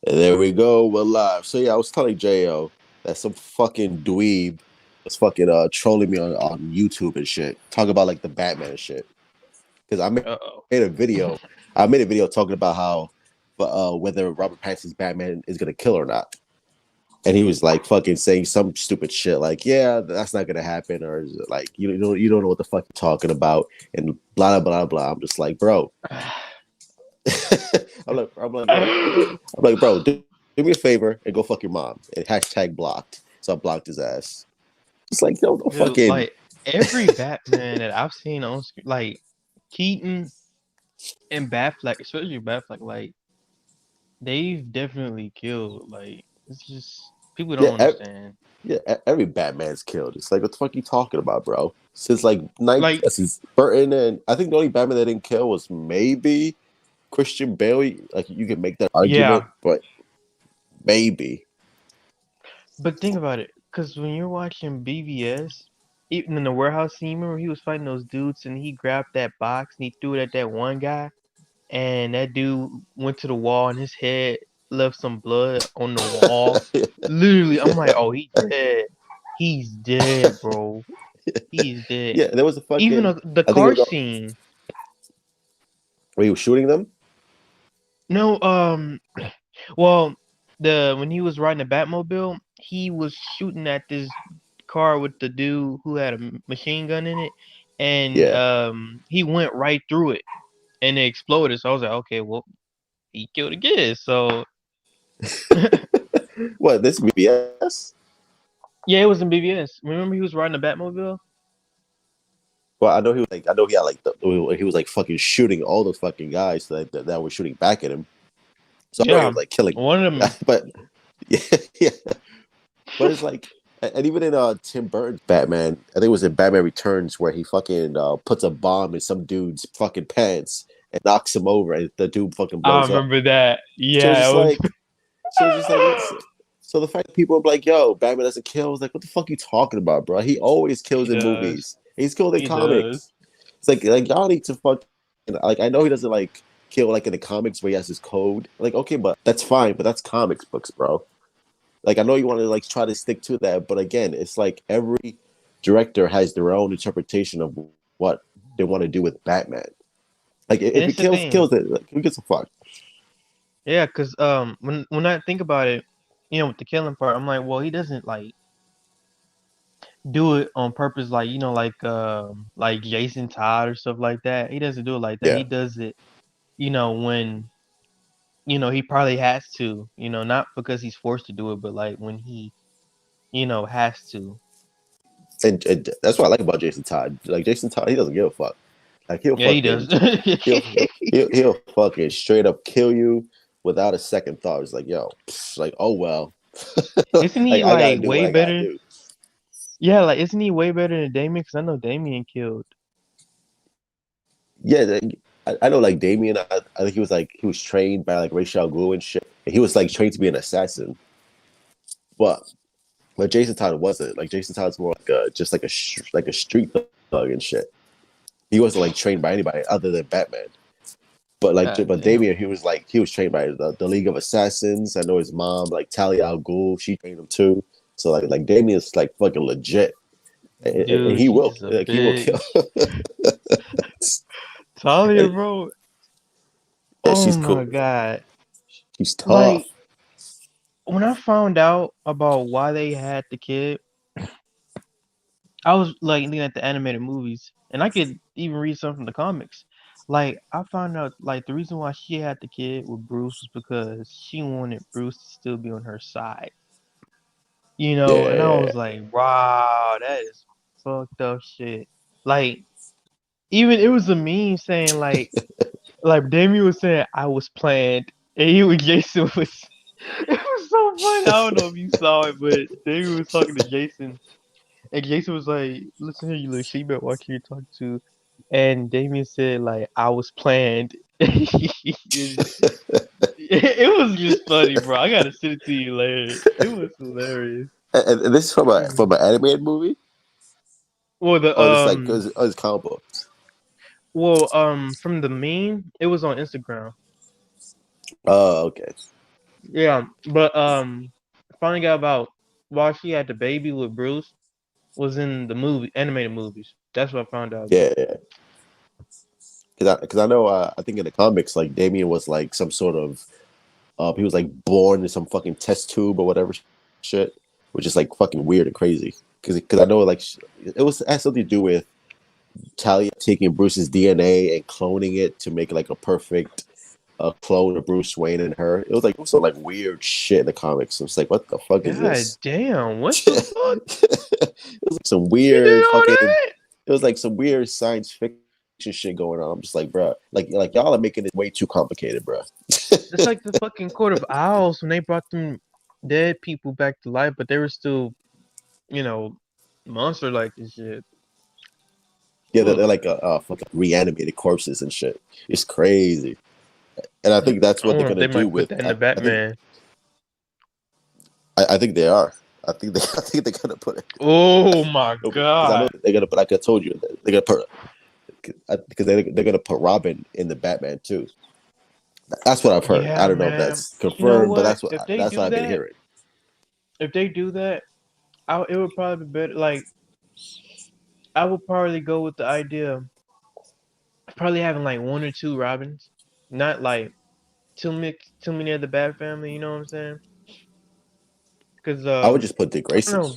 And there we go. We're live. So yeah, I was telling Jo that some fucking dweeb was fucking trolling me on YouTube and shit. Talking about like the Batman and shit. Because Uh-oh. made a video. I made a video talking about how whether Robert Pattinson's Batman is gonna kill or not. And he was like fucking saying some stupid shit like, yeah, that's not gonna happen, or like you don't know what the fuck you're talking about, and blah blah blah blah. I'm just like, bro. I'm like, bro, do me a favor and go fuck your mom and hashtag blocked. So I blocked his ass. It's like, yo, don't Dude, fucking like every Batman that I've seen on screen, like Keaton and Batfleck, especially Batfleck, like they've definitely killed. Like it's just people yeah, don't understand. every Batman's killed. It's like, what the fuck you talking about, bro? Since like Like, since Burton, and I think the only Batman that didn't kill was maybe Christian Bale. Like you can make that argument, yeah, but maybe. but think about it, because when you're watching BVS, even in the warehouse scene, remember he was fighting those dudes and he grabbed that box and he threw it at that one guy, and that dude went to the wall and his head left some blood on the wall. Literally, I'm like, oh, he dead. He's dead, bro. He's dead. Yeah, there was a Even fucking. the I think it car was scene. where he was shooting them. No, well, the when he was riding the Batmobile, he was shooting at this car with the dude who had a machine gun in it, and Yeah. he went right through it, and it exploded. So I was like, okay, well, he killed a kid. So What, this BBS? yeah, it was in BVS. Remember he was riding the Batmobile? Well, I know he was like, I know he had like, he was like fucking shooting all those fucking guys that were shooting back at him. So I know he Yeah, was like killing, one of them. but yeah, yeah. But it's like, and even in Tim Burton's Batman, I think it was in Batman Returns where he fucking puts a bomb in some dude's fucking pants and knocks him over, and the dude fucking I blows up. remember that. So it's Yeah, just it was. like, so it's just like, so the fact that people are like, yo, Batman doesn't kill, I was like, what the fuck are you talking about, bro? He always He kills in does. movies. He's killed in He does. comics. It's like y'all need to fuck. Like I know he doesn't like kill like in the comics where he has his code. Like okay, but that's fine. But that's comics books, bro. Like I know you want to like try to stick to that, but again, it's like every director has their own interpretation of what they want to do with Batman. Like And if he it's the kills thing. it, like, who gives a fuck? Yeah, cause when I think about it, with the killing part, I'm like, well, he doesn't like do it on purpose, like like Jason Todd or stuff like that. He doesn't do it like that. Yeah, He does it, when he probably has to, not because he's forced to do it, but like when he, has to. and that's what I like about Jason Todd. Like Jason Todd, he doesn't give a fuck. Like Yeah, he does. he'll fucking straight up kill you without a second thought. It's like yo, like oh well, Isn't like he I gotta like do what way I gotta better? do. Yeah, like isn't he way better than Damien? Because I know Damien killed. Yeah, I know like Damien. I think he was trained by like Ra's al Ghul and shit. He was like trained to be an assassin, but Jason Todd wasn't. Like Jason Todd's more like just like like a street thug and shit. He wasn't like trained by anybody other than Batman. God But damn. Damien, he was trained by the League of Assassins. I know his mom, like Talia al Ghul, she trained him too. So like Damien's like fucking legit, and Dude, she's a he will kill. bitch. Talia, bro. Yeah, Oh she's my cool. god. She's tough. Like when I found out about why they had the kid, I was like looking at the animated movies, and I could even read some from the comics. Like I found out like the reason why she had the kid with Bruce was because she wanted Bruce to still be on her side. And I Yeah, was like, wow, that is fucked up shit. Like even it was a meme saying like Damien was saying I was planned, and he was Jason was. It was so funny. I don't know if you saw it, but Damien was talking to Jason, and Jason was like, "Listen here, you little shit, you better watch who you're talking to." And Damien said like I was planned. It was just funny, bro. I gotta send it to you later. It was hilarious. and this is from an animated movie, Well, the or just like it's comic books. from the meme, it was on Instagram. Oh, okay. Yeah, but finding out about why she had the baby with Bruce was in the animated movies. That's what I found out Yeah, about. yeah. Because I know I think in the comics like Damien was like some sort of he was like born in some fucking test tube or whatever shit, which is like fucking weird and crazy. Because I know like it had something to do with Talia taking Bruce's DNA and cloning it to make like a perfect clone of Bruce Wayne and her. It was some like weird shit in the comics. It was like, what the fuck is God this? damn, what the fuck? It was like some She did weird all fucking. that? It was like some weird science fiction shit going on. I'm just like, bro, like y'all are making it way too complicated, bro. It's like the fucking Court of Owls when they brought them dead people back to life, but they were still, you know, monster like and shit. Yeah, they're Ugh. like fucking reanimated corpses and shit. It's crazy, and I think that's I what they're wonder if gonna they do might put with. that in the Batman. I think they are. I think they're gonna put it Oh my because I know god. they're gonna. But like I told you, they're gonna put because they're gonna put Robin in the Batman too. That's what I've heard. I Yeah, don't know if man. that's You know confirmed, but what? If they that's what do I've been that, hearing. it would probably be better. Like, I would probably go with the idea of probably having like one or two Robins, not like too many of the Bat family. You know what I'm saying? Because I would just put Dick I don't Grayson. know.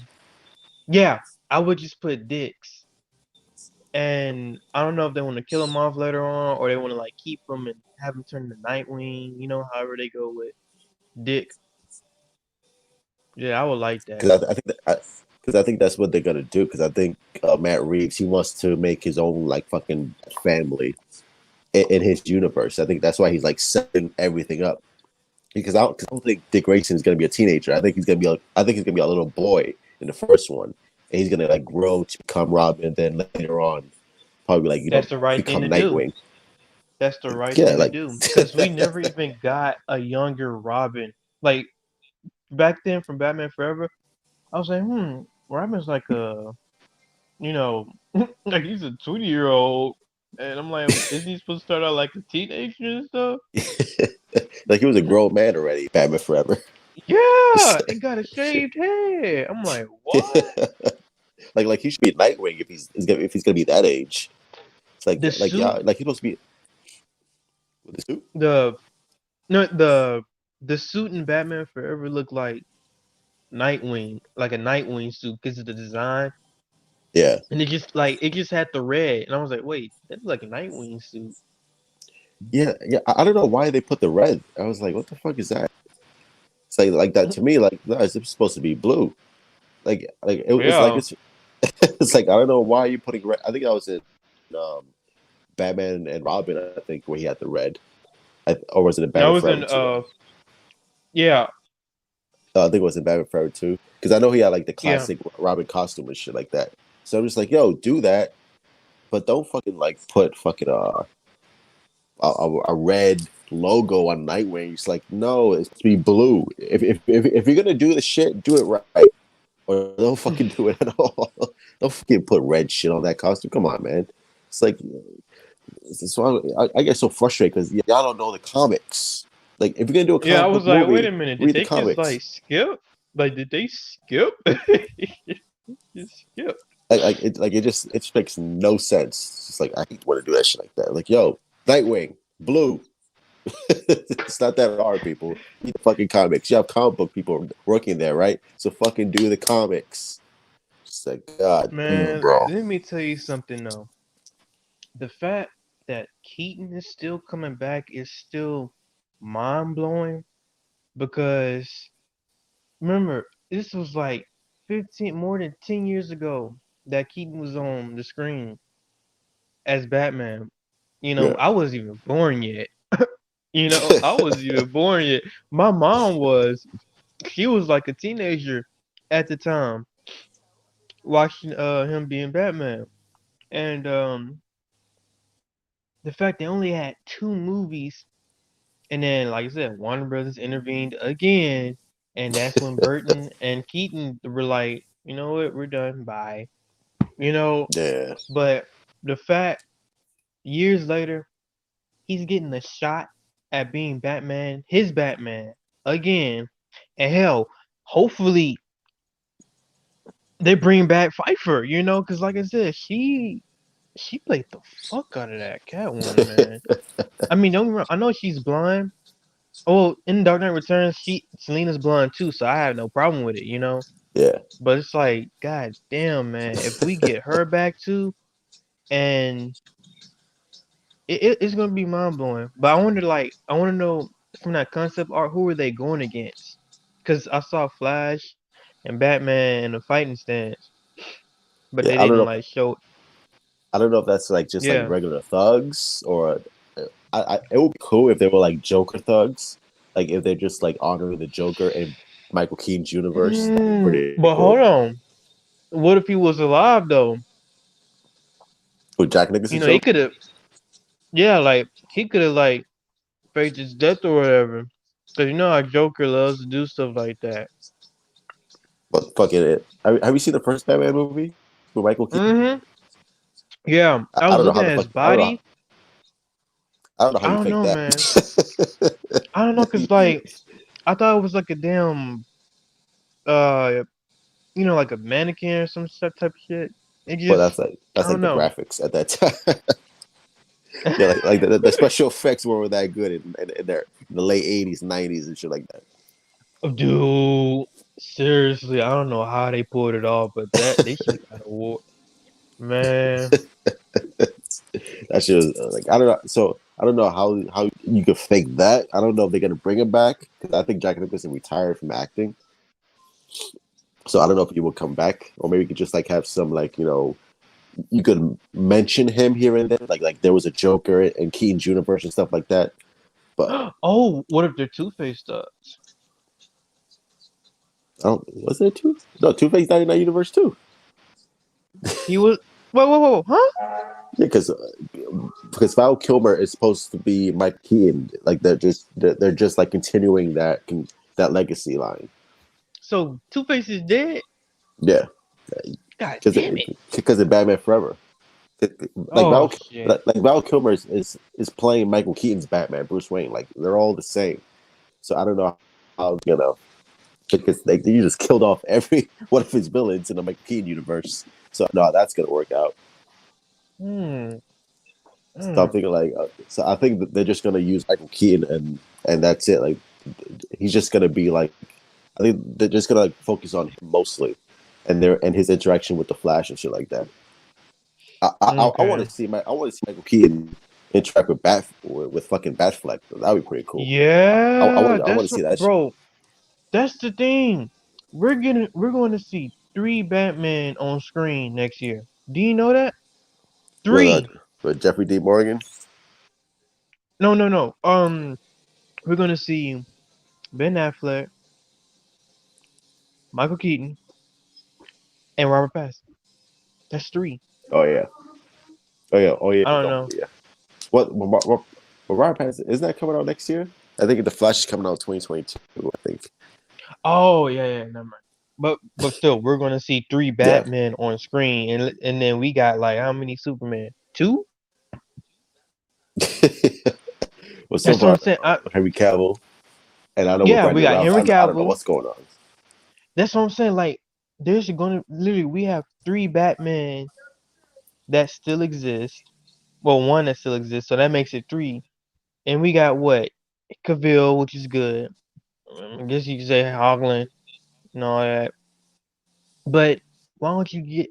Yeah, I would just put Dix, and I don't know if they want to kill him off later on or they want to like keep him and have him turn into Nightwing. You know, however they go with Dick. Yeah, I would like that. Because I think that's what they're gonna do. Because I think Matt Reeves he wants to make his own like fucking family in his universe. I think that's why he's like setting everything up. Cause I don't think Dick Grayson is gonna be a teenager. I think he's gonna be a little boy in the first one, and he's gonna like grow to become Robin. And then later on, probably like That's the right thing become to do. Nightwing. That's the right Yeah, thing to like do because we never even got a younger Robin. Like back then from Batman Forever, I was like, Robin's like you know, like he's a 20-year-old, and I'm like, isn't he supposed to start out like a teenager and stuff? like he was a grown man already. Batman Forever. Yeah, and got a shaved head. I'm like, what? like he should be Nightwing if he's gonna be that age. It's The like suit, yeah, like he's supposed to be with the suit. the no, the suit in Batman Forever looked like Nightwing, like a Nightwing suit because of the design. Yeah, And it just had the red, and I was like, wait, that's like a Nightwing suit. yeah, yeah. I don't know why they put the red. I was like, what the fuck is that? It's like that to me. Like no, it's supposed to be blue. It's like Yeah, it's like I don't know why you're putting red. I think I was in um, Batman and Robin. I think where he had the red, or was it in I Batman was Forever in too? yeah, I think it was in Batman Forever too, because I know he had like the yeah. classic Robin costume and shit like that. So I'm just like, yo, do that, but don't fucking like put fucking a red logo on Nightwing. It's like, no, it's to be blue. If you're gonna do the shit, do it right, or don't fucking do it at all. Don't fucking put red shit on that costume. Come on, man. It's like, so I get so frustrated because y'all don't know the comics. Like, if you're gonna do a Yeah, I comic book was like, wait movie, a minute, did read the they just like comics. skip? Like, did they skip? Just skip. It just makes no sense. It's just like I hate want to do that shit like that. Like, yo, Nightwing, blue. It's not that hard, people. Read the fucking comics. You have comic book people working there, right? So fucking do the comics. Just like, god damn, Man, bro. let me tell you something though. The fact that Keaton is still coming back is still mind blowing because remember, this was like 15, more than 10 years ago that Keaton was on the screen as Batman. You know, Yeah. I wasn't even born yet. You know, I wasn't even born yet. My mom was. She was like a teenager at the time watching him being Batman. And the fact they only had two movies and then like I said, Warner Brothers intervened again and that's when Burton and Keaton were like, you know what, we're done, bye. You know, Yeah. but the fact years later he's getting a shot at being Batman, his Batman. again. And hell, hopefully they bring back Pfeiffer, because like I said, she played the fuck out of that Catwoman, man. I mean, don't get me wrong, I know she's blind. Oh, in Dark Knight Returns, Selina's blind too, so I have no problem with it. Yeah. But it's like, god damn, man, if we get her back too, and it's gonna be mind blowing. But I wonder, I want to know from that concept art, who are they going against? Because I saw Flash and Batman in the fighting stance, but Yeah. they I don't didn't know. show. I don't know if that's like just like Yeah. regular thugs or it would be cool if they were like Joker thugs, like if they're just like honoring the Joker in Michael Keaton's universe. That'd be pretty But hold cool. on, what if he was alive though? With Jack Nicholson He Joker, could have. Yeah, he could have faked his death or whatever. Cause how Joker loves to do stuff like that. but fucking it. Have you seen the first Batman movie with Michael Keaton? Yeah, I I was don't know looking how at the his fuck. body. I don't know how I you don't fake know, that. man. I don't know, cause I thought it was like a damn uh like a mannequin or some type of shit. It But just I that's don't like the know. graphics at that time. Yeah, like the special effects weren't that good in the late '80s, '90s, and shit like Dude, seriously, I don't know how they pulled it off, but they should have got an award. Man. that. That shit was like I don't know. So I don't know how you could fake that. I don't know if they're gonna bring him back because I think Jack Nicholson retired from acting. So I don't know if he will come back, or maybe you could just like have some like you could mention him here and there, like there was a Joker in Keaton's universe and stuff like that. But Oh, what if they're Two-Face does? I don't. Was there two? No, Two Face died in that universe too. He was. Whoa, huh? Yeah, because Val Kilmer is supposed to be Mike Keaton. Like they're just like continuing that legacy line. So Two-Face is dead? Yeah, God damn it. because of Batman Forever. Like Oh shit. like Val Kilmer is playing Michael Keaton's Batman, Bruce Wayne. Like they're all the same. So I don't know how because you just killed off every one of his villains in the Michael Keaton universe. So no, that's gonna work out. Hmm. So I'm thinking so I think that they're just gonna use Michael Keaton and that's it. Like he's just gonna be like, I think they're just gonna focus on him mostly, and his interaction with the Flash and shit like that. I want Okay. to see Michael Keaton interact with fucking Batfleck. That would be pretty cool. Yeah, I want to see that shit. bro. That's the thing. We're going to see 3 Batman on screen next year. Do you know that? With 3. with Jeffrey D. Morgan. No. We're gonna see Ben Affleck, Michael Keaton, and Robert Pattinson. That's 3. Oh yeah. Oh yeah. Oh yeah. I don't No, know. yeah. What Robert Pattinson isn't that coming out next year? I think the Flash is coming out 2022. I think. Oh yeah, never mind. But still, we're gonna see 3 Yeah. Batman on screen, and then we got how many Superman? 2? Well, so That's what far I'm saying. Henry Cavill, and I know with Yeah, we Brandon got Routh. Henry I don't know Cavill. what's going on. That's what I'm saying. There's gonna literally we have 3 Batman that still exist. Well, 1 that still exists, so that makes it 3. And we got what? Cavill, which is good. I guess you could say Hogland and all that. But why don't you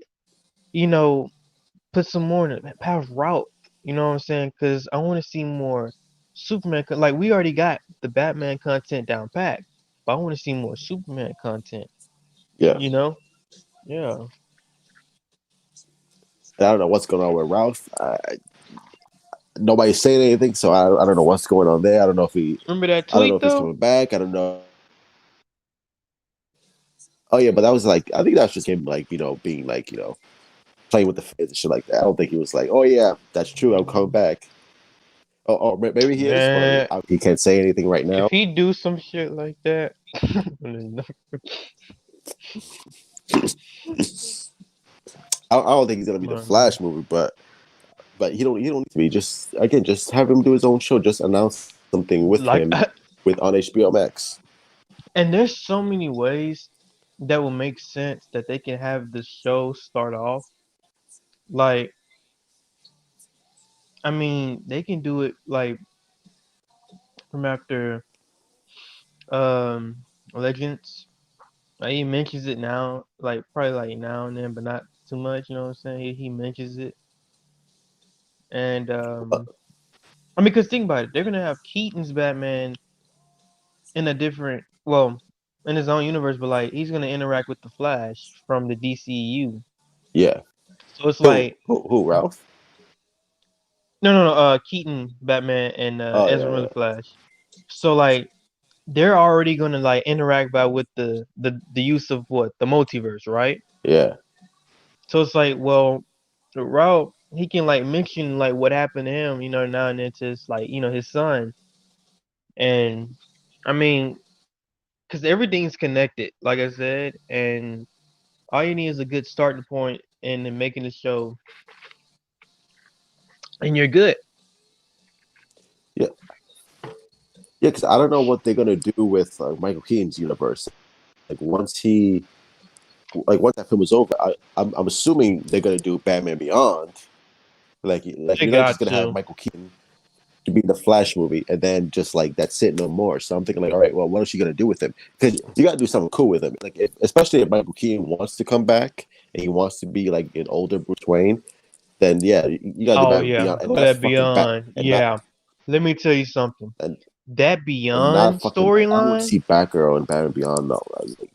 put some more in it? Power route. You know what I'm saying? Because I want to see more Superman. Like we already got the Batman content down pat, but I want to see more Superman content. Yeah. Yeah. And I don't know what's going on with Ralph. Nobody's saying anything, so I don't know what's going on there. I don't know if Remember that I don't know tweet if he's though? coming back. I don't know. Oh yeah, but that was like I think that's just him being playing with the fans and shit like that. I don't think he was like, oh yeah, that's true. I'm coming back. Oh, maybe he is, Man, but he can't say anything right now. if he do some shit like that, I don't think he's gonna be the Flash movie, but he don't need to be. Just have him do his own show. Just announce something with like him on HBO Max. And there's so many ways that will make sense that they can have the show start off. Like, I mean, they can do it like from after um Legends. Like, he mentions it now, like probably like now and then, but not too much. You know what I'm saying? He mentions it, and Uh, I mean, cause think about it, they're gonna have Keaton's Batman in a different, well, in his own universe, but like he's gonna interact with the Flash from the DCEU. yeah. So it's like, Who? Ralph? no, Keaton Batman and Oh Ezra yeah, Miller Flash. So like they're already gonna like interact by with the use of what the multiverse, right? yeah, So it's like, well, Ralph, he can like mention like what happened to him, now and then to his like his son, and I mean, because everything's connected, like I said, and all you need is a good starting point and then making the show, and you're good. yeah, yeah. Because I don't know what they're gonna do with Michael Keaton's universe. Like once that film is over, I'm assuming they're gonna do Batman Beyond. Like They you're not just got gonna have to. Michael Keaton to be in the Flash movie and then just like that's it, no more. So I'm thinking like, all right, well, what else you gonna do with him? Because you gotta do something cool with him. Like especially if Michael Keaton wants to come back and he wants to be like an older Bruce Wayne, then yeah, you gotta do Oh Batman yeah, Beyond and go not that fucking Bat Beyond. Yeah, let me tell you something. and, That and not Beyond fucking. I don't want to storyline. see Batgirl and Batman Beyond though.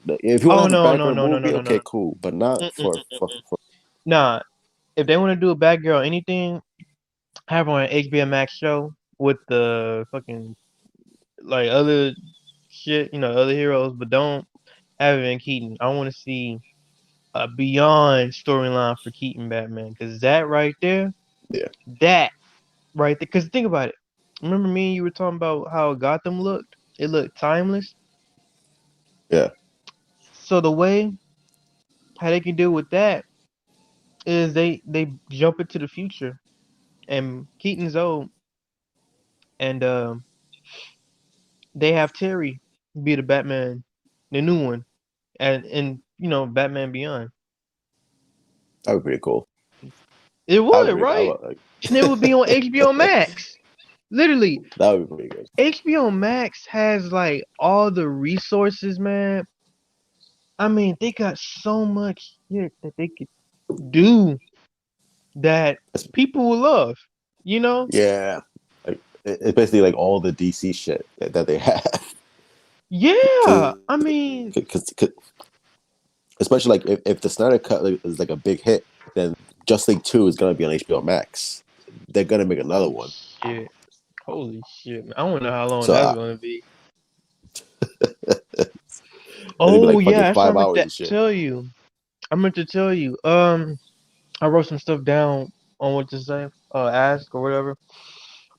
Like, if you want to Oh have a no, no, Batgirl no, no, no, movie, no, okay, no. cool, but not for Mm-mm-mm-mm. fucking. Nah, if they want to do a Batgirl anything, have her on an HBO Max show with the fucking like other shit, other heroes, but don't have it in Keaton. I want to see a Beyond storyline for Keaton Batman, because Yeah, that right there, because think about it. Remember me and you were talking about how Gotham looked? It looked timeless. yeah, So the way how they can deal with that is they jump into the future, and Keaton's old, and they have Terry be the Batman, the new one, and Batman Beyond. that would be pretty cool. It I would would, be, I right? would like And it would be on HBO Max. Literally, that would be pretty good. HBO Max has like all the resources, man. I mean, they got so much shit that they could do that people will love, you know? Yeah, like it's basically like all the DC shit that they have. Yeah, I mean, Because especially like if the Snyder Cut is like a big hit, then Justice League 2 is gonna be on HBO Max. They're gonna make another one. shit. Holy shit, man. I don't know how long So that's gonna be. it'll be Oh like fucking yeah, that's what I five meant hours to of shit. tell you. I meant to tell you. I wrote some stuff down on what to say, ask or whatever.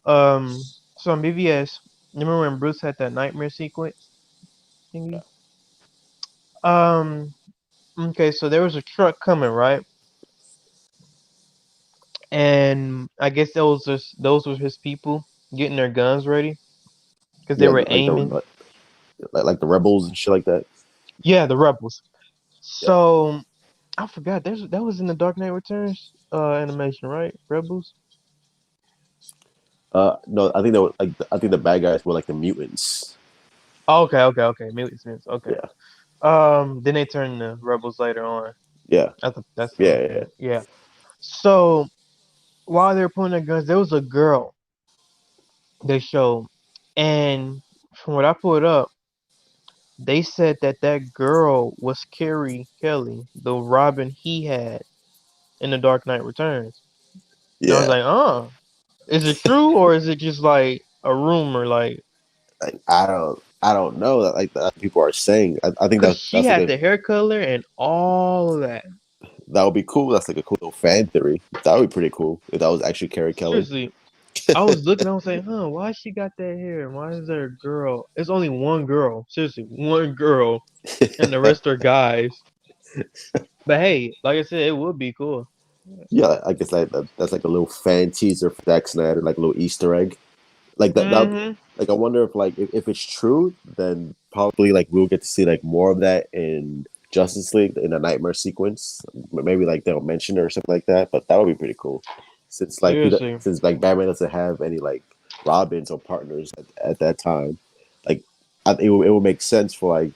So on BVS, remember when Bruce had that nightmare sequence thingy? Um, okay, so there was a truck coming, right? And I guess those were his people getting their guns ready because they Yeah, were aiming. like the rebels and shit like that. Yeah, the rebels. Yeah. So I forgot that was in the Dark Knight Returns animation, right? Rebels. No, I think they were like I think the bad guys were like the mutants. Oh, okay. Mutants, okay. Yeah, Then they turned the rebels later on. yeah, That's yeah, okay. yeah. Yeah. So while they were pointing their guns, there was a girl they showed, and from what I pulled up, they said that that girl was Carrie Kelly, the Robin he had in The Dark Knight Returns. And I was Yeah. like, is it true or is it just like a rumor? Like, Like I don't know that like that people are saying. I think cause she that's like had a the hair color and all of that. that would be cool. That's like a cool little fan theory. That would be pretty cool if that was actually Carrie Kelly. Seriously, I was looking, I was like, why she got that hair? And why is there a girl? It's only one girl. Seriously, one girl, and the rest are guys. But hey, like I said, it would be cool. Yeah, I guess that's like a little fan teaser for Zack Snyder, like a little Easter egg. Like that Mm-hmm. like I wonder if like if it's true, then probably like we'll get to see like more of that in Justice League in a nightmare sequence. Maybe like they'll mention it or something like that. But that would be pretty cool. Since like Seriously. since like Batman doesn't have any like Robins or partners at that time, like it would make sense for him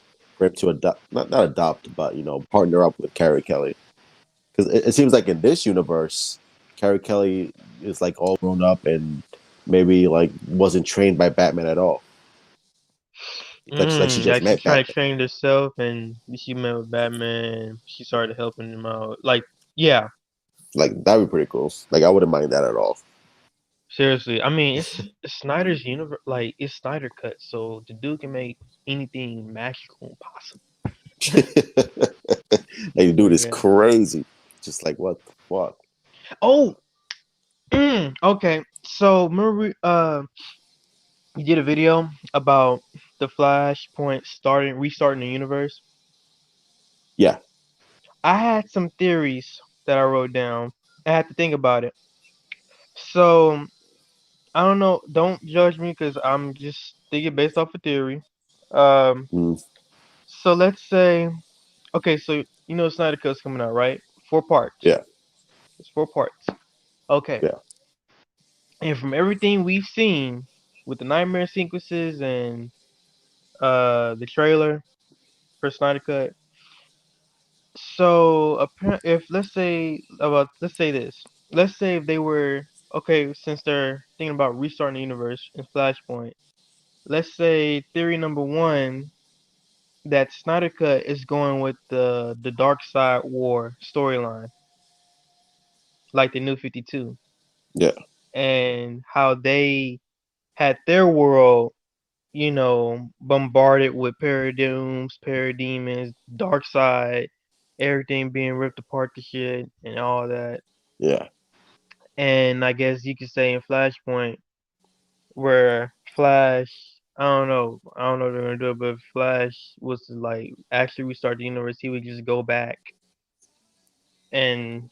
to adopt not adopt but partner up with Carrie Kelly, because it seems like in this universe Carrie Kelly is like all grown up and maybe like wasn't trained by Batman at all. Like she just Like she met kind of Batman. trained herself, and she met with Batman. She started helping him out. Like, yeah, Like that'd be pretty cool. Like I wouldn't mind that at all. seriously. I mean, it's Snyder's universe. Like, it's Snyder cut, so the dude can make anything magical possible. Like dude is Yeah. crazy. Just like what the fuck? Oh, okay. So remember you did a video about the Flashpoint restarting the universe. Yeah. I had some theories that I wrote down. I had to think about it. So I don't know. Don't judge me because I'm just thinking based off a theory. Um, Mm, so let's say, okay, so Snyder Cut's coming out, right? 4 parts. yeah. It's 4 parts. Okay. Yeah. And from everything we've seen with the nightmare sequences and the trailer for Snyder Cut, so if let's say this, let's say if they were okay, since they're thinking about restarting the universe in Flashpoint, let's say theory number one, that Snyder Cut is going with the Dark Side War storyline, like the New 52, Yeah. and how they had their world, bombarded with parademons, parademons, dark side, everything being ripped apart to shit and all that. Yeah. And I guess you could say in Flashpoint, where Flash, I don't know what they're gonna do, but if Flash was to like actually restart the universe, he would just go back and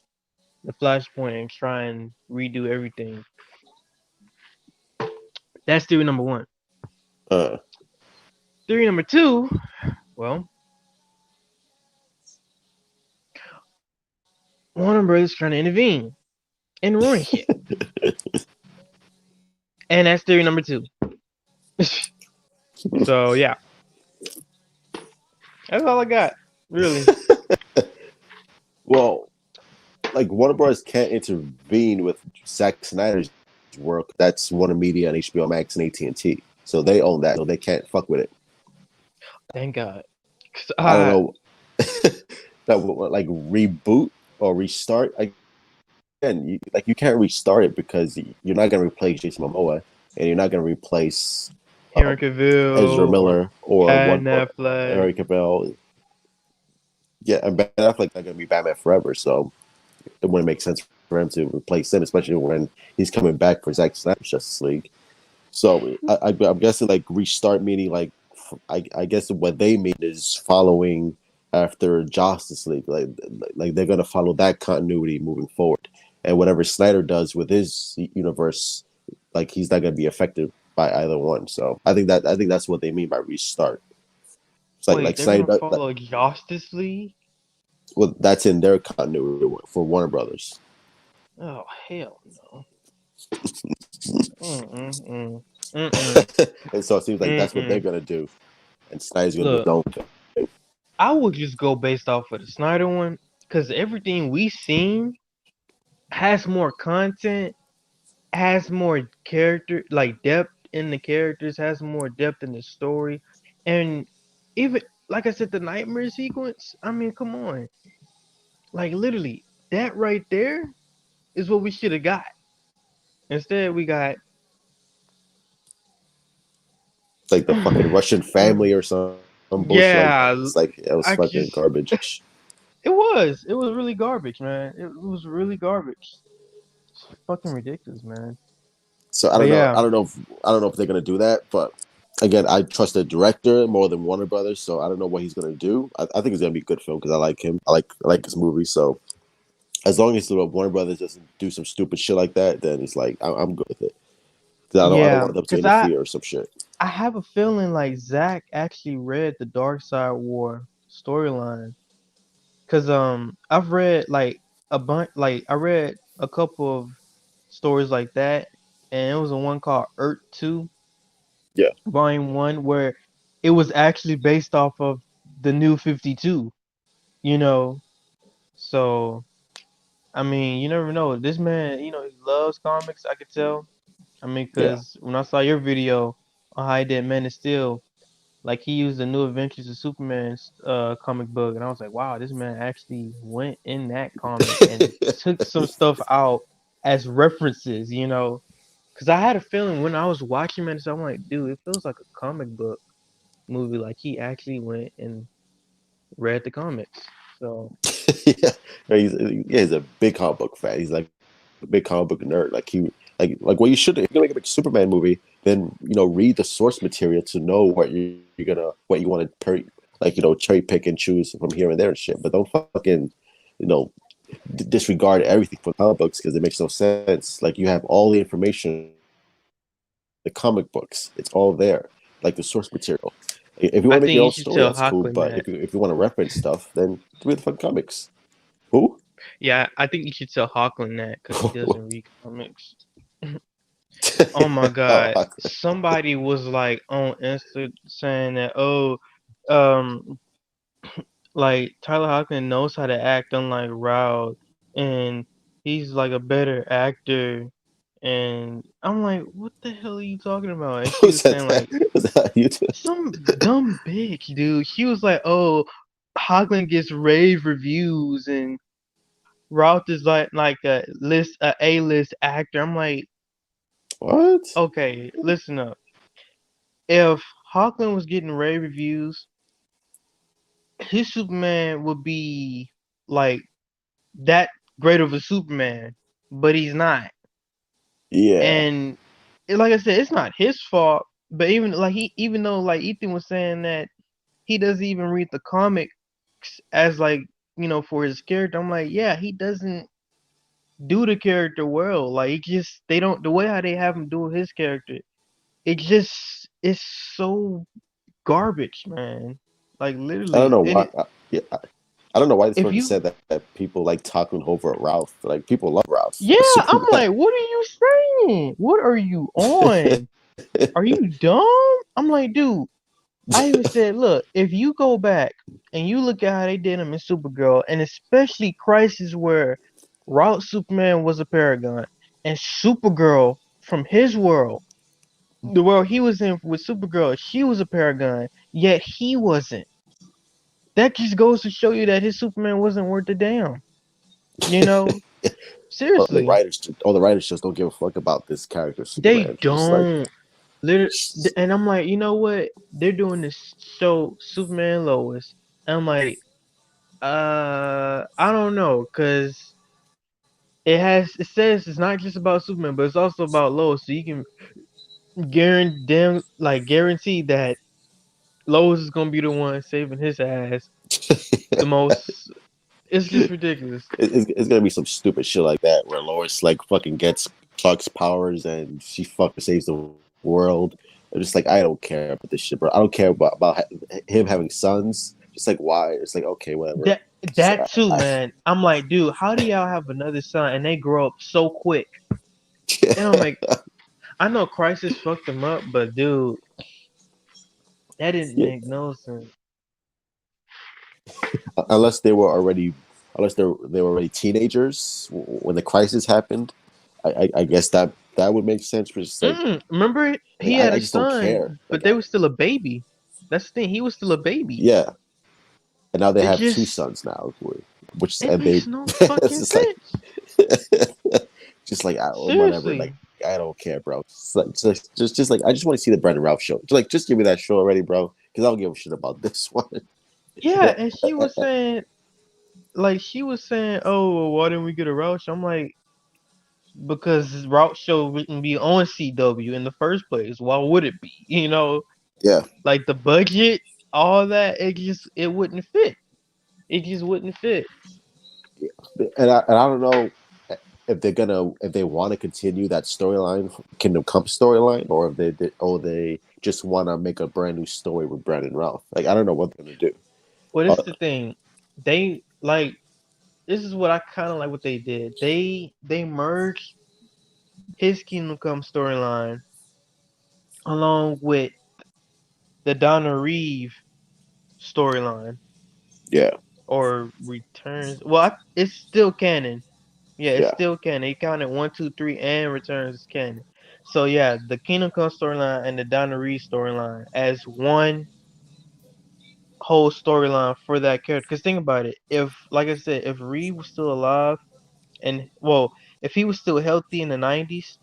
the Flashpoint and try and redo everything. That's theory number one. Uh. Theory number two, well, Warner Brothers trying to intervene and ruin shit. And that's theory number two. So yeah, that's all I got, really. Well, like Warner Bros. Can't intervene with Zack Snyder's work. That's Warner Media and HBO Max and AT&T. So they own that. So they can't fuck with it. Thank God. I don't know. That like reboot or restart. Again, you can't restart it because you're not gonna replace Jason Momoa and you're not gonna replace Henry Ezra Cavill or Miller or Ken or Affleck. Henry Cavill. Yeah, and Ben Affleck's not gonna be Batman forever, so it wouldn't make sense for him to replace him, especially when he's coming back for Zack Snyder's Justice League. So I'm guessing like restart meaning like I guess what they mean is following after Justice League, like they're gonna follow that continuity moving forward, and whatever Snyder does with his universe, like he's not gonna be affected by either one. So I think that's what they mean by restart. It's Wait, like they're Snyder, gonna follow Justice League? well, that's in their continuity for Warner Brothers. Oh hell no. Mm-mm-mm. Mm-mm. And so it seems like that's what they're Mm-mm. gonna do, and Snyder's gonna do his Look, own thing. I would just go based off of the Snyder one, because everything we seen has more content, has more character, like depth in the characters, has more depth in the story, and even like I said, the nightmare sequence. I mean, come on, like literally, that right there is what we should have got. Instead, we got Like the fucking Russian family or some bullshit like that. yeah, It's like it was I fucking just garbage. it was really garbage, man. It was really garbage. It's fucking ridiculous, man. So But yeah, I don't know if they're gonna do that, but again, I trust the director more than Warner Brothers, so I don't know what he's gonna do. I think it's gonna be a good film because I like him. I like his movie. So as long as Warner Brothers doesn't do some stupid shit like that, then it's like I'm good with it. 'Cause I don't yeah, want them to because interfere or some shit. I have a feeling like Zach actually read the Dark Side War storyline. Cause I've read like a bunch, like I read a couple of stories like that, and it was a one called Earth 2 Yeah. Volume 1 where it was actually based off of the New 52, you know. So I mean, you never know. This man, he loves comics. I could tell. I mean, Yeah. cause when I saw your video on how he did Man of Steel, like he used the New Adventures of Superman's comic book, and I was like, wow, this man actually went in that comic and took some stuff out as references, you know. Cause I had a feeling when I was watching Man, I'm like, dude, it feels like a comic book movie. Like he actually went and read the comics. So Yeah, he's a big comic book fan. He's like a big comic book nerd. Like what you should if you're gonna make a big Superman movie, then read the source material to know what you want to cherry pick and choose from here and there and shit. But don't fucking you know disregard everything from comic books because it makes no sense. Like you have all the information, the comic books, it's all there, like the source material. If you I want to make think your you own should story, tell that's cool. Hawkman But that. if you want to reference stuff, then read the fucking comics. Who? Yeah, I think you should tell Hawkman that because he doesn't read comics. Oh my God. Oh, Somebody was like on Insta saying that, oh, um, like Tyler Hoechlin knows how to act unlike Rao, and he's like a better actor. And I'm like, what the hell are you talking about? And she who was said saying that? like Was that you? some dumb bitch, dude. She was like, oh, Hoechlin gets rave reviews, and Roth is like a A-list actor. I'm like, What? okay, listen up. If Hawkland was getting rave reviews, his Superman would be like that great of a Superman, but he's not. Yeah, And like I said, it's not his fault. But even though like Ethan was saying that he doesn't even read the comics as like for his character, I'm like, yeah, he doesn't do the character well. Like it just they don't the way how they have him do his character. It just it's so garbage, man. Like I don't literally, know and why. Yeah, I don't know why this if person you, said that people like talking over Ralph. Like people love Ralph yeah, as I'm Superman. like, what are you saying? What are you on? Are you dumb? I'm like, dude. I even said, look, if you go back and you look at how they did him in Supergirl, and especially Crisis, where Route Superman was a paragon, and Supergirl from his world, the world he was in with Supergirl, she was a paragon, yet he wasn't. That just goes to show you that his Superman wasn't worth a damn. You know, seriously, All the writers just don't give a fuck about this character they Superman. Just like, don't. Literally, and I'm like, you know what? They're doing this show, Superman and Lois. And I'm like, I don't know, cause it says it's not just about Superman, but it's also about Lois. So you can guarantee that Lois is gonna be the one saving his ass the most. It's just ridiculous. it's gonna be some stupid shit like that where Lois like fucking gets Clark's powers and she fucking saves the world. I'm just like, I don't care about this shit, bro. I don't care about him having sons. Just like why? It's like okay, whatever. That Just that too, man. I'm like, dude, how do y'all have another son and they grow up so quick? And I'm like, I know Crisis fucked them up, but dude, that didn't yeah, make no sense. unless they were already teenagers when the crisis happened. I guess that would make sense. But just Remember, like he had I a just don't care. son, but they were still a baby. That's the thing. He was still a baby. Yeah, and now they It have two just sons now, which it and they makes no it's fucking just like sense. just like whatever. Like Seriously. I don't care, bro. Just like I just want to see the Brendan Ralph show. Just give me that show already, bro. Because I don't give a shit about this one. Yeah, and she was saying, oh, well, why didn't we get a route show? I'm like, because route show wouldn't be on CW in the first place. Why would it be? Yeah, Like the budget, all that, it wouldn't fit. It just wouldn't fit. and I don't know. if they want to continue that storyline, Kingdom Come storyline, or if they just want to make a brand new story with Brandon Routh. Like I don't know what they're gonna do. Well, this is the thing. They like this is what I kind of like what they did. They merged his Kingdom Come storyline along with the Donna Reeve storyline Yeah, or returns. Well, it's still canon. Yeah, it's yeah, still canon. He counted 1, 2, 3, and returns is canon. So yeah, the Kingdom Come storyline and the Donna Reeve storyline as one whole storyline for that character. Because think about it, if like I said, if Reeve was still alive and well, if he was still healthy in the 90s,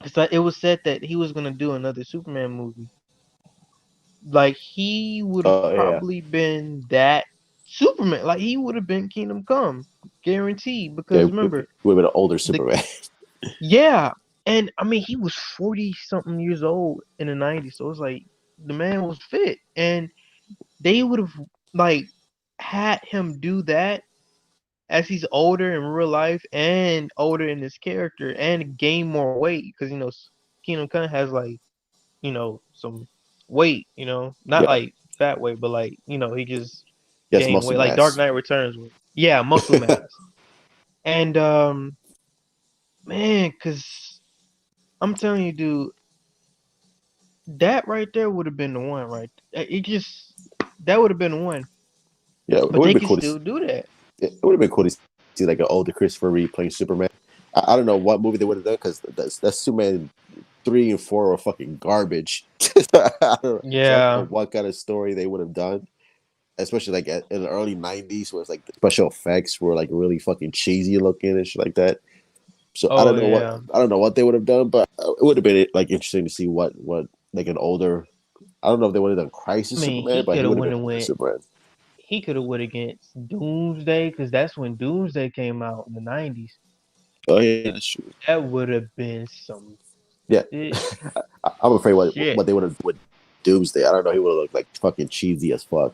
because it was said that he was gonna do another Superman movie. Like he would have oh yeah, probably been that Superman. Like he would have been Kingdom Come, guaranteed. yeah. Because remember, Would have been an older the Superman. yeah, and I mean he was 40 something years old in the 90s, so it's like the man was fit, and they would have like had him do that as he's older in real life and older in his character and gain more weight because Kingdom Come has like some weight, not Yeah, like fat weight, but like he just yes, gained muscle weight like Dark mass. Knight Returns weight. Yeah, muscle mass. And man, cause I'm telling you, dude, that right there would have been the one, right? It just that would have been the one. Yeah, it But would they have been can cool still do that. it would have been cool to see like an older Christopher Reeve playing Superman. I don't know what movie they would have done because that's Superman 3 and 4 are fucking garbage. So I don't know Yeah. what kind of story they would have done, especially like in the early '90s, where it's like the special effects were like really fucking cheesy looking and shit like that. So Oh yeah. I don't know what they would have done, but it would have been like interesting to see what like an older. I don't know if they would have done I Crisis mean, Superman, but he would have been older went. Superman. He could have went against Doomsday because that's when Doomsday came out in the 90s. Oh yeah, that's true. That would have been some Yeah, shit. I'm afraid Shit. what they would have with Doomsday. I don't know. He would have looked like fucking cheesy as fuck.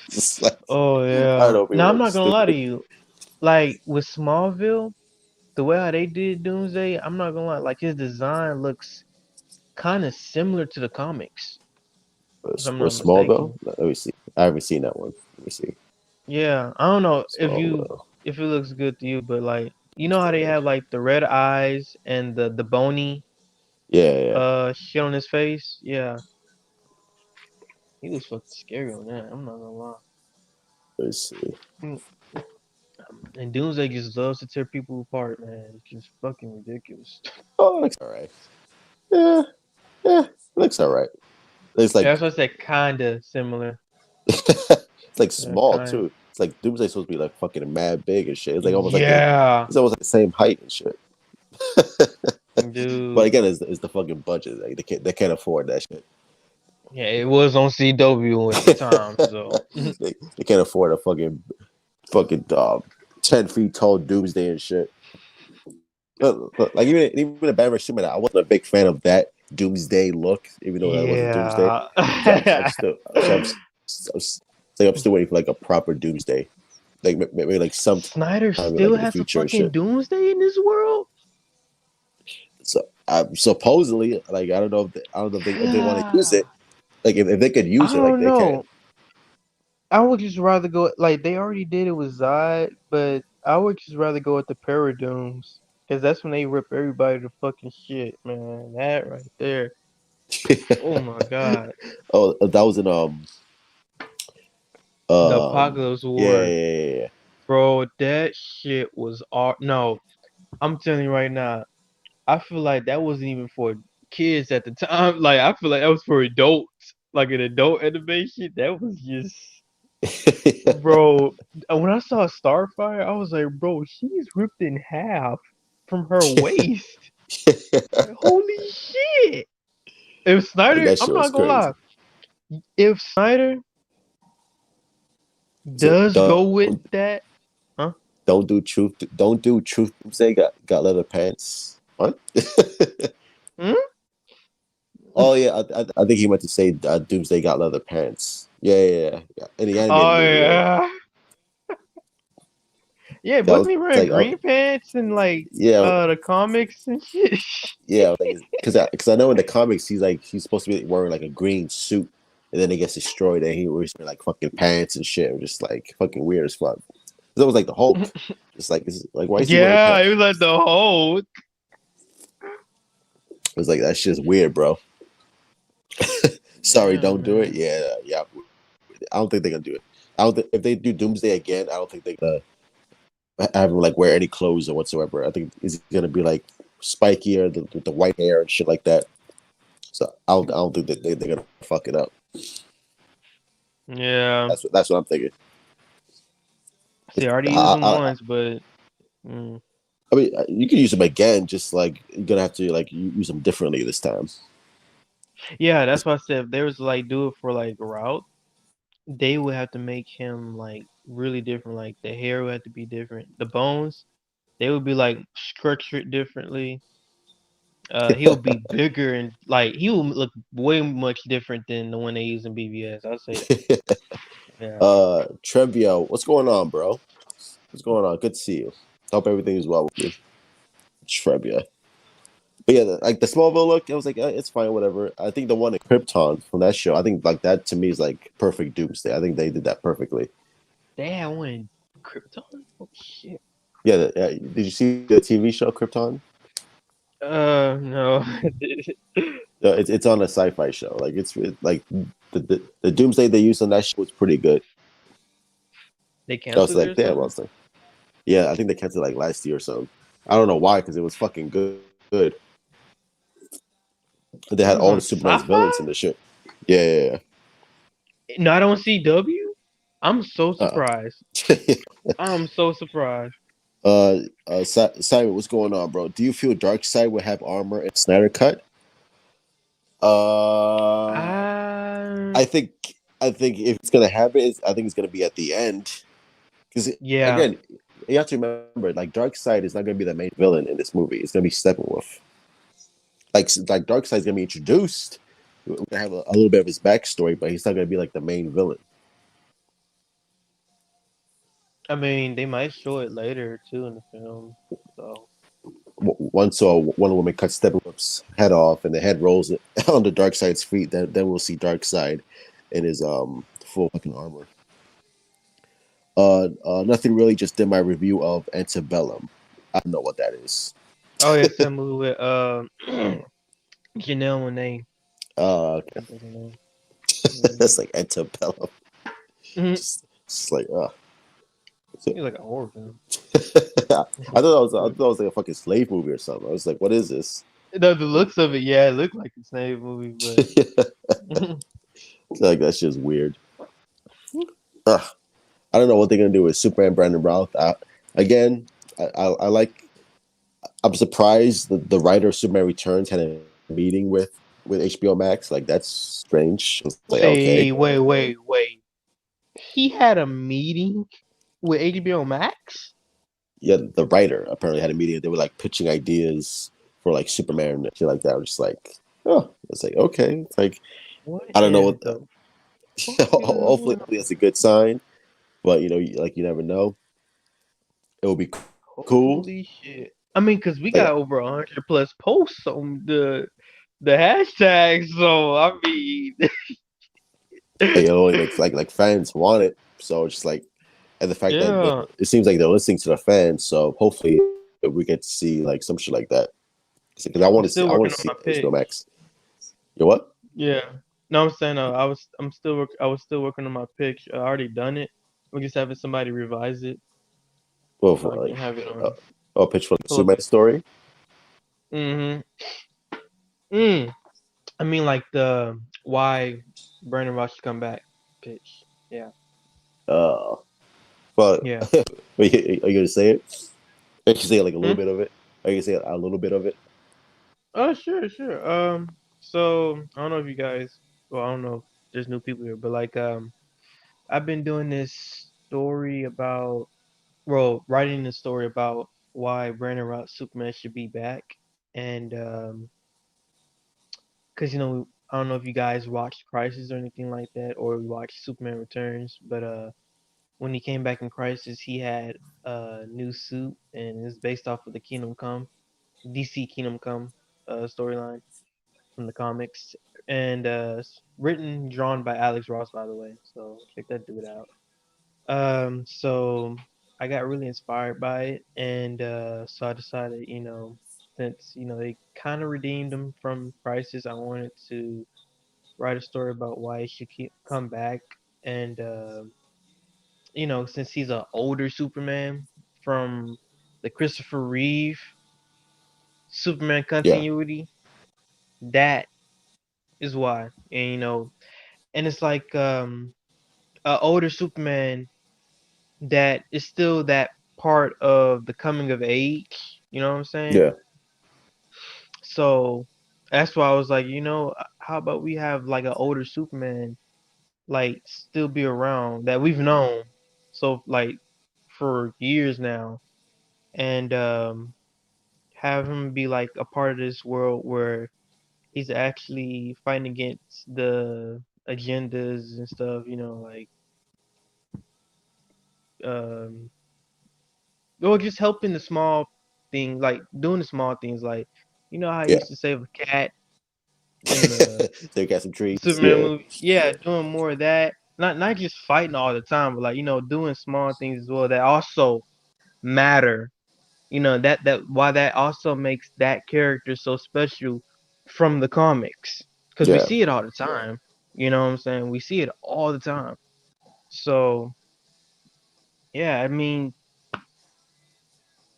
Just like, Oh I don't yeah. know if he Now would I'm look not gonna lie to stupid. you. Like with Smallville, the way how they did Doomsday, I'm not gonna lie. Like his design looks kind of similar to the comics, if I'm Or not Smallville. mistaken. Let me see. I haven't seen that one. Let me see. Yeah, I don't know Smallville. if it looks good to you, but like how they have like the red eyes and the bony Yeah, yeah. shit on his face. Yeah, he was fucking scary on that. I'm not gonna lie. Let's see. Mm, And Doomsday just loves to tear people apart, man. It's just fucking ridiculous. Oh, it looks all right. Yeah, yeah. It looks all right. It's Yeah, like that's what I said, kinda similar. it's like small Kind. too. It's like Doomsday's supposed to be like fucking mad big and shit. It's like almost like Yeah, it's almost like the same height and shit. But dude. again, it's the fucking budget. Like they can't afford that shit. Yeah, it was on CW at the time, so They can't afford a fucking 10 feet tall Doomsday and shit. Like even a Batman Superman, I wasn't a big fan of that Doomsday look, even though that wasn't Doomsday. yeah. I'm still I'm still waiting for like a proper Doomsday, like maybe like sometime Snyder like still in the has a future and fucking shit. Doomsday in this world. So supposedly, like I don't know if they want to use God, it. Like if they could I use it, like don't they can. know. I would just rather go like they already did it with Zod, but I would just rather go with the Paradooms because that's when they rip everybody to fucking shit, man. That right there. Oh my god. Oh, that was in The Apocalypse yeah, War, yeah, yeah, yeah. bro. That shit was no. I'm telling you right now. I feel like that wasn't even for kids at the time. Like I feel like that was for adults, like an adult animation. That was just, bro. When I saw Starfire, I was like, bro, she's ripped in half from her waist. Like, holy shit! If Like Snyder, that I'm shit was not gonna lie. crazy. If Snyder So does go with that, huh? don't do truth. Say got leather pants. What? Hmm? Oh yeah, I think he meant to say Doomsday got leather pants. Yeah, yeah, yeah. In the animated Oh movie, yeah. yeah. Yeah, I was wasn't he wearing like, oh green pants and like yeah, the comics and shit? yeah. I was like, because I know in the comics he's supposed to be wearing like a green suit, and then it gets destroyed, and he wears like fucking pants and shit, just like fucking weird as fuck. That was like the Hulk. It's like why is he wearing Yeah, pants? it was like the whole. It was like that's just weird, bro. Sorry, Yeah, don't do it. man. Yeah, yeah. I don't think they're gonna do it. I don't think if they do Doomsday again, I don't think they're gonna have him like wear any clothes or whatsoever. I think it's gonna be like spikier, the white hair and shit like that. So I don't think that they're gonna fuck it up. Yeah. That's what I'm thinking. See, I already used I, them I, once, but mm. I mean, you can use them again. Just like you're gonna have to like use them differently this time. Yeah, that's why I said if they was to, like do it for like route, they would have to make him like really different. Like the hair would have to be different. The bones, they would be like structured differently. He'll be bigger and like he will look way much different than the one they use in BVS. I'll say that. Yeah. Trevio, what's going on, bro? What's going on? Good to see you. Hope everything is well with you. Trevia. But yeah, like the Smallville look, I was like, it's fine, whatever. I think the one in Krypton from that show, I think like that to me is like perfect Doomsday. I think they did that perfectly. They had one in Krypton? Oh shit. Yeah, did you see the TV show Krypton? No. No, it's on a sci-fi show. Like like the Doomsday they used on that show was pretty good. They I was canceled it like, or damn, I something? was like, yeah, I think they canceled like last year or something. I don't know why, because it was fucking good. Good. They It had was all on the Superman's sci-fi? villains in the shit. Yeah, yeah, Not on CW? I'm so yeah. surprised. I'm so surprised. Simon, what's going on, bro? Do you feel Darkseid will have armor in Snyder Cut? Uh, Uh, I think I think if it's gonna happen, I think it's gonna be at the end. Because yeah. again, you have to remember, like Darkseid is not gonna be the main villain in this movie. It's gonna be Steppenwolf. Like Darkseid's gonna be introduced. We're gonna have a little bit of his backstory, but he's not gonna be like the main villain. I mean, they might show it later too in the film. So Once saw one woman cut Steppenwolf's head off, and the head rolls on the Darkseid's feet. Then we'll see Darkseid in his full fucking armor. Nothing really. Just did my review of Antebellum. I don't know what that is. oh yeah, it's that movie with Janelle Monáe. Okay. I think her name. That's like Antebellum. Mm-hmm. Just like It's like a horror film. I thought it was like a fucking slave movie or something. I was like, what is this? The looks of it, yeah, it looked like a Snake movie, but Like that's just weird. Ugh. I don't know what they're gonna do with Superman Brandon Routh. Again, I like. I'm surprised the writer of Superman Returns had a meeting with HBO Max. Like that's strange. It's like okay, wait. He had a meeting with HBO Max? yeah, the writer apparently had a meeting. They were like pitching ideas for like Superman and shit like that. I was just like, oh, it's like okay. It's like What I don't know is what. the fuck is Hopefully, going on? that's a good sign. But like you never know. It will be cool. Holy shit. I mean, cause we Like got over 100 plus posts on the hashtag, so I mean you know, like fans want it. So it's just like, and the fact that yeah. it seems like they're listening to the fans. So hopefully we get to see like some shit like that. Because I'm still I want working to on see my HBO pitch. Max. You know what? Yeah. No, I'm saying I was still working on my pitch. I already done it. We're just having somebody revise it Well, so for I can like, have it uh, on pitch for the pull up. Superman story. Mm-hmm. Mm. I mean like the why Brandon Ross should come back pitch. Yeah. Uh, but Yeah. are you gonna say it? Are you gonna say like a little Hmm? bit of it? Are you gonna say a little bit of it? Oh, sure, sure. So I don't know if you guys, well, I don't know if there's new people here, but like, I've been doing this story about, well, writing this story about why Brandon Routh Superman should be back, and because I don't know if you guys watched Crisis or anything like that, or watched Superman Returns, but when he came back in Crisis, he had a new suit, and it's based off of the Kingdom Come, DC Kingdom Come storyline from the comics, and written, drawn by Alex Ross, by the way. So check that dude out. So I got really inspired by it, and so I decided, since they kind of redeemed him from Crisis, I wanted to write a story about why he should come back, and since he's an older Superman from the Christopher Reeve Superman Yeah, continuity, that is why. And and it's like a older Superman that is still that part of the coming of age, you know what I'm saying? yeah, So that's why I was like, how about we have like an older Superman like still be around that we've known so like for years now, and have him be like a part of this world where he's actually fighting against the agendas and stuff, like um or just helping the small thing, like doing the small things, like how he yeah. used to save a cat in the They got some trees. Superman Yeah, movie. Yeah, doing more of that. Not just fighting all the time, but like, doing small things as well that also matter. That why that also makes that character so special from the comics. Because we yeah. see it all the time. You know what I'm saying? We see it all the time. So yeah, I mean,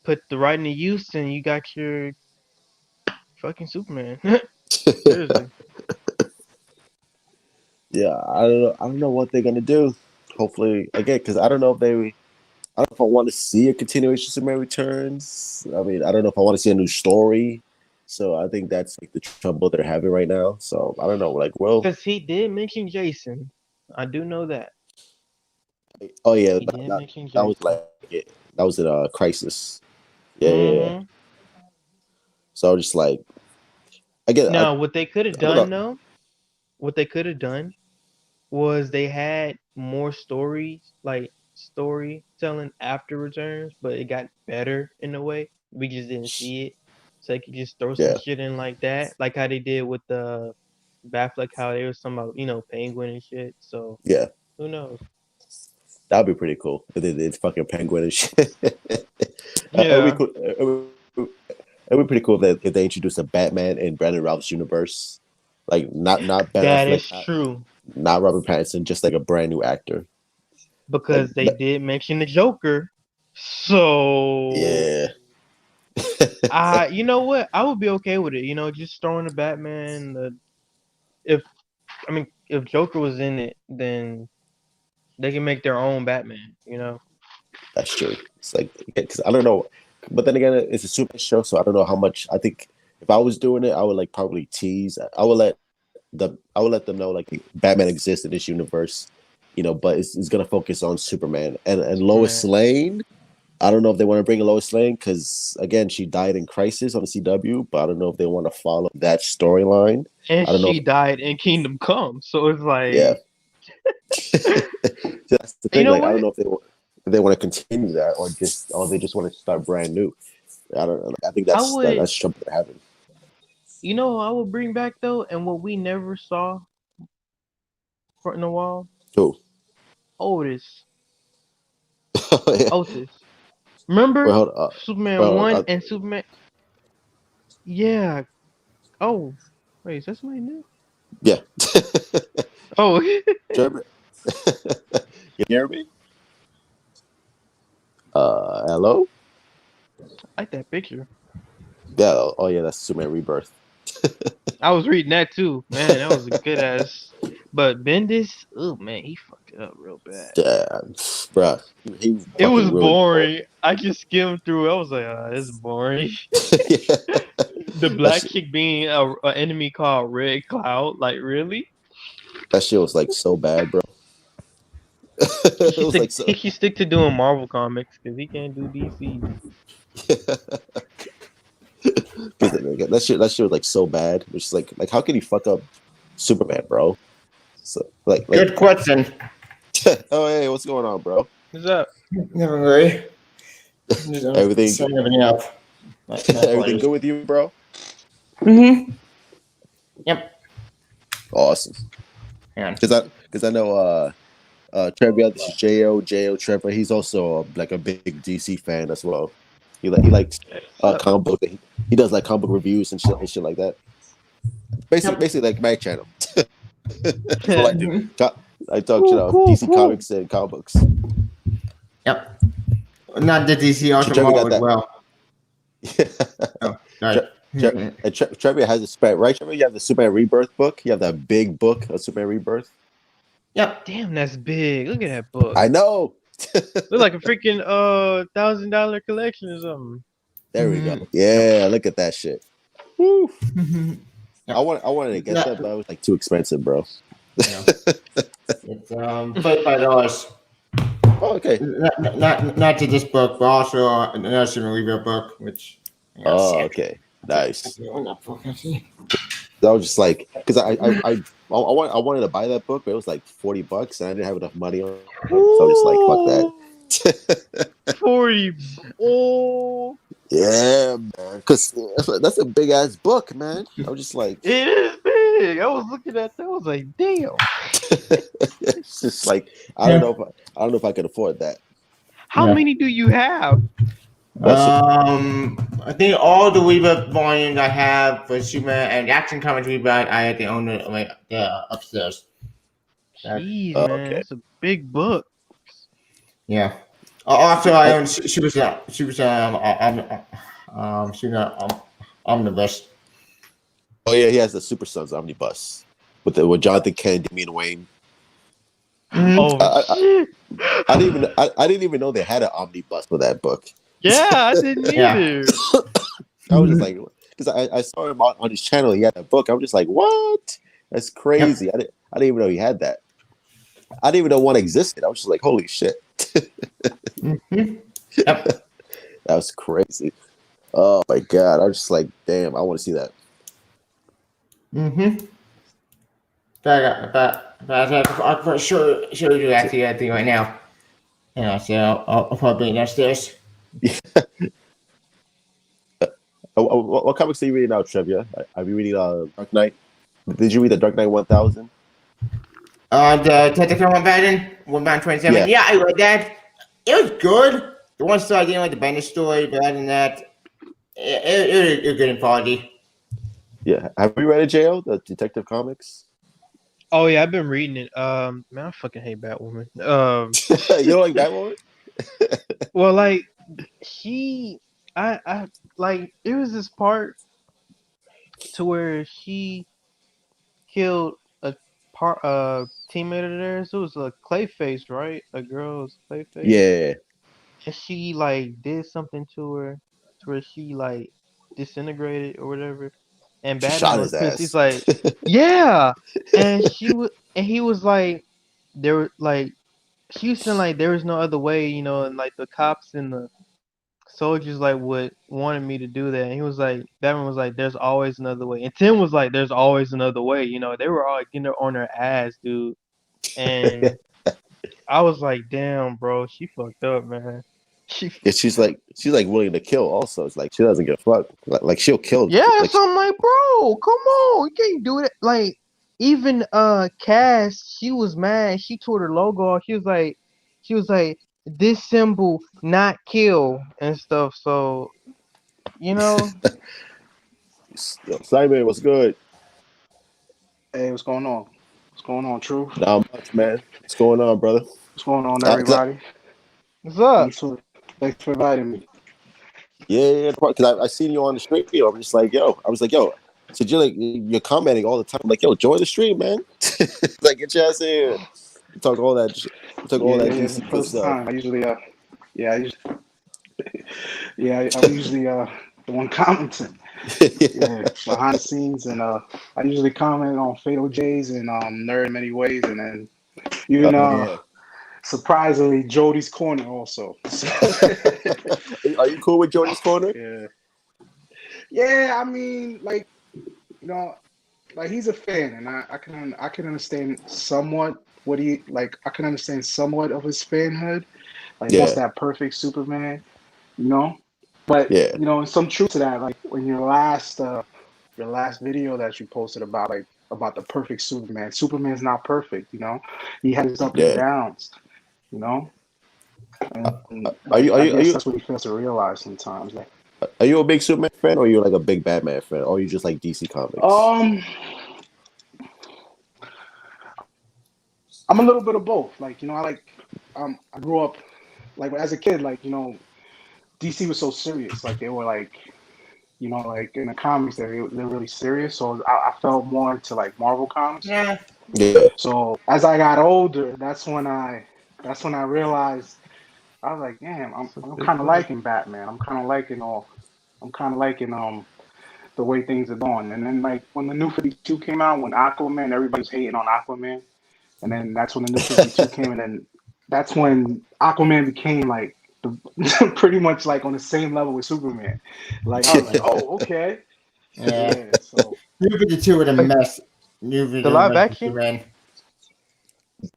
put the right into use and you got your fucking Superman. Seriously. Yeah, I don't know. I don't know what they're gonna do. Hopefully, again, because I don't know if they. I don't know if I want to see a continuation of Superman Returns. I mean, I don't know if I want to see a new story. So I think that's like the trouble they're having right now. So I don't know. Like, well, Because he did mention Jason. I do know that. oh yeah, He did mention that was Jason. like that was in a Crisis. Yeah, yeah, yeah. Hmm. So I was just like, again, Now, what they could have I don't done know. though, what they could have done was they had more stories, like storytelling after returns, but it got better in a way. We just didn't see it. So they could just throw some Yeah, shit in like that, like how they did with the Batfleck, how they was talking about, Penguin and shit. So yeah, who knows? that'd be pretty cool if they did fucking Penguin and shit. It'd be Yeah, cool. It'd be pretty cool if they introduced a Batman in Brandon Routh's universe, like not Ben that Affleck, is true. not Robert Pattinson, just like a brand new actor. Like, Because they did mention the Joker. So yeah, you know what? I would be okay with it. Just throwing the Batman. If I mean, if Joker was in it, then they can make their own Batman. that's true. It's like because I don't know, but then again, it's a super show, so I don't know how much. I think if I was doing it, I would like probably tease. I would let them know like Batman exists in this universe, but it's gonna focus on Superman and Lois Superman. Lane. I don't know if they want to bring Lois Lane because again, she died in Crisis on the CW, but I don't know if they want to follow that storyline. And I don't know. she died in Kingdom Come, so it's Yeah, like, so that's the you thing. know Like, I don't what? know if they want to continue that or they just want to start brand new. I don't know. I think I would, that's trouble they're having. I would bring back though, and what we never saw front in the wall, Who? Otis, Yeah. Otis. Well, Remember hold Superman well, 1 and Superman? Yeah. Oh, wait, is that somebody new? yeah. Oh, Jeremy, you hear me? Hello. I like that picture. Yeah. Oh, yeah. That's Superman Rebirth. I was reading that too, man. That was a good ass. But Bendis, oh man, he fucked it up real bad. Yeah, bruh. He It fucking was ruined the whole. boring. I just skimmed through. I was like, it's boring. Yeah. The That black shit, chick being a enemy called Red Cloud, like really? that shit was like so bad, bro. He It should was stick. like so. He should stick to doing Marvel comics because he can't do DC. That shit was like so bad. Which is like how can you fuck up Superman, bro? So like Good question. oh hey, what's going on, bro? What's up? Never really. Just Everything, setting everything up. My everything good with you, bro? Yep. Awesome. Yeah. Because I know Trevor, this is Jo Trevor. He's also like a big DC fan as well. He likes What's up? comic book. He does like comic book reviews and shit like that. Basically like my channel. That's all I do. I talk Cool. DC comics and comic books. Yep. Not the DC Ultra Trevor got Mode as that. well. Oh, got it. Trevor has a Superman, right? Trevor, you have the Superman Rebirth book. You have that big book of Superman Rebirth. Yep. Damn, that's big. Look at that book. I know. Look like a freaking $1,000 collection or something. There we go. Yeah, look at that shit. Woo. Yep. I wanted to get that, but it was like too expensive, bro. Yeah. It's $35. Oh, okay. Not to this book, but also another Superman Rebirth book, which. Okay. Nice. I was just like, because I wanted to buy that book, but it was like $40, and I didn't have enough money on it, so I was just like, fuck that. 40. Oh, Yeah, man. Because that's a big ass book, man. I was just like, it is big. I was looking at that. I was like, damn. it's just like I don't know if I can afford that. How many do you have? I think all the Rebirth volumes I have for Superman and Action Comics Rebirth, I had to own it like upstairs. Jeez, man, okay. that's a big book. Yeah. Also, I own Super Omnibus. Oh yeah, he has the Super Sons omnibus with Jonathan Kent, Damian Wayne. Oh shit! I didn't even know they had an omnibus for that book. Yeah, I didn't either. I was just like, because I saw him on his channel. He had a book. I was just like, what? That's crazy. Yep. I didn't even know he had that. I didn't even know one existed. I was just like, holy shit. Yep. That was crazy. Oh my god! I was just like, damn, I want to see that. I'll show you that thing right now. Yeah, so I'll probably bring it downstairs. What comics are you reading now, Trevia? Are you reading Dark Knight? Did you read the Dark Knight 1000? The Technical One 127. Yeah, I read that. It was good. The one story I didn't like the Bender story, but other than that, it was good in quality. Yeah. Have you read it, Jo? The Detective Comics? Oh yeah, I've been reading it. Man, I fucking hate Batwoman. You don't like Batwoman? Well, like I like it was this part to where she killed a teammate of theirs. It was a Clayface, right? A girl's Clayface. Yeah. And she like did something to her, to where she like disintegrated or whatever. And She Batman shot was his pissed. ass. He's like, yeah. And he was like, there were like, she was saying like there was no other way, you know, and like the cops and the soldiers like wanted me to do that. And he was like, Batman was like, there's always another way. And Tim was like, there's always another way. You know, they were all getting on her ass, dude. And I was like, damn, bro, she fucked up, man. She's like willing to kill. Also, it's like she doesn't give a fuck. Like she'll kill. Yeah, like, so I'm like, bro, come on, you can't do it. Like even Cass, she was mad. She tore her logo off. She was like, this symbol not kill and stuff. So, you know. Yo, Simon, what's good? Hey, what's going on? What's going on, Truth? Not much, man. What's going on, brother? What's going on, everybody? What's up? Thanks for inviting me. Yeah, because I seen you on the stream. I'm just like, yo. I was like, yo. So you're commenting all the time. I'm like, yo, join the stream, man. Like, get your ass in here. You talk all that shit. You talk all that DC First stuff. time. I'm usually the one commenting. Yeah, behind the scenes, and I usually comment on Fatal J's and Nerd in Many Ways, and then even surprisingly Jody's Corner also. So. Are you cool with Jody's Corner? Yeah. I mean, like, like he's a fan, and I can understand somewhat what he like. I can understand somewhat of his fanhood, Like Yeah. wants that perfect Superman, you know. But Yeah. you know, and some truth to that. Like when your last video that you posted about the perfect Superman. Superman's not perfect, you know. He has his ups and Yeah. downs, you know. And Are you I guess that's what he fails to realize sometimes. Like, are you a big Superman fan, or are you like a big Batman fan, or you just like DC Comics? I'm a little bit of both. Like, you know, I grew up like as a kid, like, you know, DC was so serious. Like they were like, you know, like in the comics they're really serious. So I felt more into like Marvel comics. Yeah. Yeah. So as I got older, that's when I realized I was like, damn, I'm kind of liking Batman. I'm kind of liking the way things are going. And then like when the New 52 came out, when Aquaman, everybody's hating on Aquaman, and then that's when the New 52 came, and then that's when Aquaman became like pretty much like on the same level with Superman. Like I was like, oh, okay, Yeah. So New 52 with a mess. New 52 The live action? Superman.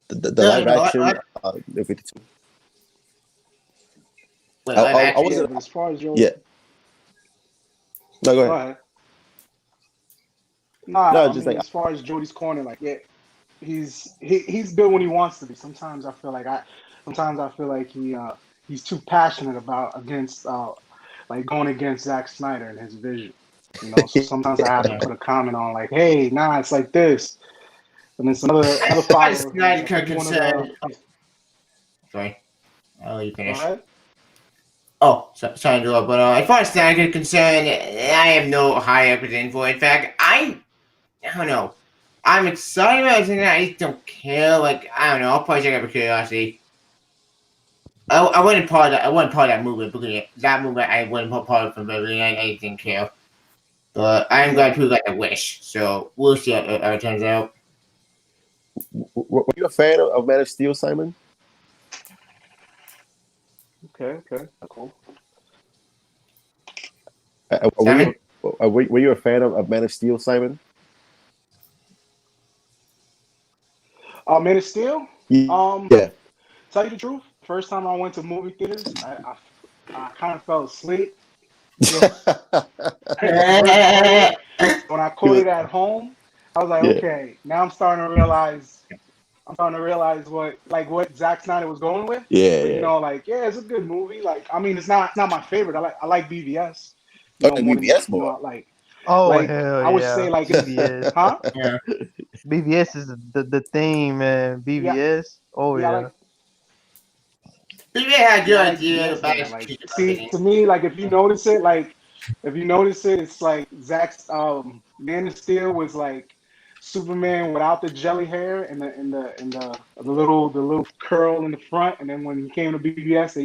The live action, New 52. Wait, I wasn't. But as far as your Yeah. No, go go ahead. ahead. Nah, No, I just mean, like as far as Jody's corner, like yeah, he's good when he wants to be. Sometimes I feel like he's too passionate about like going against Zack Snyder and his vision. You know, so sometimes I have to put a comment on like, hey, nah, it's like this. And then another follower. Snyder Like, could one of concern. the- Sorry. I'll let you Go finish. ahead. Oh, sorry to interrupt, but as far as Snyder is concerned, I have no high opinion for it. In fact, I don't know. I'm excited about it, I just don't care. Like, I don't know. I'll probably check out for curiosity. I wasn't part of that. I wasn't part of that movement because that movement I wasn't part of from the beginning. I didn't care. But I'm glad people got the wish. So we'll see how it turns out. Were you a fan of Man of Steel, Simon? Okay, cool. Were you a fan of Man of Steel, Simon? Man of Steel. Yeah. Tell you the truth, first time I went to movie theaters, I kind of fell asleep. When I caught it at home, I was like, okay, now I'm starting to realize what Zack Snyder was going with. Yeah, You know, like it's a good movie. Like, I mean, it's not my favorite. I like BVS. You know, more than, BVS you more. know, like Hell I would yeah. say like BVS. huh? Yeah. BVS is the theme, man. BVS. Oh yeah. Like, You had your I like idea BVS, about man. Like, see, to me, like if you notice it, it's like Zack's Man of Steel was like Superman without the jelly hair and the little curl in the front, and then when he came to BBS,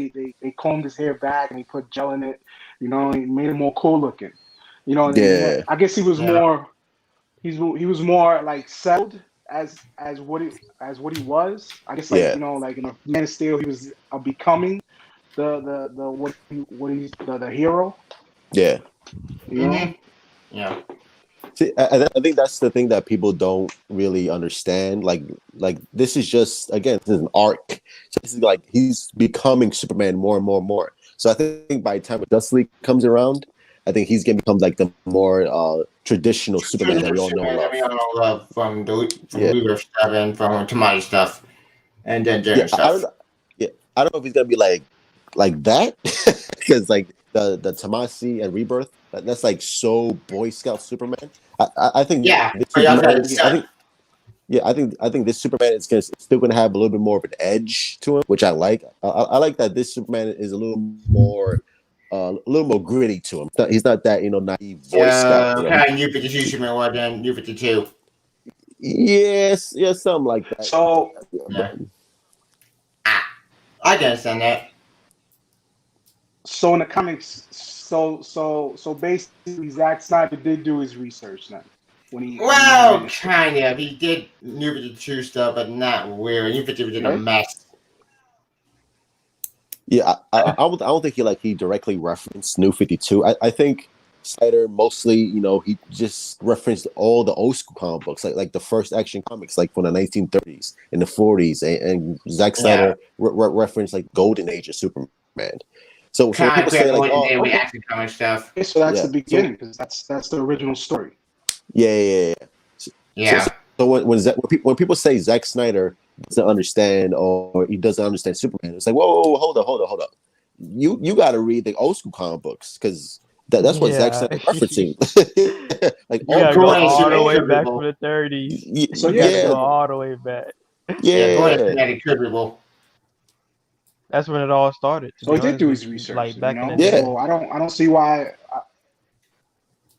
they combed his hair back and they put gel in it, you know, and he made it more cool looking, you know. And I guess he was more like settled as what he was. I guess like you know, like in Man of Steel, he was becoming the hero. Yeah. You know? Yeah. See, I think that's the thing that people don't really understand. Like this is just, again, this is an arc. So this is like he's becoming Superman more and more and more. So I think by the time Justice League comes around, I think he's gonna become like the more traditional Superman that we all know and love. We all love from Weaver stuff and from Tamati stuff, and then Jeremy stuff. I don't know if he's gonna be like that because like the Tamasi and Rebirth, that's like so Boy Scout Superman. I think this Superman, I think this Superman is still gonna have a little bit more of an edge to him, which I like. I like that this Superman is a little more gritty to him. He's not that naive Boy Scout. Kind of New 52 Superman more than New 52. Yes, something like that. So I can understand that. So in the comics, so basically, Zack Snyder did do his research then. Kind of. He did New 52 stuff, but not really. New 52 did a mess. Yeah, I don't think he directly referenced New 52. I think Snyder mostly, he just referenced all the old school comic books, like the first Action Comics, like from the 1930s and the 40s, and Zack Snyder referenced like Golden Age of Superman. So when people say like, "Oh, we Action Comic stuff," okay, so that's the beginning because that's the original story. Yeah. So when people say Zack Snyder doesn't understand or he doesn't understand Superman, it's like, whoa, hold up. You got to read the old school comic books because that's what Zack Snyder referencing. Like you gotta go all the way back from the 30s. So you gotta go all the way back. Attributable. That's when it all started. So he did do his research, like back in the day. So I don't see why.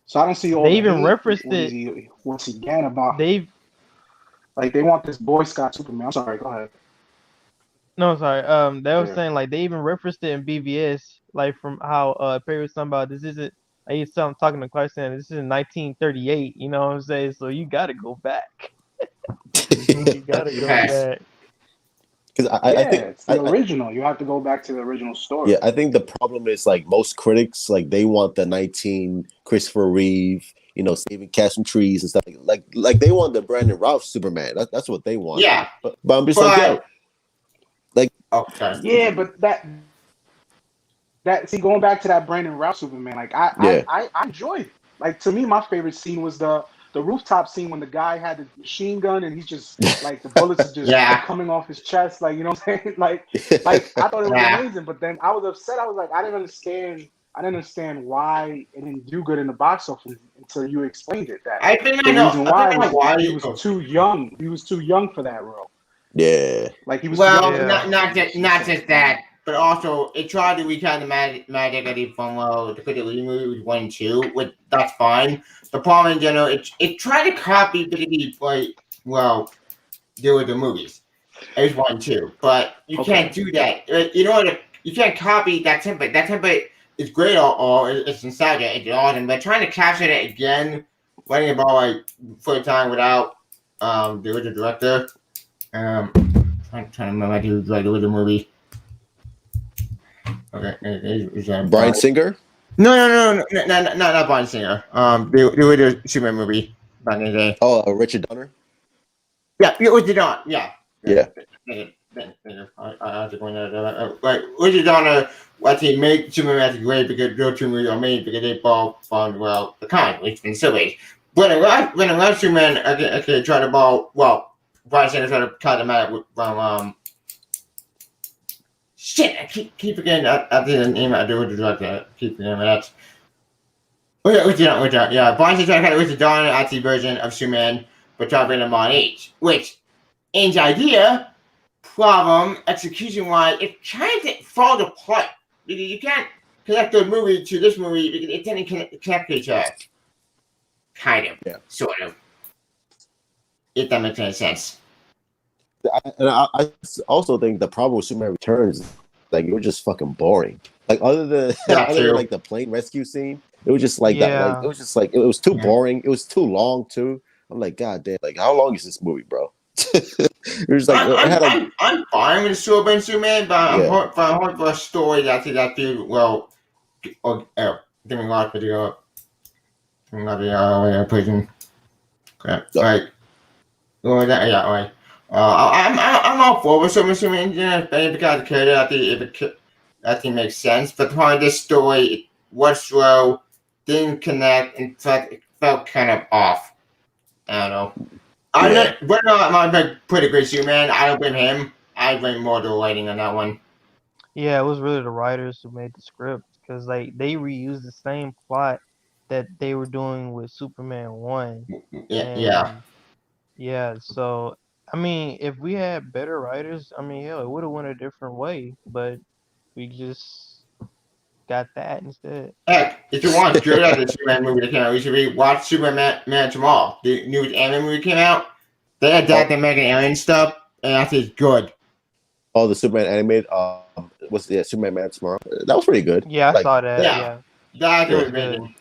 So I don't see all. They even referenced it. What's he getting about? They want this Boy Scout Superman. I'm sorry. Go ahead. No, sorry. They were saying like they even referenced it in BVS, like from how Perry was talking about. This isn't. I talking to Clark saying this is 1938. You know what I'm saying? So you got to go back. You got to go back. Because I think it's the original. You have to go back to the original story. Yeah, I think the problem is like most critics, like they want the 19 Christopher Reeve, saving cats from trees and stuff like they want the Brandon Routh Superman. That's what they want. Yeah, but I'm just yeah, but that see going back to that Brandon Routh Superman, like I enjoyed. Like to me, my favorite scene was the rooftop scene when the guy had the machine gun and he's just like the bullets are just coming off his chest, like you know what I'm saying? Like I thought it was amazing, but then I was upset. I was like, I didn't understand why it didn't do good in the box office until you explained it. That the reason why he was too young. He was too young for that role. Yeah, like he was. Not just that, but also it tried to recount the magic from the Critical movie 1 and 2, which that's fine. The problem in general, it tried to copy there were the movies. It was 1 and 2, but you can't do that. You can't copy that template. That template is great, or it's nostalgia, it's awesome. But trying to capture it again, writing about for a time without the original director. I'm trying to remember who directed the movie. Okay, Bryan Singer? No, not Bryan Singer. They were the Superman movie back in the day. Oh, Richard Donner? Yeah, it was the Donner. Yeah. I have to go into that. Like Richard Donner, actually made Superman as great because those two movies are made because they both found the comic, which in so ways. When the last Superman actually tried to Bryan Singer tried to cut them out from shit, I keep forgetting I didn't name it. I do with the director. Keep forgetting that. Bryan Singer tried to cut it with the Donner actually version of Superman, but tried to bring him on age. Which, Aang's idea, problem, execution-wise, it kind of falls apart. Because you can't connect the movie to this movie because it didn't connect to each other. Kind of. Yeah. Sort of. If that makes any sense. I also think the problem with Superman Returns, like it was just fucking boring. Like other than like the plane rescue scene, it was just like that. Like it was just like it was too boring. It was too long too. I'm like, God damn! Like how long is this movie, bro? It was like I'm fine with Superman, but I'm hard for a story that dude. Well, giving a lot of video. Prison. Right. Well, right. I'm all for Superman, because the character, I think makes sense. But the point of this story, it was slow, didn't connect, in fact, it felt kind of off. I don't know. I'm pretty great Superman. I don't blame him. I blame more the writing on that one. Yeah, it was really the writers who made the script because they reused the same plot that they were doing with Superman 1. Yeah, so I mean, if we had better writers, I mean, hell, it would have went a different way, but we just got that instead. Heck, if you want good at the Superman movie that came out recently, watch Superman Man Tomorrow. The new anime movie came out. They adapted American Alien stuff, and I think it's good. Oh, the Superman animated. What's the Superman Man Tomorrow? That was pretty good. Yeah, I saw that. Yeah. That was good.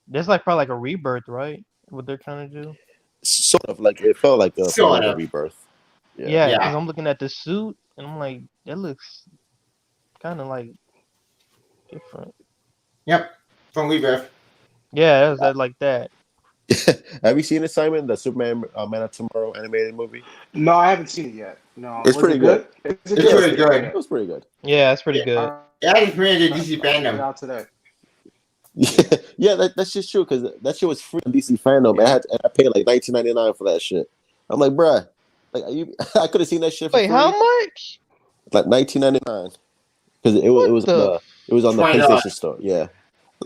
That's like probably like a rebirth, right? What they're trying to do. Sort of like it felt like a rebirth. Yeah, because I'm looking at the suit and I'm like, that looks kind of like different. Yep. from Rebirth. Yeah, it was that like that. Have you seen it, Simon? The Superman Man of Tomorrow animated movie? No, I haven't seen it yet. No, It's was pretty it good? Is it It's good? really good. It was pretty good. Yeah, it's pretty Yeah. good. Yeah, I just created DC Check it fandom. out today. Yeah, that's just true because that shit was free on DC Fandom. Yeah. And I paid like $19.99 for that shit. I'm like, bruh, like I could have seen that shit for Wait, free. how much? Like $19.99 because it was on the $20. PlayStation Store. Yeah,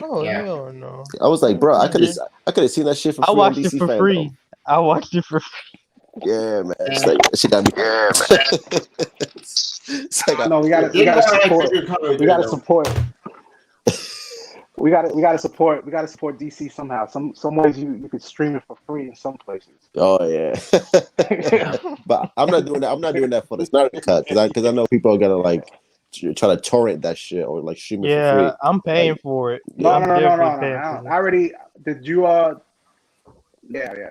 Oh Yeah. hell no! I was like, bro, I could have seen that shit for I free on watched it DC for Fandom. free. I watched it for free. Yeah, man, it's like that shit got me. Yeah, man. It's like No, we gotta support. We gotta support. We gotta support DC somehow. Some ways you could stream it for free in some places. Oh yeah, but I'm not doing that. I'm not doing that for the Snyder Cut because I know people are gonna like try to torrent that shit or like stream it for free. Yeah, I'm paying for it. No. I'm definitely paying I for it. already did. You yeah.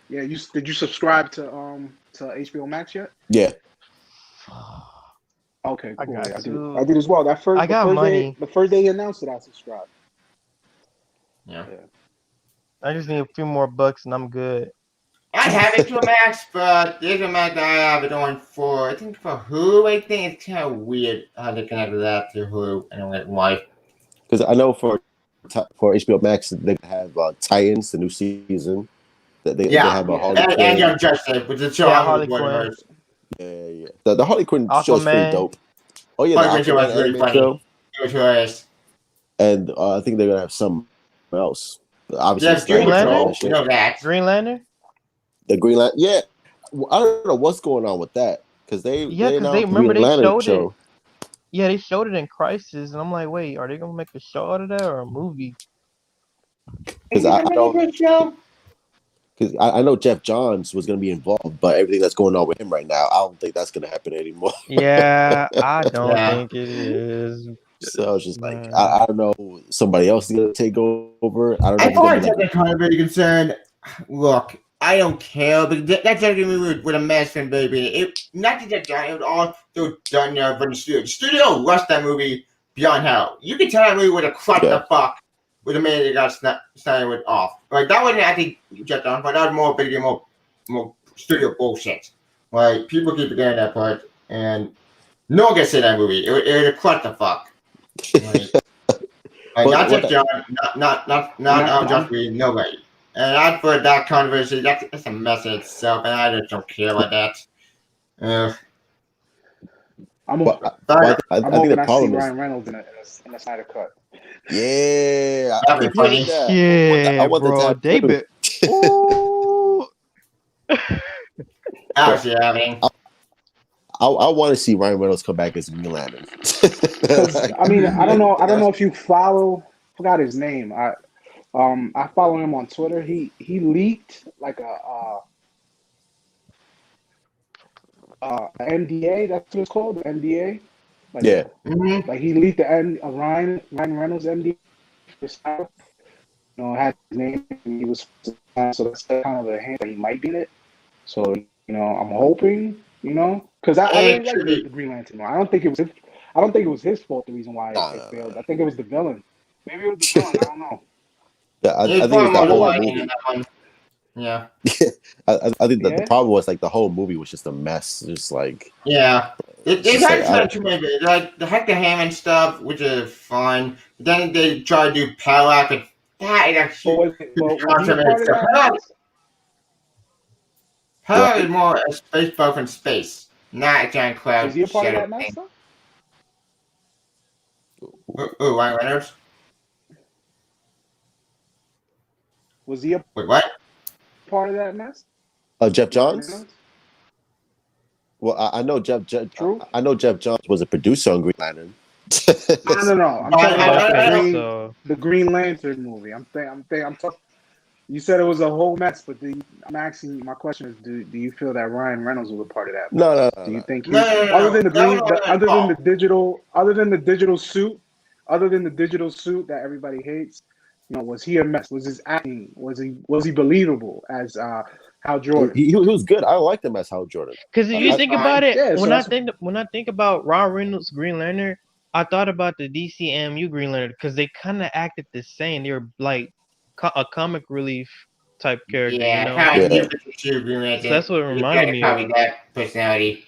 Did you subscribe to HBO Max yet? Yeah. Okay, I cool. got I to. did as well. The first money. Day, the first day he announced it, I subscribed. Yeah. I just need a few more bucks and I'm good. I have HBO Max, but the HBO Max I have it on for, I think for Hulu, I think it's kind of weird how they connected that to Hulu. I don't get why. Because I know for HBO Max they have Titans, the new season. They have a Harley Quinn. And Young Justice, which is a show Yeah, I'm Harley Quinn. Yeah. The Harley Quinn show is pretty Aquaman. dope. Oh yeah, the Harley Quinn Aquaman was really anime funny. show. It was hilarious. And I think they're gonna have something else. Obviously, Yeah, it's Green Green Lantern? Lantern. You know that. Green Lantern? The Green Lantern. Yeah, I don't know what's going on with that because they remember Green they Lantern showed show. it. Yeah, they showed it in Crisis, and I'm like, wait, are they gonna make a show out of that or a movie? Because I know Jeff Johns was going to be involved, but everything that's going on with him right now, I don't think that's going to happen anymore. Yeah, I don't think it is. So I was just like, Man. I don't know, somebody else is going to take over. I don't know. As if far it's as gonna be that kind of very concerned, look, I don't care, but that's a movie with a Mexican baby. It not just that guy, it was all done from the studio. The studio rushed that movie beyond hell. You can tell that movie would have crushed the fuck with the minute it got started with off. Like that wasn't actually just on, but that was more studio bullshit. Like people keep forgetting that part, and no one can say that movie. It would have crushed the fuck. Like not just John, not just me, nobody. And as for that controversy, that's a mess in itself, and I just don't care about that. I'm I think hoping the I see problem is, Ryan Reynolds in a Snyder Cut. yeah, I That'd keep be funny. hearing that. Yeah, I want that to bro, happen too. David. Ooh. Actually, I mean, I want to see Ryan Reynolds come back as Green Lantern. I mean, I don't know if you follow. I forgot his name. I follow him on Twitter. He leaked like a NDA. That's what it's called, the NDA. Like, Yeah. Like he leaked the end of Ryan Reynolds NDA. You know, had his name. And he was so that's kind of a hint that he might be in it. So I'm hoping. Because I really like the Green Lantern. I don't think it was his fault. The reason why it failed. I think it was the villain. Maybe it was the villain. I don't know. Yeah, I think it's the whole movie. Yeah. I think that the problem was like the whole movie was just a mess. Just like They had too many. Like the Hector Hammond stuff, which is fine. Then they tried to do Parallax, but that is actually Parallax is more a space boat in space, not a giant cloud. Was he a part of that mess? Ryan Reynolds. Was he a what? Part of that mess? Jeff Johns. Well, I know Jeff. True. I know Jeff Johns was a producer on Green Lantern. No. I'm talking about the Green Lantern movie. I'm talking. You said it was a whole mess, but I'm asking. My question is, do you feel that Ryan Reynolds was a part of that? No. Do you think other than the digital suit that everybody hates? Was he a mess? Was his acting? Was he believable as Hal Jordan? He was good. I liked him as Hal Jordan. Because if you think about it, yeah, when I think about Ryan Reynolds Green Lantern, I thought about the DCMU Green Lantern because they kind of acted the same. They were like a comic relief type character, you Yeah, know. kind of Yeah. different to True Green Lantern. So that's what it You reminded gotta me copy of. that personality.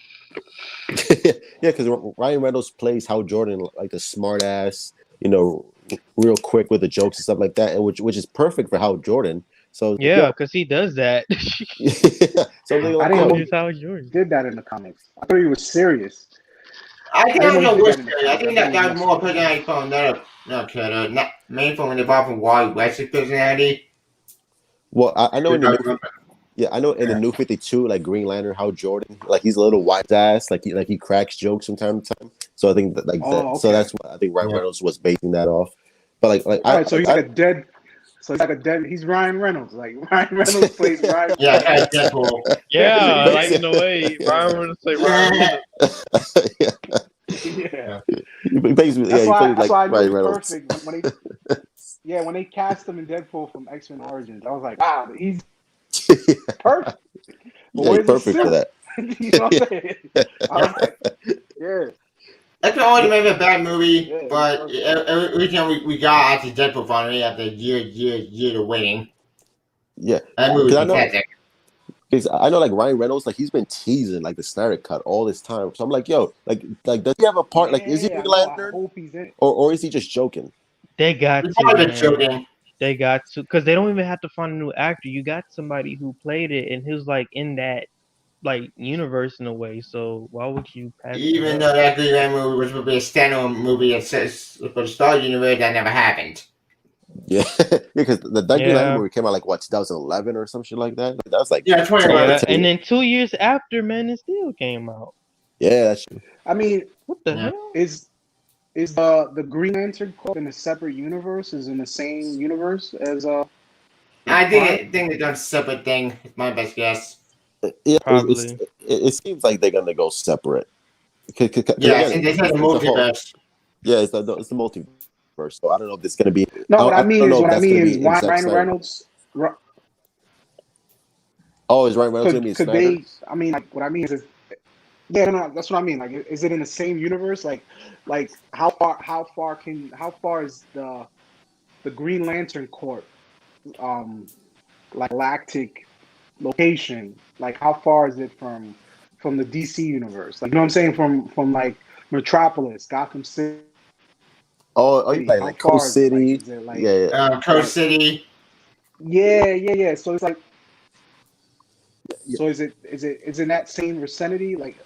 Yeah, because Ryan Reynolds plays Hal Jordan like a smart ass, real quick with the jokes and stuff like that, and which is perfect for Hal Jordan. So Yeah, because he does that. so I'm thinking I like, didn't yo, know Here's how yours. did that in the comics. I thought he was serious. I I think didn't I know know he did which that in the character. I comics. I think thought that he was was more serious. personality from another character, not main from an involved from Wally West's personality. well, I know in the I new, remember. I know in the Yeah. New 52, like Green Lantern, Hal Jordan, like he's a little wise ass, like he cracks jokes from time to time. So I think that like that, Oh, so okay. that's what I think Ryan Yeah. Reynolds was basing that off. But like All right, so he's like a dead. So he's like a dead. He's Ryan Reynolds. Like Ryan Reynolds plays Ryan. Yeah, kind of Deadpool. Yeah, like basically- in a way, Ryan Reynolds say Ryan Reynolds. yeah, Yeah, he basically, that's he why. plays That's like why I knew Ryan it was Reynolds. perfect when they. Yeah, when they cast him in Deadpool from X-Men Origins, I was like, wow, he's perfect. But Yeah, he's where's the perfect for suit? that. You know what I'm saying? I was like, yeah, That's the only maybe a bad movie, Yeah, but perfect. every time we got actually Deadpool finally after years of waiting. Yeah, That movie was because fantastic. I know like Ryan Reynolds, like he's been teasing like the Snyder Cut all this time. So I'm like, yo, like does he have a part? Like, is he yeah, I Green know. I Lantern, hope he's in it. or is he just joking? They got We to, probably been man. joking. They got to, because they don't even have to find a new actor. You got somebody who played it and who's like in that like universe in a way. So why would you pass it Even up? though that Green Lantern movie was supposed to be a standalone movie that says for the Star Universe, that never happened. Yeah, because the Green Lantern Yeah. movie came out like what 2011 or some shit like that. Like, that was like Yeah, 2011. Yeah, 10 and years. then 2 years after, Man of Steel came out. Yeah, that's I mean, What the Yeah. hell? is the Green Lantern Corps in a separate universe? Is in the same universe as I think they're done separate thing. It's my best guess. yeah. Probably. It seems like they're gonna go separate. 'Cause Yeah, again, since they said the it's a whole- multiverse. yeah, it's the multiverse. So I don't know if it's gonna be. No, what I mean don't is know if that's gonna be in Zack Ryan Snyder. Reynolds. Oh, is Ryan Reynolds gonna be in Could Snyder? they? I mean, like what I mean is, yeah, no, that's what I mean. Like, is it in the same universe? Like how far is the Green Lantern Corps, like galactic location? Like, how far is it from the DC universe? Like, you know what I'm saying? From like Metropolis, Gotham City. Oh, you How like far Coast is it? Like, City? is it like? Yeah. Coast City. Yeah. So it's like. So is it in that same vicinity? Like,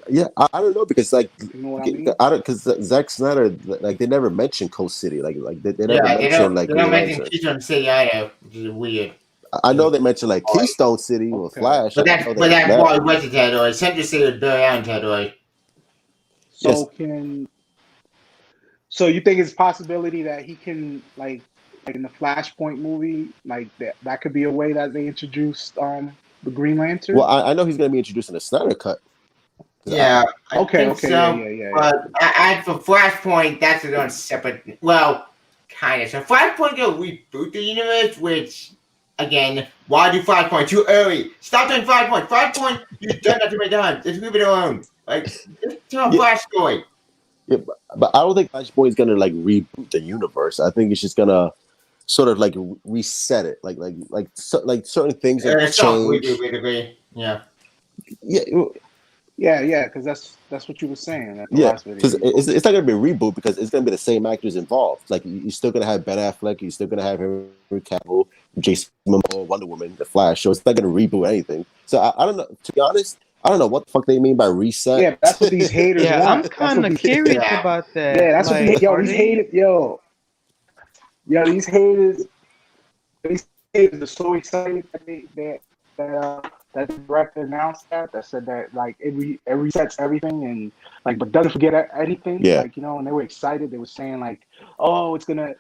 Yeah, I don't know because like you know what I mean? I don't because Zack Snyder like they never mentioned Coast City like they never Yeah, they mentioned like don't Green mention Lantern. Keystone City either, which is weird. I know they mentioned like Keystone City with Okay. Flash. But I know that's that. Wally West's territory. Central City is Barry Allen territory. So Yes. so you think it's a possibility that he can like in the Flashpoint movie, like that could be a way that they introduced the Green Lantern? Well, I know he's gonna be introducing a Snyder cut. Yeah, I Okay, think so. yeah. But for Flashpoint, that's its own separate. Well, kind of. So Flashpoint will reboot the universe, which again, why do Flashpoint too early? Stop doing Flashpoint. Flashpoint, you've done that too many times. Just leave it alone. Like, just tell a Flash story. Yeah, but I don't think Flashpoint is gonna like reboot the universe. I think it's just gonna sort of like reset it, like certain things that change. We agree. Yeah. Yeah, Because that's what you were saying at the yeah, last video. because it's not gonna be a reboot because it's gonna be the same actors involved. Like you're still gonna have Ben Affleck, you're still gonna have Henry Cavill, Jason Momoa, Wonder Woman, The Flash. So it's not gonna reboot anything. So I don't know. To be honest, I don't know what the fuck they mean by reset. Yeah, that's what these haters Yeah, want. I'm That's kind what of these- curious Yeah. about that. Yeah, that's what like, yo, are these they- haters, yo, these haters are so excited that the director announced that said that like it resets everything and like but doesn't forget anything. Yeah. Like, you know, and they were excited. They were saying like, oh, it's gonna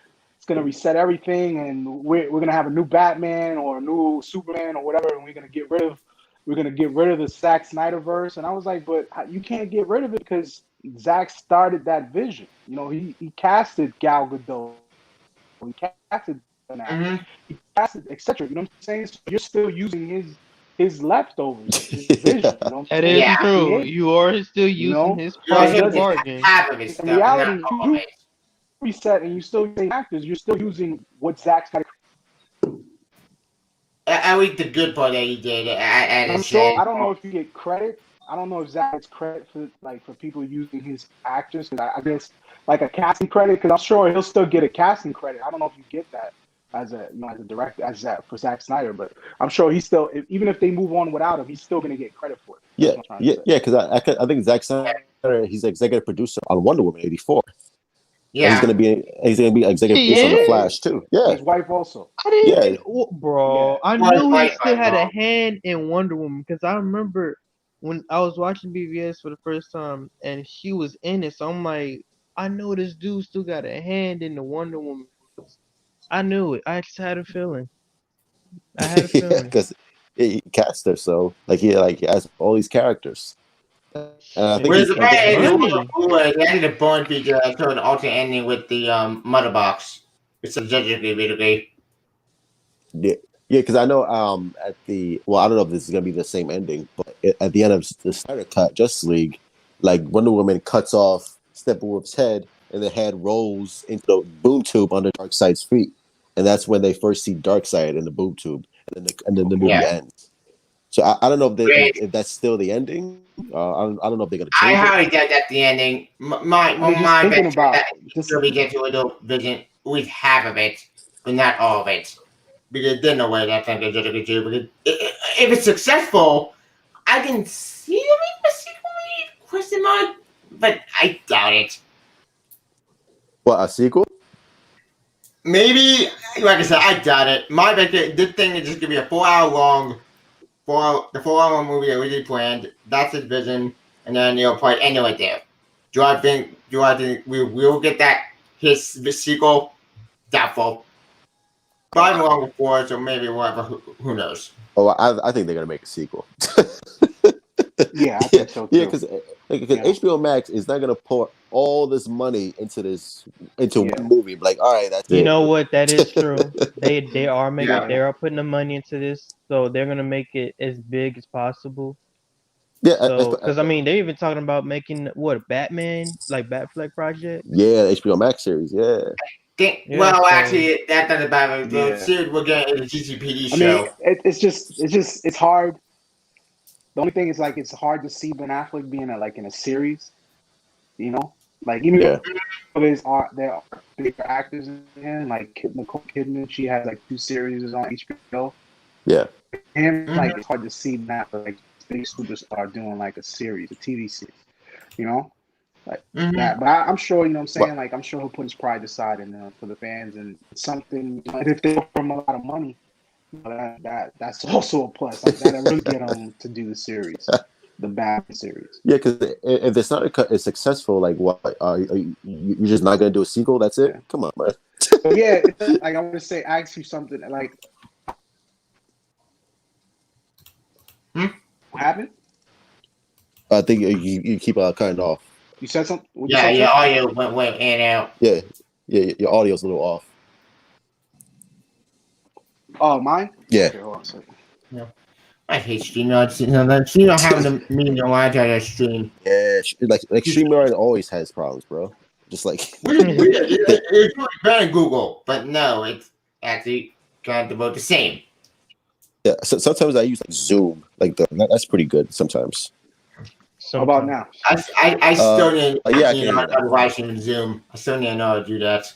reset everything and we're gonna have a new Batman or a new Superman or whatever, and we're gonna get rid of the Zack Snyderverse. And I was like, but you can't get rid of it because Zack started that vision. You know, he casted Gal Gadot, he casted Ben Affleck, he casted etc. You know what I'm saying? So you're still using his leftovers, his vision. You know what I'm That saying? is Yeah. true. You are still You using know? his You're part of the using bargain. half of his In stuff, and reality, not all of you it. reset and you still using actors. You're still using what Zach's got. At least the good part that he did, as I I'm sure. said. I don't know if you get credit. I don't know if Zach gets credit for people using his actors. Because I guess like a casting credit. Because I'm sure he'll still get a casting credit. I don't know if you get that as a as a director for Zack Snyder, but I'm sure he's still even if they move on without him, he's still gonna get credit for it. Yeah, That's what I'm trying to say. yeah. Because I think Zack Snyder, he's executive producer on Wonder Woman '84. And Yeah. he's gonna be executive He producer on The is? Flash too. Yeah, His wife also. I didn't, yeah. bro. Yeah. I Right, knew he right, still right, had a bro. hand in Wonder Woman because I remember when I was watching BVS for the first time and she was in it. So I'm like, I know this dude still got a hand in the Wonder Woman. I knew it. I just had a feeling. I had a feeling. Because he cast her, so he has all these characters. And I think Where's he, the I think, bad? Money. They added a Bone feature to an alternate ending with the mother box. It's a basically. yeah, because I know at the I don't know if this is gonna be the same ending, but at the end of the Snyder Cut Justice League, like Wonder Woman cuts off Steppenwolf's head, and the head rolls into the boom tube under Darkseid's feet, and that's when they first see Darkseid in the boom tube, and then the movie ends. So I don't know if that's still the ending. I don't know if they're gonna I change it. highly doubt that's the ending. My just thinking bet about that just we get to a vision with half of it, but not all of it. Because there's no way that's not going to do. Because if it's successful, I can see them in a sequel, question mark, but I doubt it. What, a sequel? Maybe, like I said, I doubt it. My bet, this thing is just going to be a 4-hour long, 4-hour movie that we did planned. That's his vision, and then probably end it right there. Do I think we will get that his sequel? Doubtful. Probably long before, so maybe whatever. Who knows? Oh, I think they're gonna make a sequel. yeah, I think so too. Yeah, because HBO Max is not gonna pour all this money into one movie. Like, all right, that's You it. know what? That is true. They are making Yeah. they are putting the money into this, so they're gonna make it as big as possible. Yeah, So, because I mean, they're even talking about making what Batman, like Batfleck project. yeah, the HBO Max series. Yeah, Well, so- actually, that's not about the Yeah. series we're getting in the GCPD I show. mean, it's hard. The only thing is it's hard to see Ben Affleck being in a series. You know, even yeah, there are bigger actors in him, like Nicole Kidman. She has 2 series on HBO. yeah. Him, it's hard to see that big superstar doing a series, a TV series. You know, that. But I'm sure, you know what I'm saying? I'm sure he'll put his pride aside and for the fans and something. If they offer him a lot of money, that's also a plus. That'll really get him to do the series, the Batman series. Yeah, because if the Snyder Cut is successful, what you're just not gonna do a sequel? That's it? Yeah. Come on, man. But yeah, I want to ask you something. What happened? I think you keep cutting off. You said something? Your audio went in and out. Yeah, your audio's a little off. Oh, mine? Yeah. Okay, hold on a second. I hate StreamYard. She don't have the meaning of why I stream. Yeah, like StreamYard always has problems, bro. Just It's really better than Google, but no, it's actually kind of about the same. yeah. So sometimes I use Zoom, that's pretty good sometimes. How about now? I still need I can hear that. watching Zoom. I still need to know how to do that.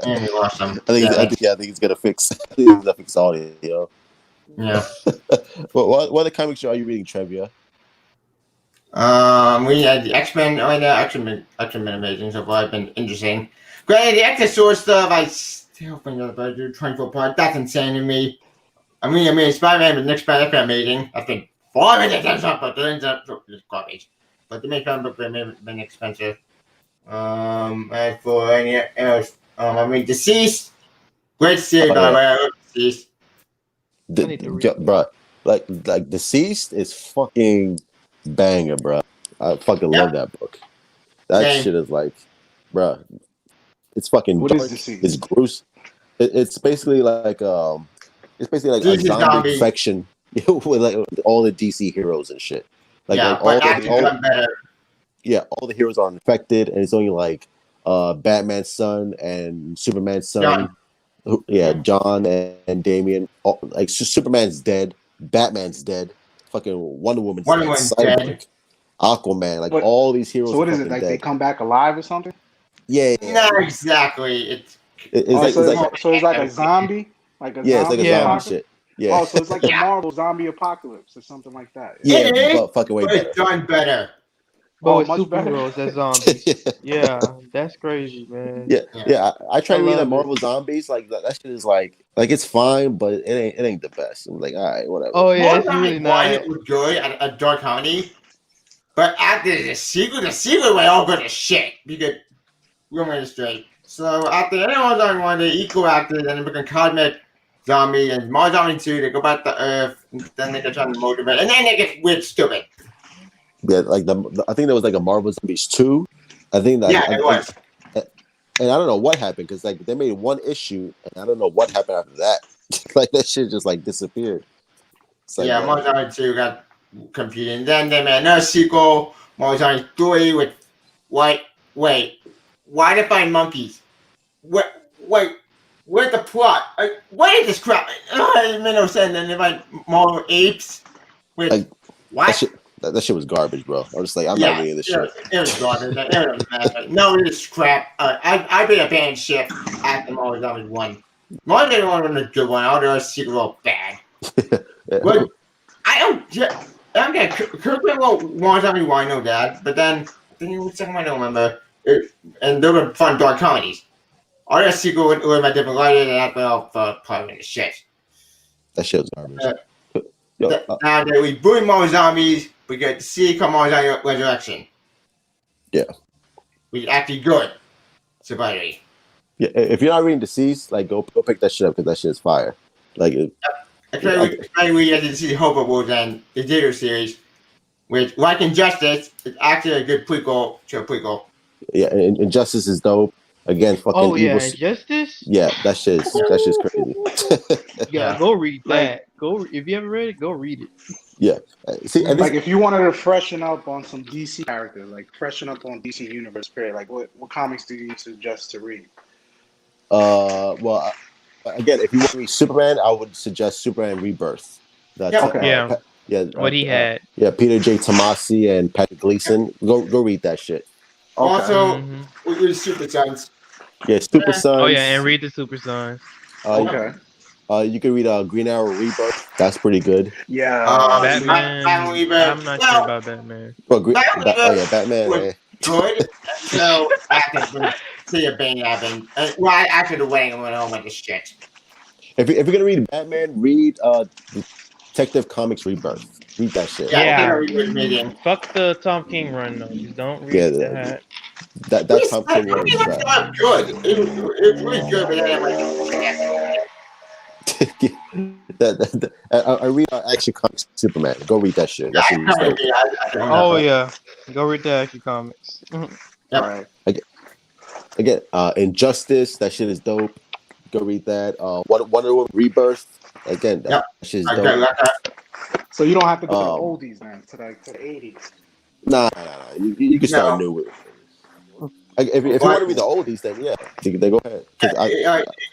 And we lost him. I think he's gonna fix. I think he's gonna fix audio. Yeah. What other comics are you reading, Trevia? We had the X-Men right now. X-Men amazing so far. It's been interesting. Granted, the Extra stuff, I still think about 24 part. That's insane to me. I mean, Spider-Man with Nick Spider-Man amazing. I think 4 minutes but it's garbage. But the main comic book been expensive. As for any else, Deceased. Great series, by the way. I love Deceased. Bro, Deceased is fucking banger, bro. I fucking love that book. That shit is bro. It's fucking What dark. is disease? It's gross. It's basically like a DC zombie infection with like all the DC heroes and shit. Like but actually done better. Yeah, all the heroes are infected, and it's only like Batman's son and Superman's son. John and Damian. Like Superman's dead, Batman's dead, fucking Wonder Woman's dead, Cyborg, Aquaman, like all these heroes. So what is it? Like they come back alive or something? Yeah. Not exactly. So it's like a zombie, like a zombie. It's like a zombie shit. Yeah. Oh, so it's like a Marvel zombie apocalypse or something like that. Yeah, but fucking way better. It's done better. But with superheroes as zombies. Yeah, that's crazy, man. Yeah. I try to read the Marvel zombies. Like that shit is like it's fine, but it ain't the best. I'm like, all right, whatever. Oh yeah, it's really nice. It was good a dark comedy, but after the sequel went all good as shit because we're going straight. So after anyone's on one, they equal actors and they become cosmic zombie and Mars Zombie 2. They go back to Earth, and then they get trying to motivate, and then they get weird, stupid. Yeah, like I think there was like a Marvel Zombies 2. I think that it was. And I don't know what happened because like they made one issue and I don't know what happened after that. Like that shit just like disappeared. Like, Mars Zombie 2 got competing. Then they made another sequel, Mars Zombie 3 with why to find monkeys? Wait, where's the plot? What is this crap? It made no sense. And they find more apes with what? That shit was garbage, bro. I was just like, I'm not reading this shit. It was garbage. No, it is crap. I paid a band ship after Mars Zombie 1. Mars Zombie 1 was a good one. All the other sequels were bad. But I don't get Kirk wrote Mars Zombie 1, I know that. But then, the second one I don't remember. And they were fun dark comedies. All the sequels were my different lighting, and that went off probably in the shit. That shit was garbage. Now that we booing more zombies, we get to see come on Resurrection. Yeah. We actually good. Surviving. Yeah, if you're not reading Deceased, like go pick that shit up because that shit is fire. Like we had to see Hope Wars and the Digger series, which like Injustice is actually a good prequel to a prequel. Yeah, Injustice is dope. Again, fucking evil. Injustice? Yeah, that shit's crazy. Yeah, go read that. If you haven't read it, go read it. Yeah. See, and like if you wanted to freshen up on some DC characters, like freshen up on DC Universe period, like what comics do you suggest to read? Well, again, if you want to read Superman, I would suggest Superman Rebirth. That's what he had. Peter J. Tomasi and Patrick Gleason. Go read that shit. Okay. Also, we read Super Sons. Yeah, Super Sons. Oh yeah, and read the Super Sons. Okay. You can read Green Arrow Rebirth. That's pretty good. Yeah. Batman. I'm not sure about Batman. Batman. Good. So I can see a bang happen. Well, after the wedding, I went home with this shit. If you're gonna read Batman, read Detective Comics Rebirth. Read that shit. Fuck the Tom King run though. Just don't read that. That Tom King run is bad. Good. It's really good, but then I read Action Comics Superman. Go read that shit. That go read the Action Comics. All right. Again, Injustice. That shit is dope. Go read that. Wonder Woman Rebirth. Again, that shit is dope. So you don't have to go to the oldies, man. To the 80s. Nah. You can start new with it. If you want to read the oldies, then they go ahead.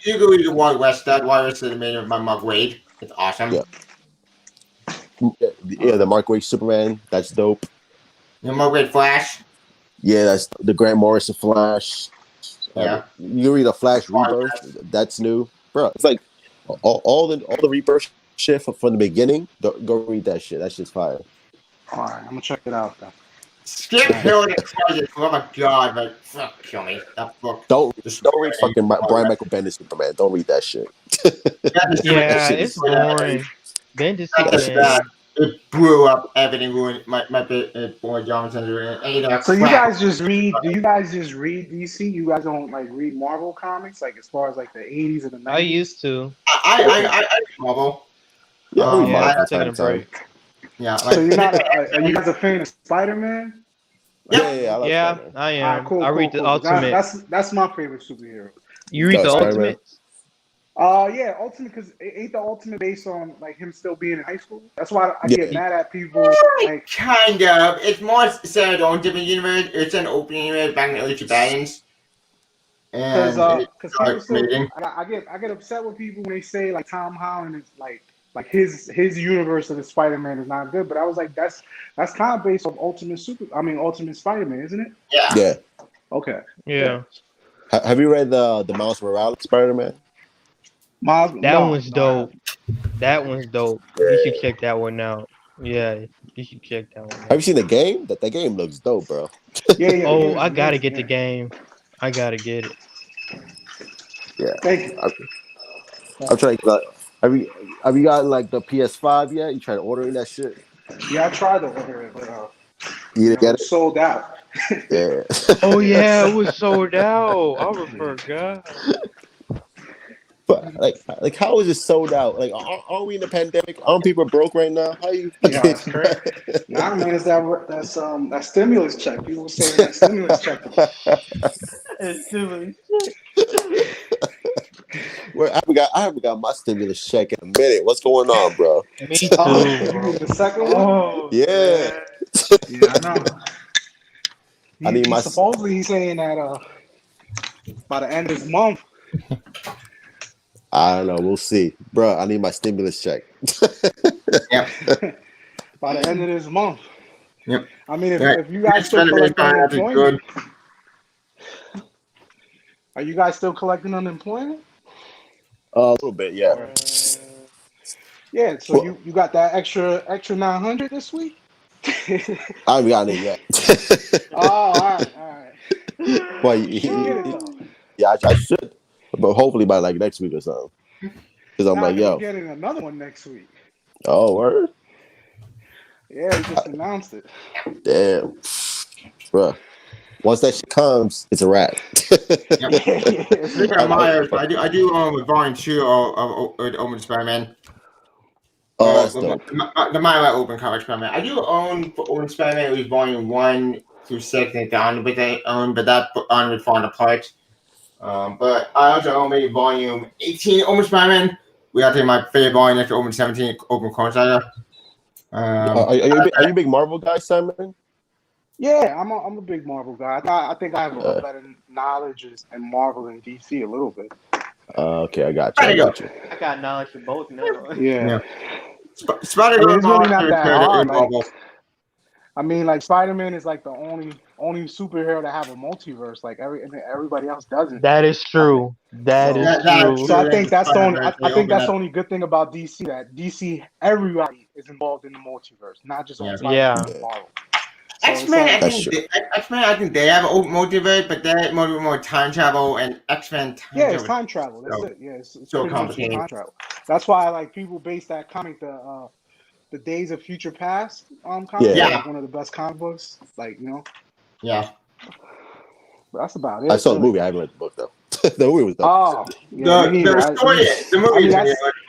You can read the Wild West. That Wild West is made by Mark Waid. It's awesome. Yeah, the Mark Waid Superman. That's dope. The Mark Waid Flash. Yeah, that's the Grant Morrison Flash. Yeah. You can read a Flash Rebirth. That's new, bro. It's like all the Rebirth shit from the beginning. Go read that shit. That shit's fire. All right, I'm gonna check it out then. Skip Hill and Project. Oh my god, but fuck, kill me. That book. Don't read fucking Brian Michael Bendis Superman. Don't read that shit. It's boring. Bendis Superman. It blew up everything. Ruined my boy Johnson. So you guys just read? Do you guys just read DC? You guys don't like read Marvel comics, like as far as like the 80s and the 90s? I used to. I read Marvel. Yeah, taking a break. Yeah. So you're not? Are you guys a fan of Spider-Man? Yeah, I love Yeah, Spider-Man. I All right, am. cool, I read cool, the cool. Ultimate. That's my favorite superhero. You read the Spider-Man. Ultimates? Yeah, Ultimate, because ain't the Ultimate based on like him still being in high school? That's why I Yeah. get mad at people. Like, Kind of. It's more set on different universe. It's an open universe back in the early 2000s. because And it's people still, amazing. I get upset with people when they say like Tom Holland is like his universe of the Spider-Man is not good. But I was like, that's kind of based on Ultimate Spider-Man, isn't it? Yeah. Okay. Yeah. Have you read the Miles Morales Spider-Man? That No, one's no, I dope. haven't. That one's dope. You should check that one out. Yeah, you should check that one Have you out. seen the game? That game looks dope, bro. Yeah, the game Oh, is I gotta amazing, get the game. I gotta get it. Yeah. Thank you. I'm trying to. Have you got like the PS5 yet? You trying to order that shit? Yeah, I tried to order it, but You didn't get it's it? sold out. Yeah. Oh yeah, it was sold out. I forgot. But like, how is it sold out? Like, are we in a pandemic? Aren't people broke right now? How you? Yeah, that's correct. Nah, man, it's that stimulus check. People were saying that stimulus check. It's silly. I haven't got my stimulus check in a minute. What's going on, bro? Me too, Oh, you bro. mean the second one? Oh, Yeah. man. Yeah, I know. I need my. Supposedly he's saying that by the end of this month. I don't know. We'll see, bro. I need my stimulus check. Yep. By the end of this month. Yep. I mean, if, Yeah. if you guys still collecting unemployment, Good. are you guys still collecting unemployment? A little bit, yeah. Yeah. So Well- you got that extra 900 this week? I haven't gotten it yet. Oh, all right. Well, You should get it though. yeah, I should, but hopefully by like next week or something. Because I'm like, you're yo, getting another one next week. oh, word, Yeah, he just announced it. damn, bro. Once that shit comes, it's a wrap. Speaking of Myers, I do own Volume 2 of Open Spider-Man. Oh, that's dope. The Myra Open Comic Spider-Man. I do own Open Spider-Man. It was Volume 1 through 6 and down, but I own, but that on would fall apart. But I also own maybe Volume 18 Open Spider-Man. We got to my favorite volume next to Open 17 Open Corn Saga. Are you a big Marvel guy, Simon? Yeah, I'm a big Marvel guy. I think I have a better knowledge in Marvel and DC a little bit. Okay, I got you. I got knowledge of both now. Yeah. Spider-Man It's really not that hard. Marvel. I mean, like Spider-Man is like the only superhero to have a multiverse. Like everybody else doesn't. That is true. That is true. So I think that's the only. I think that's the only good thing about DC. That DC, everybody is involved in the multiverse, not just on Spider-Man and Marvel. So X-Men, like, I think they have a multiverse, but they're more time travel and X-Men. It's time travel. That's it. Yeah, it's so pretty much time travel. That's why like people base that comic the Days of Future Past comic. Like one of the best comic books. Like Yeah. But that's about it. I saw the movie. I haven't read the book though. The movie was dope. Oh, yeah, the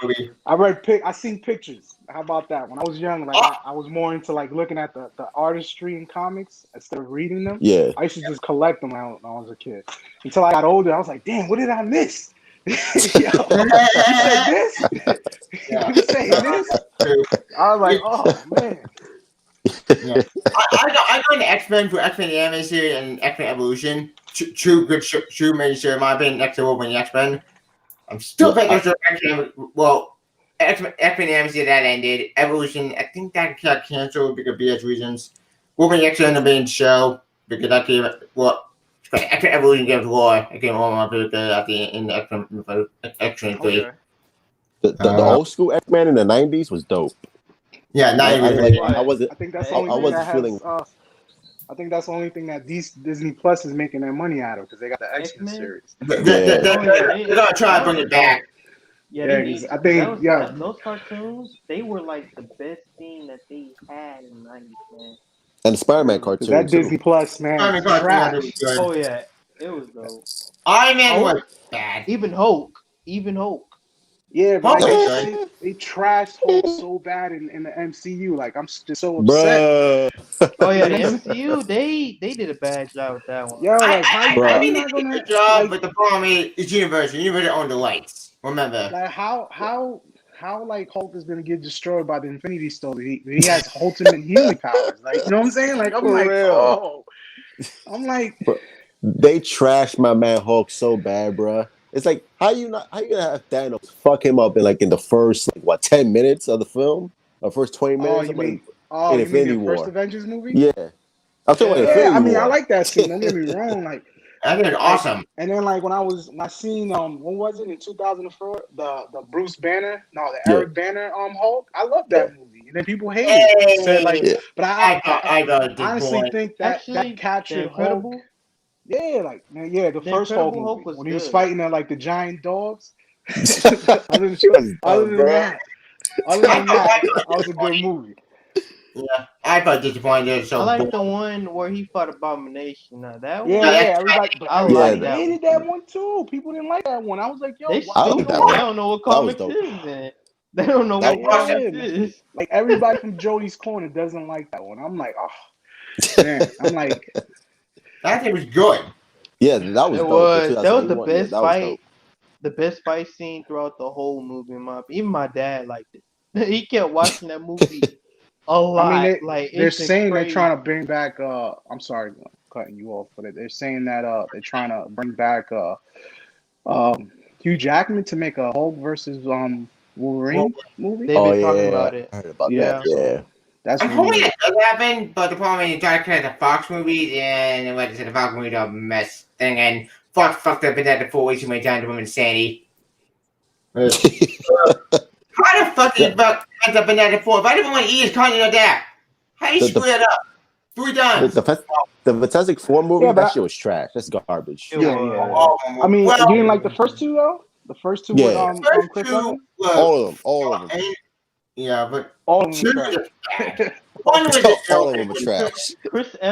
movie. I seen pictures. How about that? When I was young, like I was more into like looking at the artistry in comics instead of reading them. Yeah. I used to just collect them when I was a kid. Until I got older, I was like, damn, what did I miss? Yo, you said this? You say this? I was like, oh man. Yeah. I got an X-Men for X-Men Anime Series and X-Men Evolution. True major sure in my opinion next to Wolverine X-Men. I'm still thinking X-Men. Well, X-Men Anime Series that ended. Evolution, I think that got canceled because of BS reasons. Wolverine X-Men the main show because that came X-Men Evolution gave war. I came home at the end of X-Men 3. Okay. The old school X-Men in the 90s was dope. Yeah, I wasn't. I think that's the only thing I think that's the only thing that Disney Plus is making their money out of because they got the X-Men series. They're gonna try to bring it back. I think those cartoons, they were like the best thing that they had in the 90s, man. And the Spider-Man cartoon. That Disney Plus, man. Oh yeah, it was dope. Iron Man was bad. Even Hulk. Yeah, but Hulk like is they trashed Hulk so bad in the MCU. Like I'm just so upset. Bruh. Oh yeah, the And it's, MCU they did a bad job with that one. yo, like how Bruh. you think they not did a gonna good job, like but the problem is it's Universal. Universal owned the rights. Remember? how like Hulk is gonna get destroyed by the Infinity Stone? He has ultimate healing powers. Like you know what I'm saying? Like I'm For like, real. oh, I'm like, They trashed my man Hulk so bad, bruh. It's like how you gonna have Thanos fuck him up in the first 10 minutes of the film? Or first 20 oh, minutes you of like mean in you mean Infinity the first War. Avengers movie? Yeah. I'm talking about Yeah. Yeah, Infinity I mean I War. like that scene. Don't get me wrong. I think it's Like, awesome. and then like when I seen when was it in 2004 the Bruce Banner the Yeah. Eric Banner Hulk, I love Yeah. that movie and then people hated it said like, Yeah. but I got this honestly boy. think that Actually, captured the Hulk. Incredible, Yeah, like man, yeah, the the first Hulk Incredible Hulk movie was when he was good. fighting the giant dogs. other than, She was other dumb, than bruh. that, other than that, that was a good movie. Yeah, I got disappointed. I So like bored. the one where he fought Abomination. Now that Yeah, one, Yeah, everybody, but I Yeah, like everybody that hated one. that one too. People didn't like that one. I was like, yo, They why I you like stupid. that They one. don't know what That was comics dope. is, and they don't know That what was comics Yeah, is. like everybody from Jody's Corner doesn't like that one. I'm like, oh man, I'm like, that thing was good. Yeah, that was dope for That was the 2021. Yeah, best that was dope. fight, the best fight scene throughout the whole movie. Even my dad liked it. He kept watching that movie a I mean, lot. Like they're it's been saying they're crazy. trying to bring back. I'm sorry, I'm cutting you off, but they're saying that they're trying to bring back Hugh Jackman to make a Hulk versus Well, Wolverine movie. They've Oh been talking yeah, about it. I heard about that. Yeah. Yeah, Yeah. so that's I'm hoping rumored. it does happen, but the problem is you try to connect the Fox movies and what is it, the Fox movie a mess thing, and Fox fucked up that the 4 weeks too many times with insanity. How the fuck did Buck end up in that 4? If I didn't want to eat his content of that, how you the, screw the, that up? 3 the, times. the Fantastic Four movie, Yeah, that but shit was trash. That's garbage. It yeah, was. I mean, Well, you didn't like the first two though. The first two with Yeah, the first Chris 2 Evans. were, all of them, yeah, but All of them 2 were was trash. just bad. 1 was just all of them were okay. trash.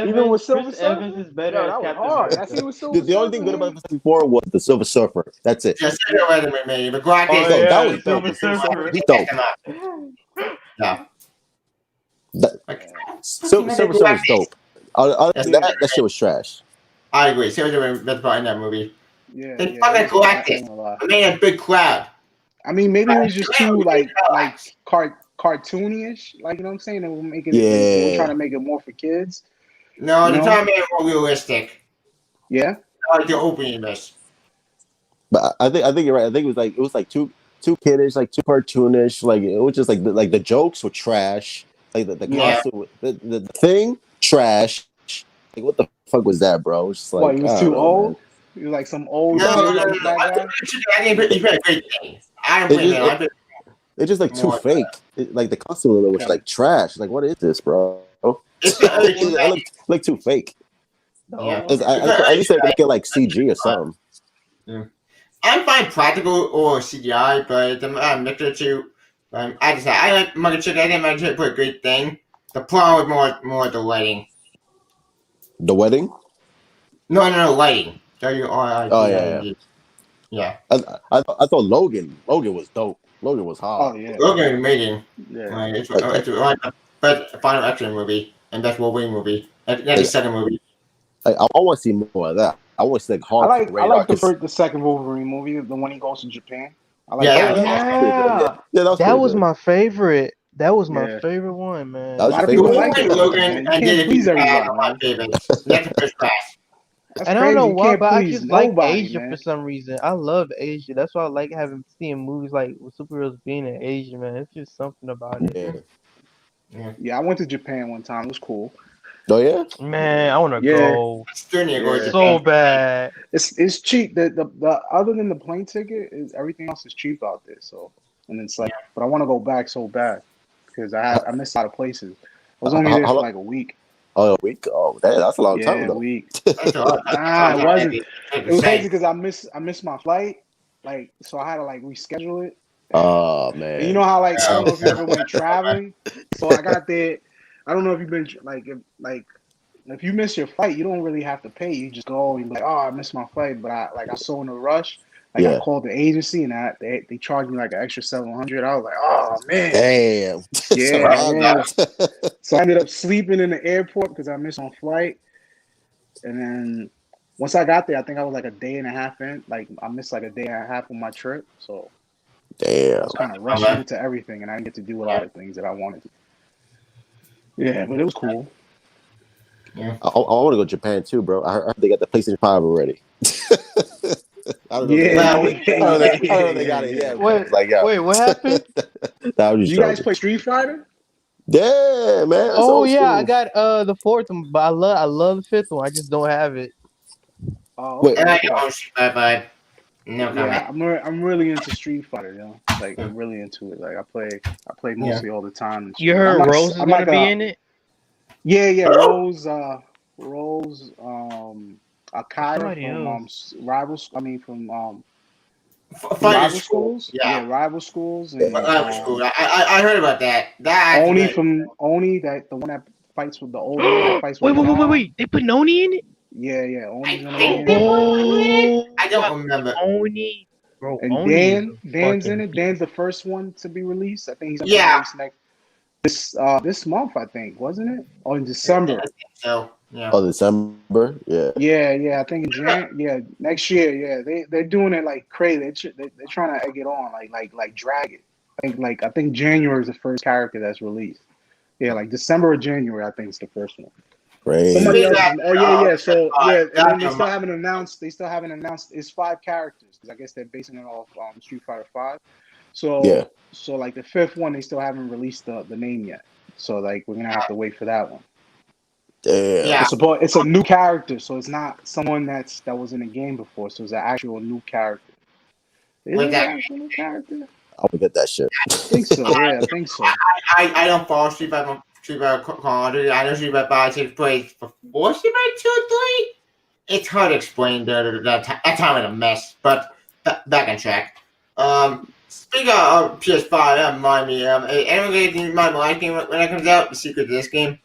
Even with Silver Chris Evans Surfer, is better yo, as that was Captain hard. That America. scene with Silver The only Surfer, thing good about man. Fantastic Four was the Silver Surfer. That's it. Just say what it made, but Glock Oh is No, that yeah, was dope. Silver The Silver Surfer, Surfer. he's dope. Yeah. That, Like, Silver Surfer's dope. Other than Yeah, that shit was trash. I agree. Silver was the best part in that movie. yeah, They it fucking was good. I Galactus. ain't gonna lie. I made a big crowd. I mean, maybe it was just too like Relax. cartoony-ish. Like you know what I'm saying? They were making it. They were trying Yeah, to make it more for kids. No, You the know? time made it more realistic. Yeah. I like the opening this. but I think you're right. I think it was like too kiddish, like too cartoonish. Like it was just like the jokes were trash. Like the Yeah. costume, the thing trash. Like what the fuck was that, bro? It's just What? like He was I don't too know, old. man. He was like some old No, dude, no, like no, a no. bad guy. I think he played a great thing. I don't It blame just him. I think it's just like too more. fake. Like the costume was Okay. like trash. Like what is this, bro? It's It looked too fake. Yeah. At least they make it like CG or something. I'm fine practical or CGI, but the mix of the two. I just I like Mother Chicken. I think Mother Chicken put a great thing. The problem was more the lighting. The wedding. No, lighting. Oh yeah. Yeah. I thought Logan was dope. Logan was Oh hard. yeah. Logan amazing. Yeah. It's like the best final action movie and best Wolverine movie. That's the second movie. I want to see more of that. I want to see like I hard radar. like the second Wolverine movie, the one he goes to Japan. I like Yeah, that. Yeah, that was that pretty was good. my favorite. That was my Yeah. favorite one, man. That A was lot your of favorite people one? like it though, Logan man. You and can't did please it everybody, my man. favorite. That's the first class. That's And I don't crazy. know You why, can't but I please just like nobody, Asia man. for some reason. I love Asia. That's why I like seeing movies like with superheroes being in Asia, man. It's just something about it. Yeah. Yeah, I went to Japan one time. It was cool. Oh yeah. Man, I want to Yeah. go Still need to go to Yeah. so Japan. bad. It's cheap. The other than the plane ticket, is everything else is cheap out there. So, and it's like, but I want to go back so bad because I missed a lot of places. I was only there How for long? like a week. Oh, a week. Oh, that's a long time Yeah, a though. week. That's all right. Nah, it wasn't. It was crazy Crazy. because I missed my flight. Like, so I had to like reschedule it. Oh And you man. know how like I don't know if you ever went traveling. So I got there. I don't know if you've been if you miss your flight, you don't really have to pay. You just go and you're like, oh, I missed my flight, but I was so in a rush. Like I Yeah. called the agency and they charged me like an extra $700. I was like, oh man, Damn. yeah. So I ended up sleeping in the airport because I missed my flight. And then once I got there, I think I was like a day and a half in. Like I missed like a day and a half of my trip. So I Damn. was kind of rushing into everything, and I didn't get to do a lot of things that I wanted to. Yeah, but it was cool. Yeah. I want to go to Japan too, bro. I heard they got the PlayStation 5 already. I don't know. Yeah, I don't know if they got it yeah. yet. But it's like, yo. Wait, what happened? That was just You guys joking. play Street Fighter? Yeah, man. That's Oh old yeah, I school. got the fourth one, but I love the fifth one. I just don't have it. Oh, Wait. And I okay. don't Street Fighter 5. No Yeah, comment. I'm really into Street Fighter, yo. Like I'm really into it. Like I play mostly all the time. You heard Rose is gonna be in it? Yeah, Rose, Akira Somebody from else. Rivals. I mean from Fighter Rival School. Schools. Yeah. Rival Schools and Rival School. I heard about that. That Oni actually- from Oni, that the one that fights with the old man that fights with Wait! They put Noni in it? Yeah, Oni's I gonna think be they in it. Oh, I don't remember. Oni, bro. And Oni is a Dan's fucking in it. Dan's the first one to be released. I think he's gonna Yeah. be released this month, I think, wasn't it? Or in December. So yeah. Oh, December? Yeah. Yeah, I think in next year. Yeah, they're doing it like crazy. They're trying to egg it on, like drag it. I think January is the first character that's released. Yeah, like December or January, I think it's the first one. Great. Somebody else. Oh yeah. So yeah, and then they Yeah. still haven't announced. It's 5 characters because I guess they're basing it off Street Fighter 5. So Yeah. so like the 5th one, they still haven't released the name yet. So like we're gonna have to wait for that one. Damn. Yeah. It's a new character, so it's not someone that was in the game before. So it's an actual new character. Is Like it that- an actual new character? I'll get that shit. I think so. Yeah, I think so. I don't follow Street Fighter Call of Duty. I know Street Fighter 5 takes place before Street Fighter 2 or 3. It's hard to explain that time in a mess, but back on track. Speaking of PS5, that reminded me. Anyone get my liking when it comes out? The secret of this game.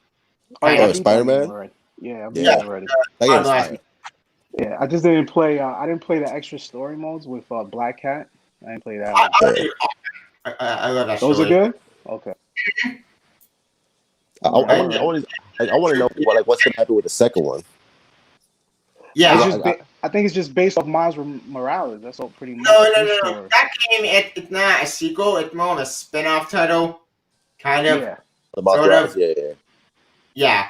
Oh, yeah, Oh, I beat that Spider-Man? game already. Yeah, I beat Yeah. it already. That game's fire. Yeah, I just didn't play. I didn't play the extra story modes with Black Cat. I didn't play that one. I love that Those story. are good. Okay. I want to know what's gonna happen with the second one. Yeah. I think it's just based off Miles Morales. That's all pretty much. No. Story. That game, it's not a sequel. It's more of a spin-off title, kind of. Yeah. The Miles Morales, yeah. Yeah.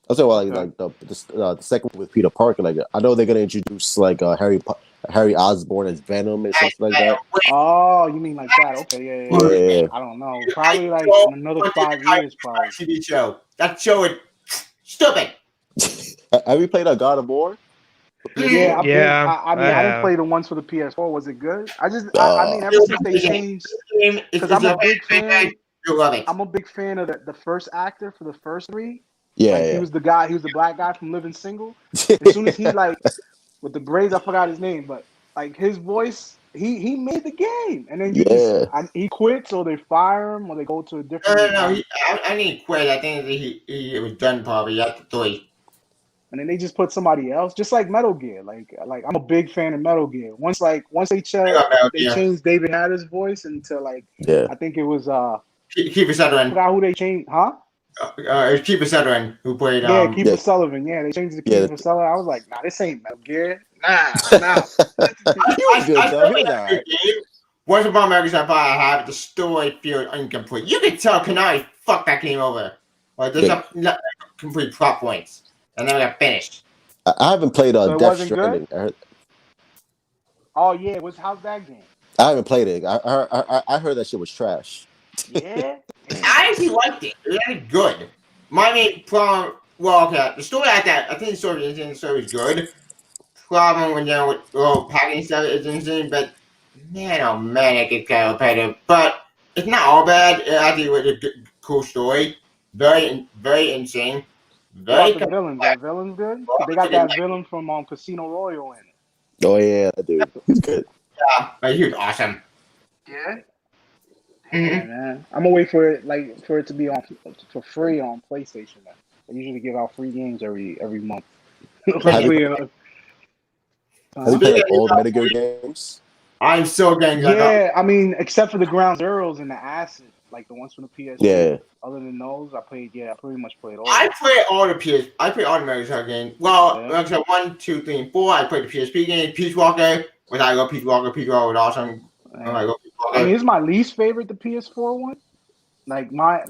I was saying like the second one with Peter Parker. Like I know they're gonna introduce like Harry Osborn as Venom and stuff like that. Oh, you mean like that? Okay, yeah. I don't know. Probably like in another 5 years, probably. TV show. That show is stupid. Have you played God of War? Yeah, Yeah, I didn't play the ones for the PS4. Was it good? I mean, ever since they changed, because I'm a big fan. You love it. I'm a big fan of the first actor for the first 3. Yeah, Like, yeah. he was the black guy from Living Single. As soon as he with the braids, I forgot his name, but like his voice, he made the game, and then he quits, or they fire him, or they go to a different. No. I didn't quit. I think he was done probably after 3. And then they just put somebody else, just like Metal Gear. Like I'm a big fan of Metal Gear. Once they changed David Hatter's voice into I think it was Kiefer I Sutherland. forgot who they changed, huh? It was Kiefer Sutherland who played. Kiefer Sullivan. Yeah, they changed it to Kiefer Sullivan. I was like, nah, this ain't Metal Gear. Nah. He was good though. He was alright. Once Upon a Time I have the story feels incomplete. You can tell Konami fucked that game over. Like there's not complete plot points, and then we got finished. I haven't played So it Death wasn't Stranding. Oh yeah, how's that game? I haven't played it. I heard that shit was trash. Yeah. I actually liked it. It was really good. My main problem, the story I think the story was good. Problem with packing stuff is insane, but man, oh man, it gets kind of repetitive. But it's not all bad. It actually was a good, cool story. Very, very insane. Very. The villains. That villain's good. They got that villain from Casino Royale in it. Oh yeah, dude, he's good. Yeah, but he was awesome. Yeah. Mm-hmm. Yeah, man. I'm gonna wait for it to be on for free on PlayStation. They usually give out free games every month. Have you played like all the Metal Gear games? I'm so getting Yeah, I mean, except for the Ground Zeroes and the Acid, like the ones from the PS2. Yeah. Other than those, I pretty much played all. I play all the PS. I play all the Metal Gear games. Well, Yeah. like I said, 1, 2, 3, and 4. I played the PSP game. Peace Walker, which I love. Peace Walker. Peace Walker was awesome. I love Peace Walker. I mean, it's my least favorite, the PS4 one. Like I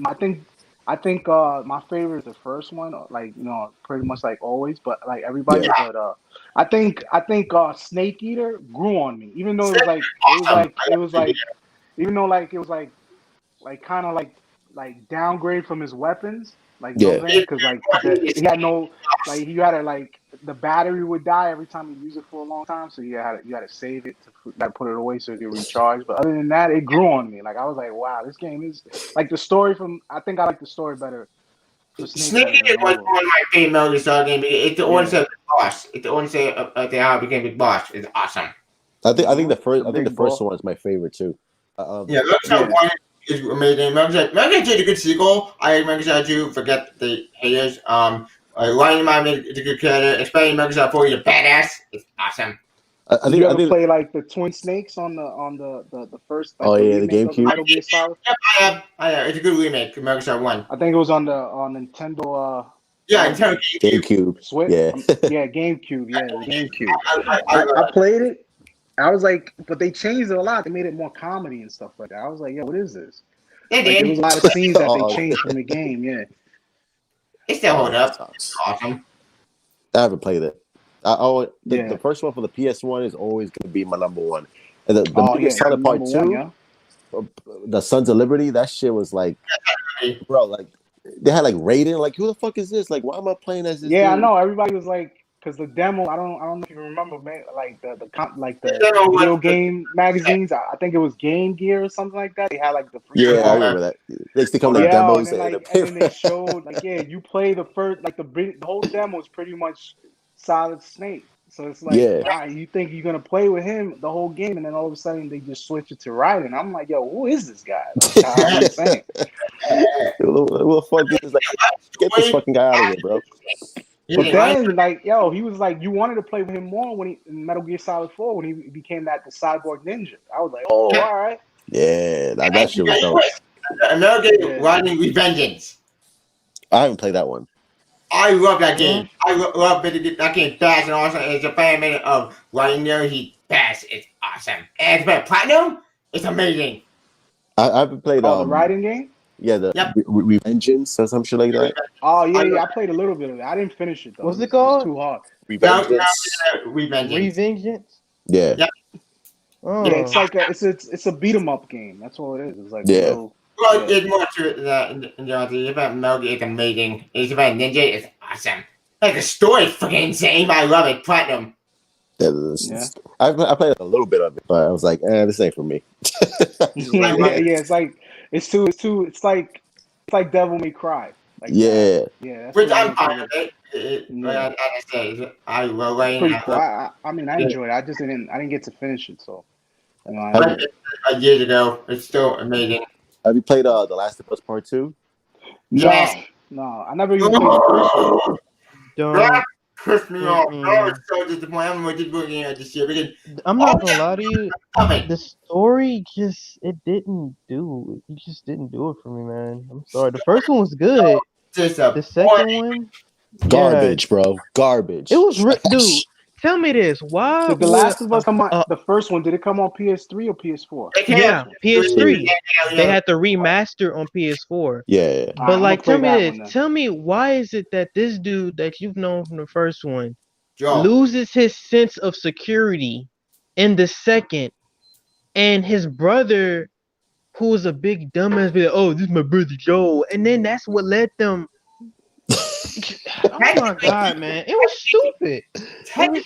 think my favorite is the first one. Like pretty much like always, but like everybody. Yeah. But I think Snake Eater grew on me, even though it was like even though like it was like kind of like downgrade from his weapons, like you know what I'm saying? Because like he had no like you had to like the battery would die every time you use it for a long time, so you had to save it to like put it away so it could recharge. But other than that, it grew on me. Like I was like, wow, this game is like the story from. I think I like the story better. Snake Eater was one of my favorite Metal Gear Solid games. It's the one that boss. It's the one that how it became big boss. It's awesome. I think the first one is my favorite too. Metal Gear 1 is amazing. Metal Gear 2 is a good sequel. I like Metal Gear 2. Forget the haters. Lion Man is a good character. Especially Metal Gear 4 is a badass. It's awesome. Did you ever play like the Twin Snakes on the first? Like, the GameCube. Metal Gear Solid? Yep, I have. It's a good remake. Metal Gear 1. I think it was on Nintendo. Nintendo GameCube. Switch. Yeah. Yeah, GameCube. Yeah, the GameCube. I played it. I was like, but they changed it a lot. They made it more comedy and stuff like that. I was like, yo, what is this? There was a lot of scenes that they changed from the game. Yeah. It still hold up. It's awesome. I haven't played it. The first one for the PS1 is always going to be my number one. And the Solid Part 2, the Sons of Liberty, that shit was like, bro, like, they had like rating. Like, who the fuck is this? Like, why am I playing as this? Yeah, dude? I know. Everybody was like, because the demo, I don't know if you remember, man. Like the video game magazines. I think it was Game Gear or something like that. They had like the free I remember that. They used to come like demos, and then they showed like you play the first like the whole demo is pretty much Solid Snake. So it's like, you think you're gonna play with him the whole game, and then all of a sudden they just switch it to Raiden. I'm like, yo, who is this guy? Like, I'm saying, who the fuck is this? Like, get this fucking guy out of here, bro. But then, like, yo, he was like, you wanted to play with him more when in Metal Gear Solid 4 when he became the cyborg ninja. I was like, oh, all right. Yeah, that shit was dope. Metal Gear Raiden Revengeance. I haven't played that one. I love that game. I love that game. Fast and awesome. It's a fan minute of Raiden there. He fast. It's awesome. And it's about Platinum. It's amazing. I haven't played the Raiden game. Yeah, the Revengeance or some shit like that. Oh yeah, I played a little bit of it. I didn't finish it though. What's it called? Too hard. Revengeance. Yeah. Yep. Oh. Yeah, it's like it's a beat 'em up game. That's all it is. It's like well, it's more to that. It's about Metal Gear. It's amazing. It's about Ninja. It's awesome. Like the story is freaking insane. I love it. Platinum. I played a little bit of it, but I was like, this ain't for me. It's like it's like Devil May Cry. Like that's which I'm fine with it. I love it. Pretty cool. I mean, I enjoyed it. I didn't get to finish it, so. Years ago, it's still amazing. Have you played The Last of Us Part 2? No, I never even played the first one. That pissed me off. I was so disappointed. I'm not gonna lie to you. The story just didn't do it for me, man. I'm sorry. The first one was good. The second one, garbage, bro. Garbage. It was dude. Tell me this. Why did The Last of Us come on? The first one, did it come on PS3 or PS4? Yeah, PS3. They had to remaster on PS4. Yeah. But like, tell me this. Tell me, why is it that this dude that you've known from the first one loses his sense of security in the second, and his brother, who was a big dumbass, be like, oh, this is my brother Joe, and then that's what led them. Oh my god, man! It was stupid. I get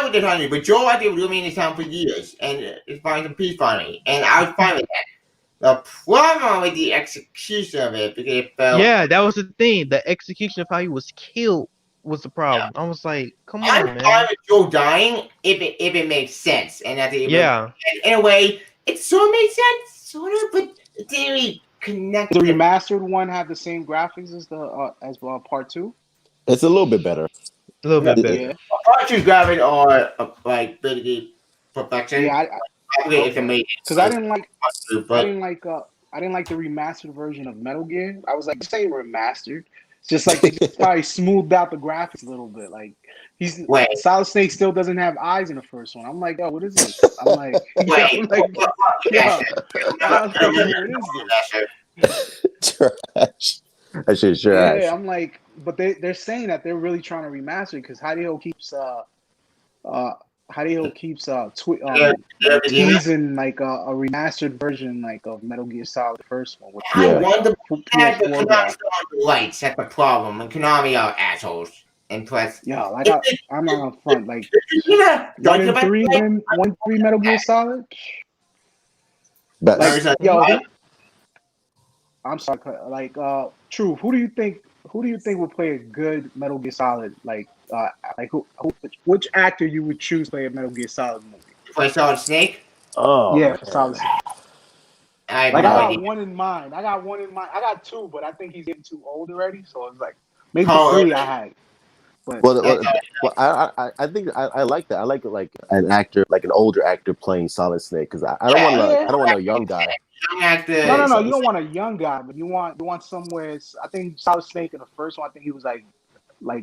what they're talking about, but Joe, I think, was living in this town for years, and it's finding some peace finally, and I was fine with that. The problem with the execution of it, because it felt. Yeah, that was the thing. The execution of how he was killed was the problem. I was like, come on, man. I'm fine with Joe dying if it makes sense, and that in a way, it sort of made sense, sort of, but it didn't really. Connected. The remastered one have the same graphics as the part 2? It's a little bit better. A little bit better. Yeah. Part 2 gravity or like basically perfection. Yeah, It's amazing. because I didn't like But I didn't like the remastered version of Metal Gear. I was like, this ain't remastered. It's just like they just probably smoothed out the graphics a little bit. Like wait, Solid Snake still doesn't have eyes in the first one. I'm like, oh, what is this? I'm like, wait. I'm like, yeah. I was like, what is this? Trash. That shit's trash. Yeah, I'm like, but they're saying that they're really trying to remaster it because Hideo keeps teasing like a remastered version like of Metal Gear Solid, the first one. Which I is, want the PS4 guy. lights. That's the problem. And Konami are assholes. And plus, Yeah, like I'm not on front. Like yeah, one in three Metal Gear Solid. But Like, yo, I'm sorry. Like, True. Who do you think would play a good Metal Gear Solid? Like which actor you would choose to play a Metal Gear Solid movie? play Solid Snake. oh, Yeah, for Solid Snake. I Like, I idea. got one in mind. I got two, but I think he's getting too old already. So it's like maybe Oh, three I had. But well, I think I like that. I like an actor, like an older actor playing Solid Snake, because I don't want Yeah. I don't want a young guy. Young actor. no, you don't want a young guy, but you want somewhere. I think Solid Snake in the first one, I think he was like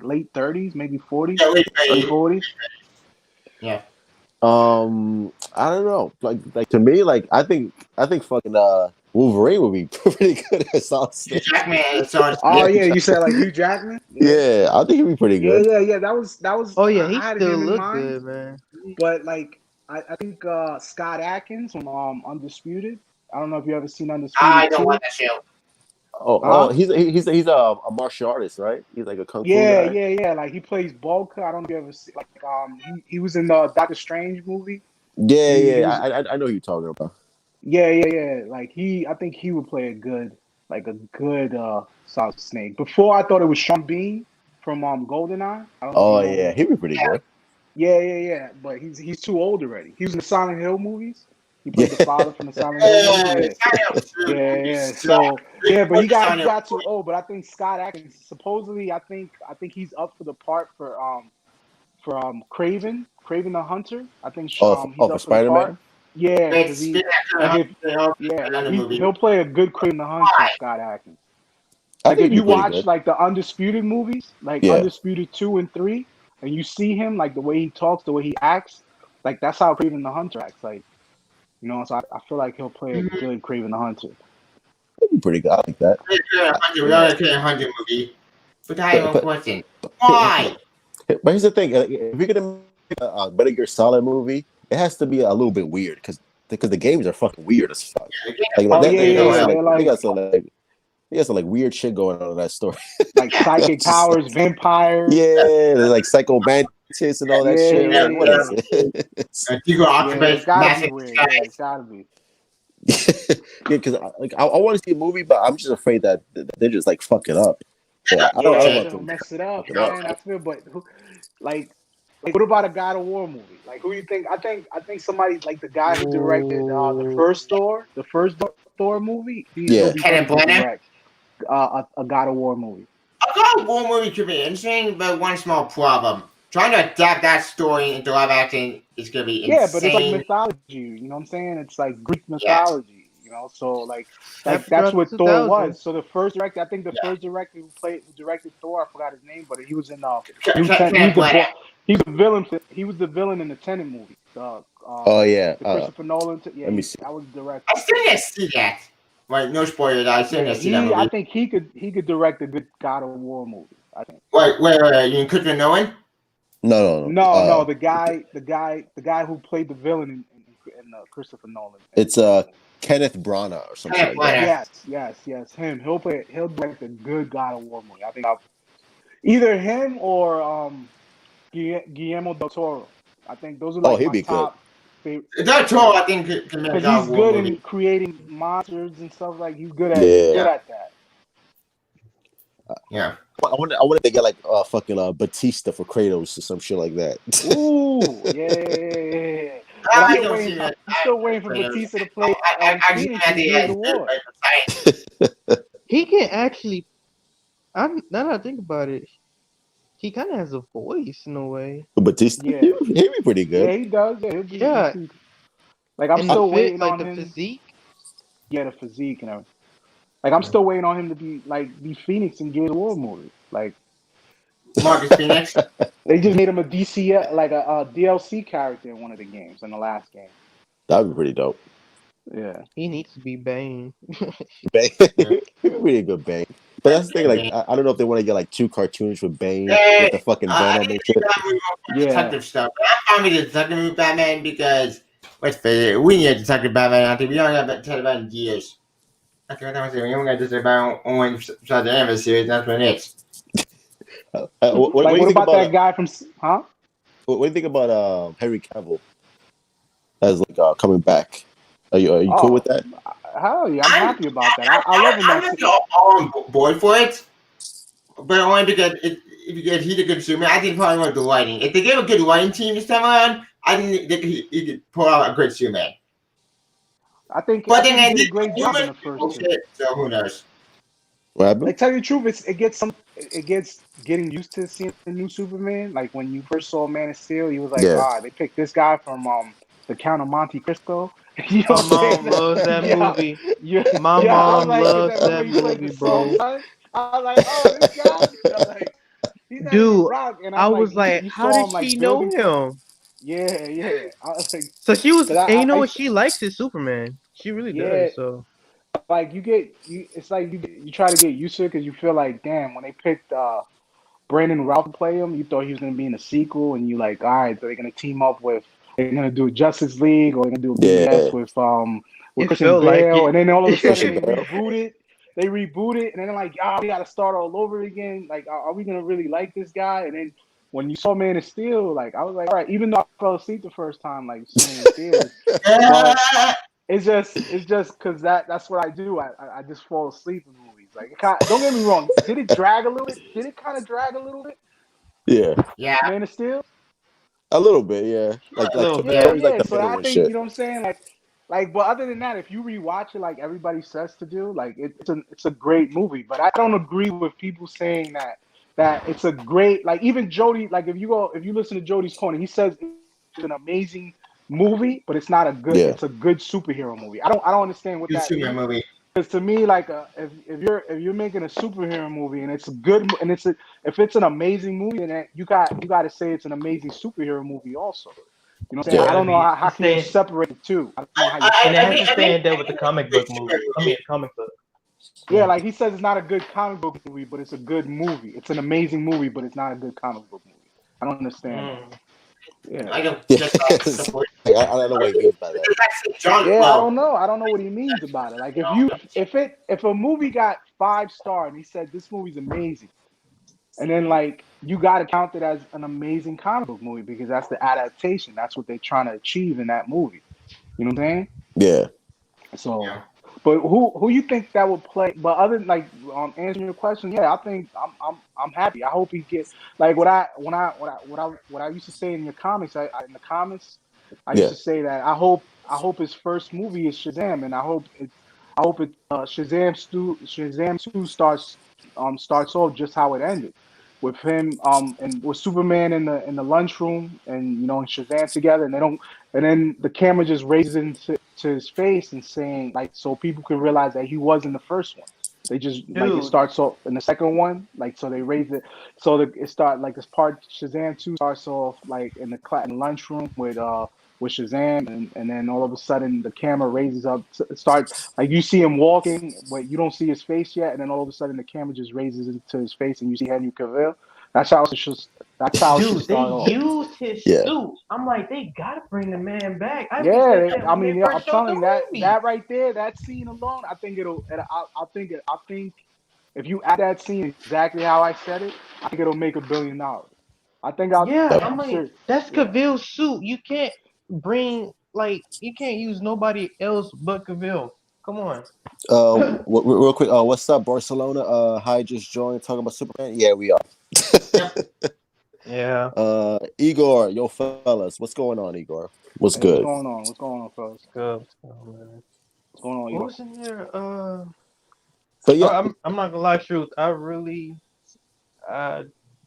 late 30s, maybe 40s, Yeah, late early 30s. 40s. Yeah. I don't know. Like to me, like I think fucking Wolverine would be pretty good at Solid Snake. Jackman and Solid Oh Snake. yeah, you said like Hugh Jackman. Yeah, I think he'd be pretty good. Yeah. That was. Oh yeah, I he had still him in look mind, good, man. but like I think Scott Adkins from Undisputed. I don't know if you ever seen Undisputed. I don't 2. want that show. Oh, he's a martial artist, right? He's like a kung fu guy. Yeah. Like he plays Bulka. I don't know if you ever see. Like he was in the Doctor Strange movie. Yeah, He yeah. was- I know who you're talking about. Yeah. Like I think he would play a good Solid Snake. Before I thought it was Sean Bean from GoldenEye. I don't know Oh if you know yeah, he'd be pretty good. Yeah. But he's too old already. He was in the Silent Hill movies. He played Yeah. the father from the Silent Hill movies. Yeah. So but he got too old. But I think Scott Adkins supposedly I think he's up for the part for Craven the Hunter. I think he's for up for the Spider-Man? part. Yeah, because he'll play a good Craven the Hunter, Scott Adkins. I Like think if he'd you be pretty watch good. like the Undisputed movies, like Yeah. Undisputed 2 and 3, and you see him like the way he talks, the way he acts, like that's how Craven the Hunter acts. Like, you know, so I feel like he'll play a good Craven the Hunter. He'd be pretty good. I like that. Another 100 movie. But I have a question. Why? But here's the thing: if you're gonna make a Metal Gear Solid movie, it has to be a little bit weird because the games are fucking weird as fuck. Like, they got some like weird shit going on in that story. Like psychic powers, vampires. Yeah, there's like psycho mantis and all that shit. Yeah, Like, what is it? It's gotta be weird. Yeah, it's gotta be. Yeah, because I want to see a movie, but I'm just afraid that they just like fuck it up. Yeah, I don't want They'll to mess it up, man. I feel, but like, what about a God of War movie? Like, who do you think? I think somebody like the guy who directed the first Thor movie. He'll be Kenneth fun to Branagh? direct a God of War movie. A God of War movie could be interesting, but one small problem. Trying to adapt that story into live action is going to be insane. Yeah, but it's like mythology. You know what I'm saying? It's like Greek mythology. You know, so like that's what Thor was. So the first director, I think the first director who directed Thor, I forgot his name, but he was in he was the villain in the Tenet movie. The Christopher Nolan. Yeah, let me see. I was director. I still didn't see that. Right, no spoilers. I still didn't see that movie. I think he could direct a good God of War movie. I think. Wait, you mean Christopher Nolan? No. The guy who played the villain in Christopher Nolan. It's Kenneth Branagh or something like that. Yes, him. He'll direct a good God of War movie. I think either him or Guillermo del Toro. I think those are like he'd my be top favorite. Del Toro, I think, can make a because God he's of War good movie. in creating monsters and stuff. Like he's good at that. Yeah. I wonder if they get like fucking Batista for Kratos or some shit like that. Ooh, yeah. I'm still waiting for Batista to play Phoenix in Gears of War. He can actually. Now that I think about it, He kind of has a voice in a way. Batista, Yeah, he'd be pretty good. yeah, he does. Yeah, Yeah, he'll be like I'm and the still fit, waiting like on the him. physique. Yeah, the physique and everything. Like I'm still waiting on him to be Phoenix in Gears of War movie. Like Marcus Phoenix. they just made him a DC like a DLC character in one of the games in the last game. That'd be pretty dope. Yeah. He needs to be Bane. Bane, Yeah. he'd be really a good Bane. But that's the thing. Like, Bane. I don't know if they want to get like 2 cartoons with Bane with the Hey, fucking I Venom think and shit. we go for Yeah. detective stuff. But I'm fine with the detective movie Batman because let's face it, we need a detective Batman. I think we don't have a detective Batman in years. Okay, what I'm saying, we don't got detective Batman on the Amber series. That's when it's. What Like do you what think about about that guy from huh? what do you think about Henry Cavill as like coming back? Are you cool with Oh, that? hell yeah, I'm happy about that. I love him I'm as not all on board for it, but only because because he's a good Superman. I think probably want the lighting. If they gave a good lighting team this time around, I think he could pull out a great Superman. I think But then he I did a did great job in the first two. shit, so who knows? What happened? Like tell you the truth, it gets getting used to seeing the new Superman. Like when you first saw Man of Steel, you was like, Yeah. they picked this guy from the Count of Monte Cristo. You know My what I'm saying? mom loves that Yeah, movie. yeah, My yeah. I was mom like, loves remember that he played movie, the son? bro. I was like, oh, this guy. I'm like, he's not even Dude, rock. And I I'm like, was like, you how saw did him she like know building. him? Yeah, yeah. I was like, So she was, cause and you know I what? She likes his Superman. She really yeah. does. So Like it's like you try to get used to it because you feel like, damn, when they picked Brandon Routh to play him, you thought he was gonna be in a sequel, and you like, all right, so they're gonna team up with, they're gonna do Justice League, or they're gonna do a BVS Yeah. with it Christian felt like Bale, it. and then all of a sudden Christian they Bale. reboot it. They reboot it, and then they're like, we gotta start all over again. Like, are we gonna really like this guy? And then when you saw Man of Steel, like I was like, all right, even though I fell asleep the first time, like seeing it in theaters, but it's just because that's what I do. I just fall asleep in movies. Like, don't get me wrong. Did it drag a little bit? Did it kind of drag a little bit? Yeah. Yeah, Man of Steel. A little bit, yeah. A little Like bit. Yeah, towards like yeah. the So middle I and think shit. you know what I'm saying. Like, but other than that, if you rewatch it, like everybody says to do, like it's a great movie. But I don't agree with people saying that it's a great, like even Jody. Like if you listen to Jody's Corner, he says it's an amazing movie, but it's not a good. Yeah. It's a good superhero movie. I don't understand what good that Superman means. movie. Because to me, like, if you're making a superhero movie and it's a good and if it's an amazing movie, then you got to say it's an amazing superhero movie also. You know what I'm It saying? Yeah. I gotta don't know be how can you stay, separate the two. I don't know how you and it separate. has to stay in there with the comic book movie. I mean, Movie. comic book. Yeah, like he says, it's not a good comic book movie, but it's a good movie. It's an amazing movie, but it's not a good comic book movie. I don't understand that. Mm. Yeah. I don't Yeah. just support. I don't know what he means by that. It's actually John Yeah, I Lowe. don't know. I don't know what he means about it. Like if a movie got 5 star and he said this movie's amazing, and then like you got to count it as an amazing comic book movie because that's the adaptation. That's what they're trying to achieve in that movie. You know what I'm saying? Yeah. So, Yeah. but who you think that would play? But other than like answering your question, yeah, I think I'm happy. I hope he get like what I used to say in your comics. In the comments, I used Yeah. to say that I hope his first movie is Shazam, and I hope it Shazam 2 starts off just how it ended with him and with Superman in the lunchroom and and Shazam together, and they don't, and then the camera just raises into to his face and saying like so people can realize that he was in the first one. They just like it Dude, starts off in the second one, like so they raise it so that it start like this part Shazam 2 starts off like in the lunchroom with Shazam, and then all of a sudden the camera raises up, starts like you see him walking, but you don't see his face yet, and then all of a sudden the camera just raises into his face, and you see Henry Cavill. That's how it should. That's how it should dude, they start off. used his Yeah. suit. I'm like, they gotta bring the man back. I even said Yeah, that I when mean, they yeah, I'm first showed telling the you that movie. right there, that scene alone, I think I think if you add that scene exactly how I said it, I think it'll make $1 billion. I think Yeah, I'm I'm like, serious. that's Yeah. Cavill's suit. You can't you can't use nobody else but Cavill. Come on. Real quick. What's up, Barcelona? Hi, just joined talking about Superman. Yeah, we are. Yep. Yeah. Igor, yo, fellas, what's going on, Igor? What's Hey, what's good? going on? What's going on, fellas? Good. Oh, man. What's going on, What yo? was in there? But yeah, I'm not gonna lie, truth. I really, uh,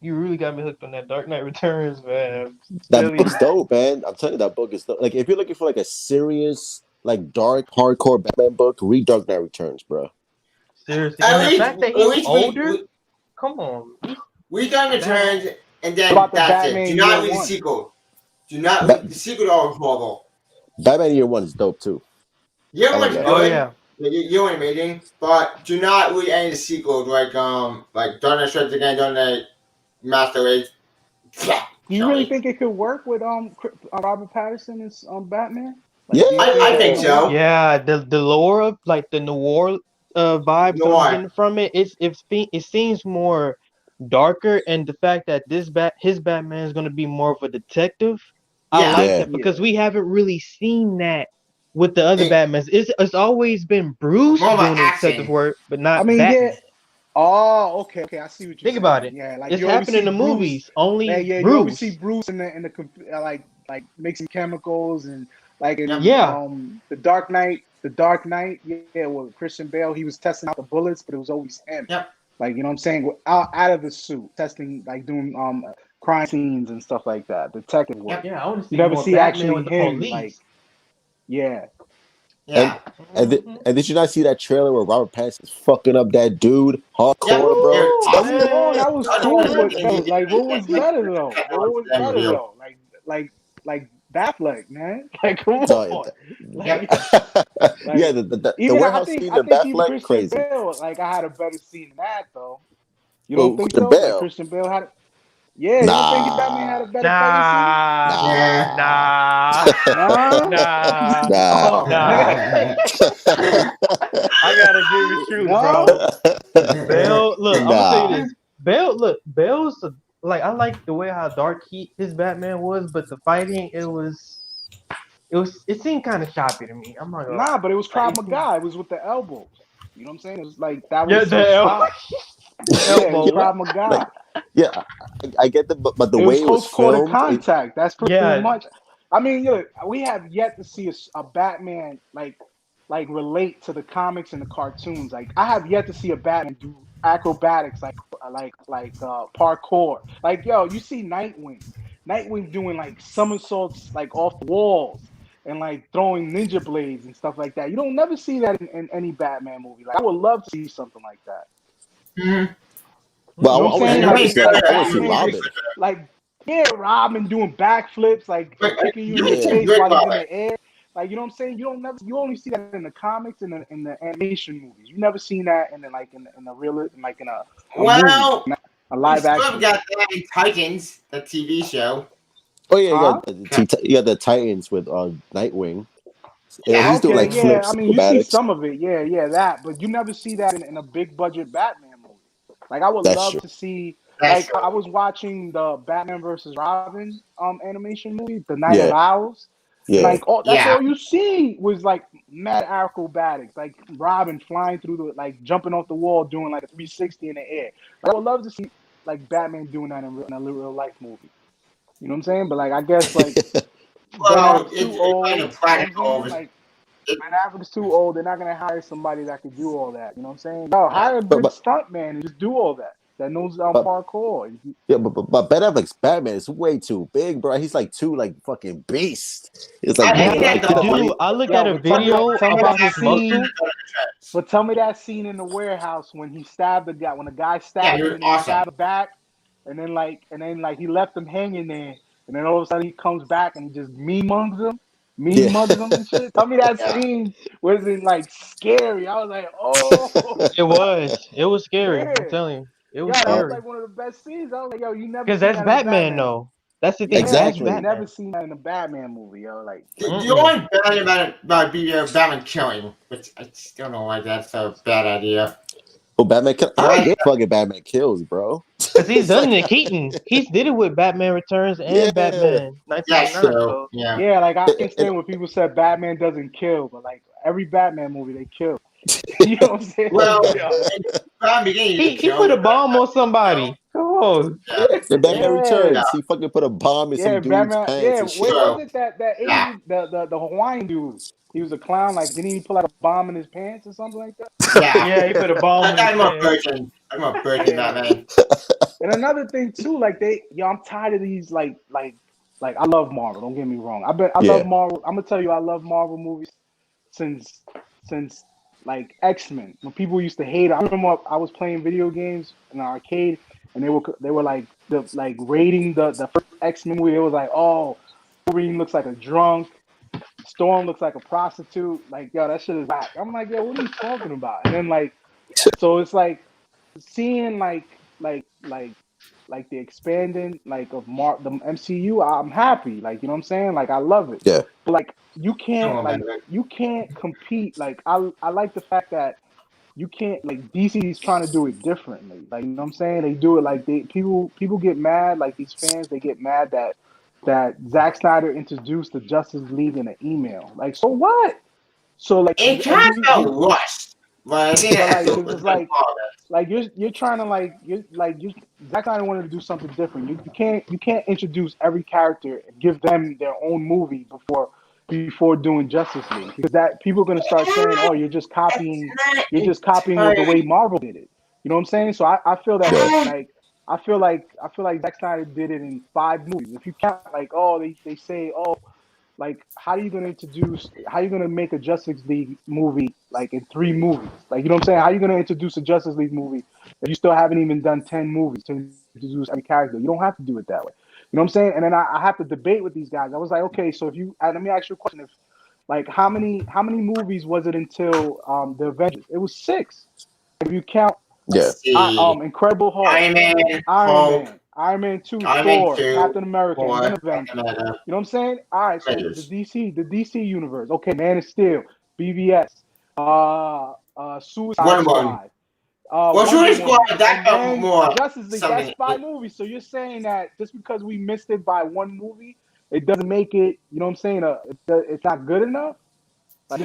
You really got me hooked on that Dark Knight Returns, man. That book's dope, man. I'm telling you, that book is dope. Like, if you're looking for like a serious, like dark, hardcore Batman book, read Dark Knight Returns, bro. Seriously, and the fact that he's older. Come on. We done Returns, and then About the that's Batman it. Do not Year read the One. sequel. Do not read the sequel. All horrible. Batman Year One is dope too. Year One's good. Oh yeah. Year One amazing, but do not read any of the sequels like Dark Knight Strikes Again, Dark Knight Master Race. Do you really think it could work with Robert Pattinson as Batman? Like, yeah, I think so. Yeah, the lore of like the noir vibes I'm getting from it, it seems more darker, and the fact that his Batman is going to be more of a detective, I like that because we haven't really seen that with the other Batmans. It's always been Bruce doing detective work, but not Batman. Yeah. Oh, okay. I see what you're saying. Think about it. Yeah, like it's happening in the movies. Only Bruce. You always see Bruce in the like mixing chemicals and like in the Dark Knight. With Christian Bale, he was testing out the bullets, but it was always him. Yep. Like, you know what I'm saying? Out of the suit, testing, like doing crime scenes and stuff like that. Detective work. Yeah, I want to see. You never more see Batman actually with him. the police. Like, yeah. And did you not see that trailer where Robert Pattinson is fucking up that dude hardcore, bro? That was cool, but like, what was better though? Like Batfleck, man. Like, come on. The warehouse scene in Batfleck, crazy. Bale, like, I had a better scene than that though. You don't think so? Bale. Like, Christian Bale had. Yeah, you don't think Batman had a better I gotta give you truth, bro. Bale, look, I'm gonna tell you this. Bale's like, I like the way how dark his Batman was, but the fighting, it seemed kind of choppy to me. I'm not gonna but it was Krav Maga. It was with the elbows. You know what I'm saying? It was like that was the elbow. Krav Maga. Yeah, I get but the way it was filmed, contact. That's pretty much. I mean, look, we have yet to see a Batman like relate to the comics and the cartoons. Like, I have yet to see a Batman do acrobatics like parkour. Like, yo, you see Nightwing doing like somersaults like off the walls and like throwing ninja blades and stuff like that. You don't never see that in any Batman movie. Like, I would love to see something like that. Mm-hmm. But I want to see Robin. Like, Robin doing backflips, like kicking you in the face while he's in the air. Like, you know what I'm saying? You only see that in the comics and in the animation movies. You never seen that in a real, like in a movie, a live action. We've got that in Titans, the TV show. Oh yeah, you got the Titans with Nightwing. Yeah, he's doing like flips. I mean, you see some of it, that, but you never see that in a big budget Batman movie. Like, I would love to see. Like, I was watching the Batman versus Robin animation movie, The Night of Owls. Yeah. Like, that's all you see was like mad acrobatics, like Robin flying through jumping off the wall, doing like a 360 in the air. Like, I would love to see like Batman doing that in a real life movie. You know what I'm saying? But like, I guess like it's too old. Like, Ben Affleck's too old. They're not gonna hire somebody that could do all that. You know what I'm saying? No, hire a good stuntman and just do all that. That knows parkour. Yeah, but Ben Affleck's Batman is way too big, bro. He's like too fucking beast. It's like I looked at a video about his muscle. But tell me that scene in the warehouse when he stabbed the guy, when the guy stabbed him and he stabbed him back, and then he left him hanging there, and then all of a sudden he comes back and he just mugs him and shit. Tell me that scene wasn't like scary. I was like, oh. It was scary. Yeah. I'm telling you. It was that was like one of the best scenes. I was like, yo, you never. Because that's Batman, though. That's the thing. Exactly. You never seen that in a Batman movie, yo. Like, the only bad about Batman killing, which I just don't know why that's a bad idea. Oh, Batman kills. I get fucking Batman kills, bro. Because he's done it, Keaton. He's did it with Batman Returns and Batman 1999. Yeah, like, I can stand when people said Batman doesn't kill, but like every Batman movie they kill. You know what I'm saying? Well, he put a bomb on somebody. Come on. The Batman Returns. He fucking put a bomb in some dude's pants. Yeah, what was it that Asian, the Hawaiian dude? He was a clown. Like, didn't he pull out a bomb in his pants or something like that? Yeah, he put a bomb in his pants. I'm a virgin, Batman. And another thing too, like I'm tired of these like I love Marvel. Don't get me wrong. I love Marvel. I'm gonna tell you, I love Marvel movies since like X-Men. When people used to hate it, I remember I was playing video games in an arcade, and they were like rating the first X-Men movie. It was like, oh, Wolverine looks like a drunk. Storm looks like a prostitute. Like, yo, that shit is whack. I'm like, yo, what are you talking about? And then like, so it's like seeing like the expanding like of the MCU. I'm happy. Like, you know what I'm saying? Like, I love it. Yeah. But like, you can't compete. Like, I like the fact that you can't, like, DC is trying to do it differently. Like, you know what I'm saying? They do it like people get mad. Like, these fans, they get mad that Zack Snyder introduced the Justice League in an email. Like, so what? So like, it kind of felt rushed. But like you're trying to Zack Snyder wanted to do something different. You can't introduce every character and give them their own movie before doing Justice League, because that people are gonna start saying, oh, you're just copying the way Marvel did it. You know what I'm saying? So I feel that I feel like Zack Snyder did it in 5 movies. If you count, like, oh, they say, oh, like, how are you gonna make a Justice League movie like in 3 movies? Like, you know what I'm saying? How are you gonna introduce a Justice League movie if you still haven't even done 10 movies to introduce every character? You don't have to do it that way. You know what I'm saying? And then I have to debate with these guys. I was like, okay, so if you let me ask you a question. If like how many movies was it until the Avengers? It was 6. If you count Incredible Hulk, Iron Man 2, Thor, Captain America, and then Avengers. You know what I'm saying? All right, so the DC universe. Okay, Man of Steel, BVS, Suicide Squad. Suicide Squad, that felt more Justice League. That's 5 movies. So you're saying that just because we missed it by 1 movie, it doesn't make it, you know what I'm saying? It's not good enough? Like,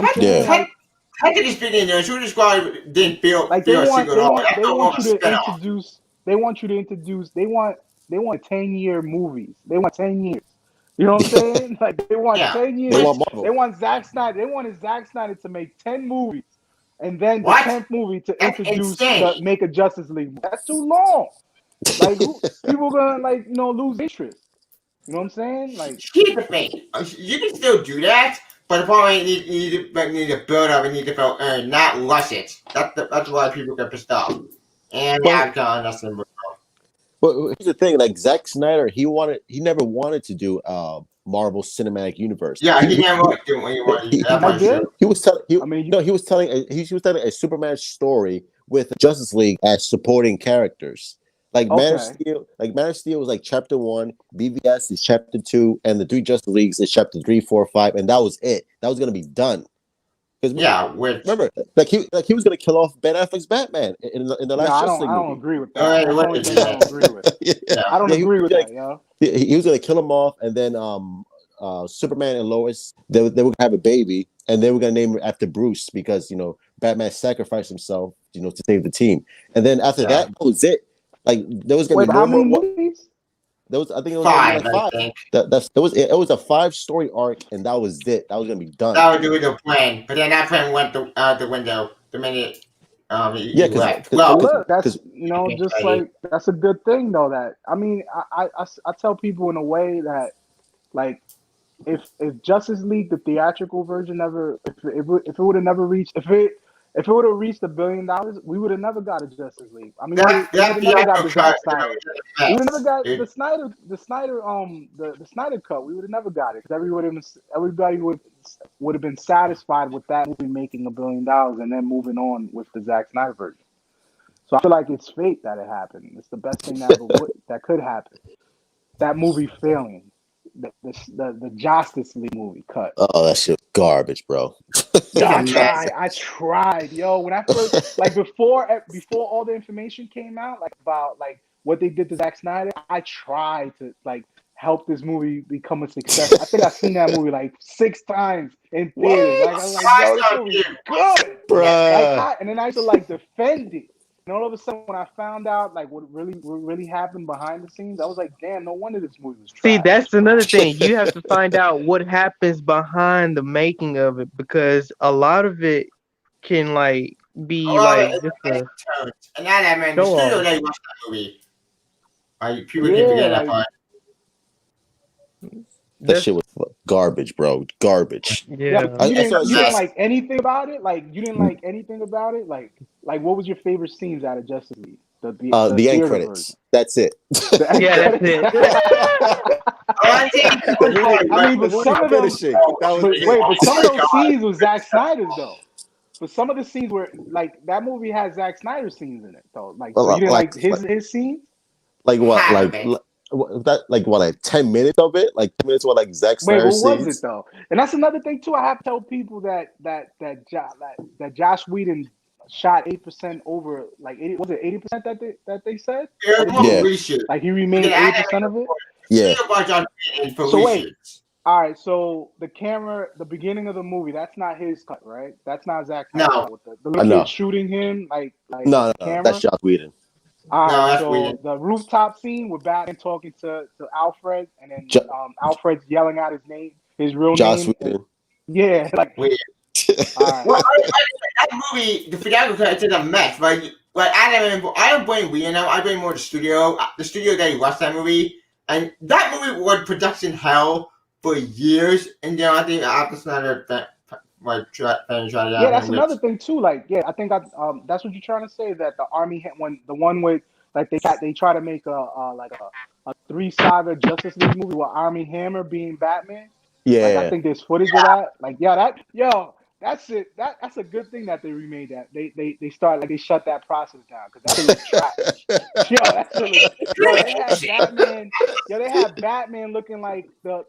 technically speaking, Suicide Squad didn't feel like they want you to introduce. They want 10-year movies. They want 10 years. You know what I'm saying? Like, they want 10 years. They want Zack Snyder. They wanted Zack Snyder to make 10 movies, and then the 10th movie to introduce make a Justice League. That's too long. Like, people gonna lose interest. You know what I'm saying? Like, here's the thing. You can still do that, but the problem is you need to build up and need to feel earned, not rush it. That's why people get pissed off. And that's the But here's the thing: like, Zack Snyder, he never wanted to do Marvel Cinematic Universe. Yeah, he never wanted to do what he wanted. He was telling a Superman story with Justice League as supporting characters. Like, Man of Steel was like chapter 1, BVS is chapter 2, and the 3 Justice Leagues is chapter 3, 4, 5, and that was it. That was gonna be done. Remember, like he was gonna kill off Ben Affleck's Batman in the last Justice League movie. I don't agree with that. I don't agree with. I don't agree with that, yo. He was gonna kill him off, and then Superman and Lois, they were gonna have a baby, and they were gonna name him after Bruce because Batman sacrificed himself to save the team, and then after that was it. Like, there was gonna be how many movies? There was, I think it was 5. like 5. I think. It was a 5-story arc, and that was it. That was gonna be done. That was the plan, but then that plan went out the window the minute he left. Look, that's that's a good thing though. That I tell people in a way that, like, if Justice League, the theatrical version, if it would have never reached if it would have reached $1 billion, we would have never got a Justice League. I mean, we would have never got the Zack Snyder. We would have never got the Snyder cut. We would have never got it because everybody would have been satisfied with that movie making $1 billion and then moving on with the Zack Snyder version. So I feel like it's fate that it happened. It's the best thing that could happen. That movie failing. The Justice League movie cut. Oh, that shit garbage, bro. I tried, yo. When I first, like, before all the information came out, like, about like what they did to Zack Snyder, I tried to help this movie become a success. I think I've seen that movie like 6 times in theaters. Like, I was like, yo, this movie is good, bro. And then I used to defend it. And all of a sudden, when I found out what really happened behind the scenes, I was like, damn, no wonder this movie was trash. See, that's another thing. You have to find out what happens behind the making of it, because a lot of it can be just a... And now that man, the studio let you watch that movie. People keep forgetting that like, part. That shit was garbage, bro. Garbage. Yeah. you didn't that. like anything about it. Like you didn't like anything about it. Like what was your favorite scenes out of Justice League? The end theater credits. version. That's it. The end Yeah, that's credits. it. I mean, but some of them. Finishing. That was it. Wait, but some of those scenes was Zack Snyder's though. But some of the scenes were like that movie has Zack Snyder scenes in it though. Like, so you didn't like his scenes? Like what? Like 10 minutes of it? Like 10 minutes with like Zack Snyder Wait, what was scenes? it though? And that's another thing too. I have to tell people that Josh Whedon shot 8% over, like 80, was it 80% that they said? Yeah. Like he remade 80% of it. Yeah. So wait. All right, so the beginning of the movie, that's not his cut, right? That's not Zack Snyder. No. With the little kid shooting him, like No, camera. that's Josh Whedon. All right, that's so weird. the rooftop scene with Batman talking to Alfred, and then Alfred's yelling out his name, his real Josh name. Whedon. Yeah, like weird. All right. Well, that movie, the theatrical cut, it's a mess. But I don't blame Whedon. I blame more the studio. The studio that watched that movie, and that movie was production hell for years. And then I think after Snyder yeah, that's another thing too. Like, yeah, I think that's what you're trying to say, that the Army the one with like they try to make a 3-sided Justice League movie with Army Hammer being Batman. Yeah. Like, I think there's footage of that. Like, that's it. That's a good thing that they remade that. They shut that process down, because that was trash. They had Batman looking like the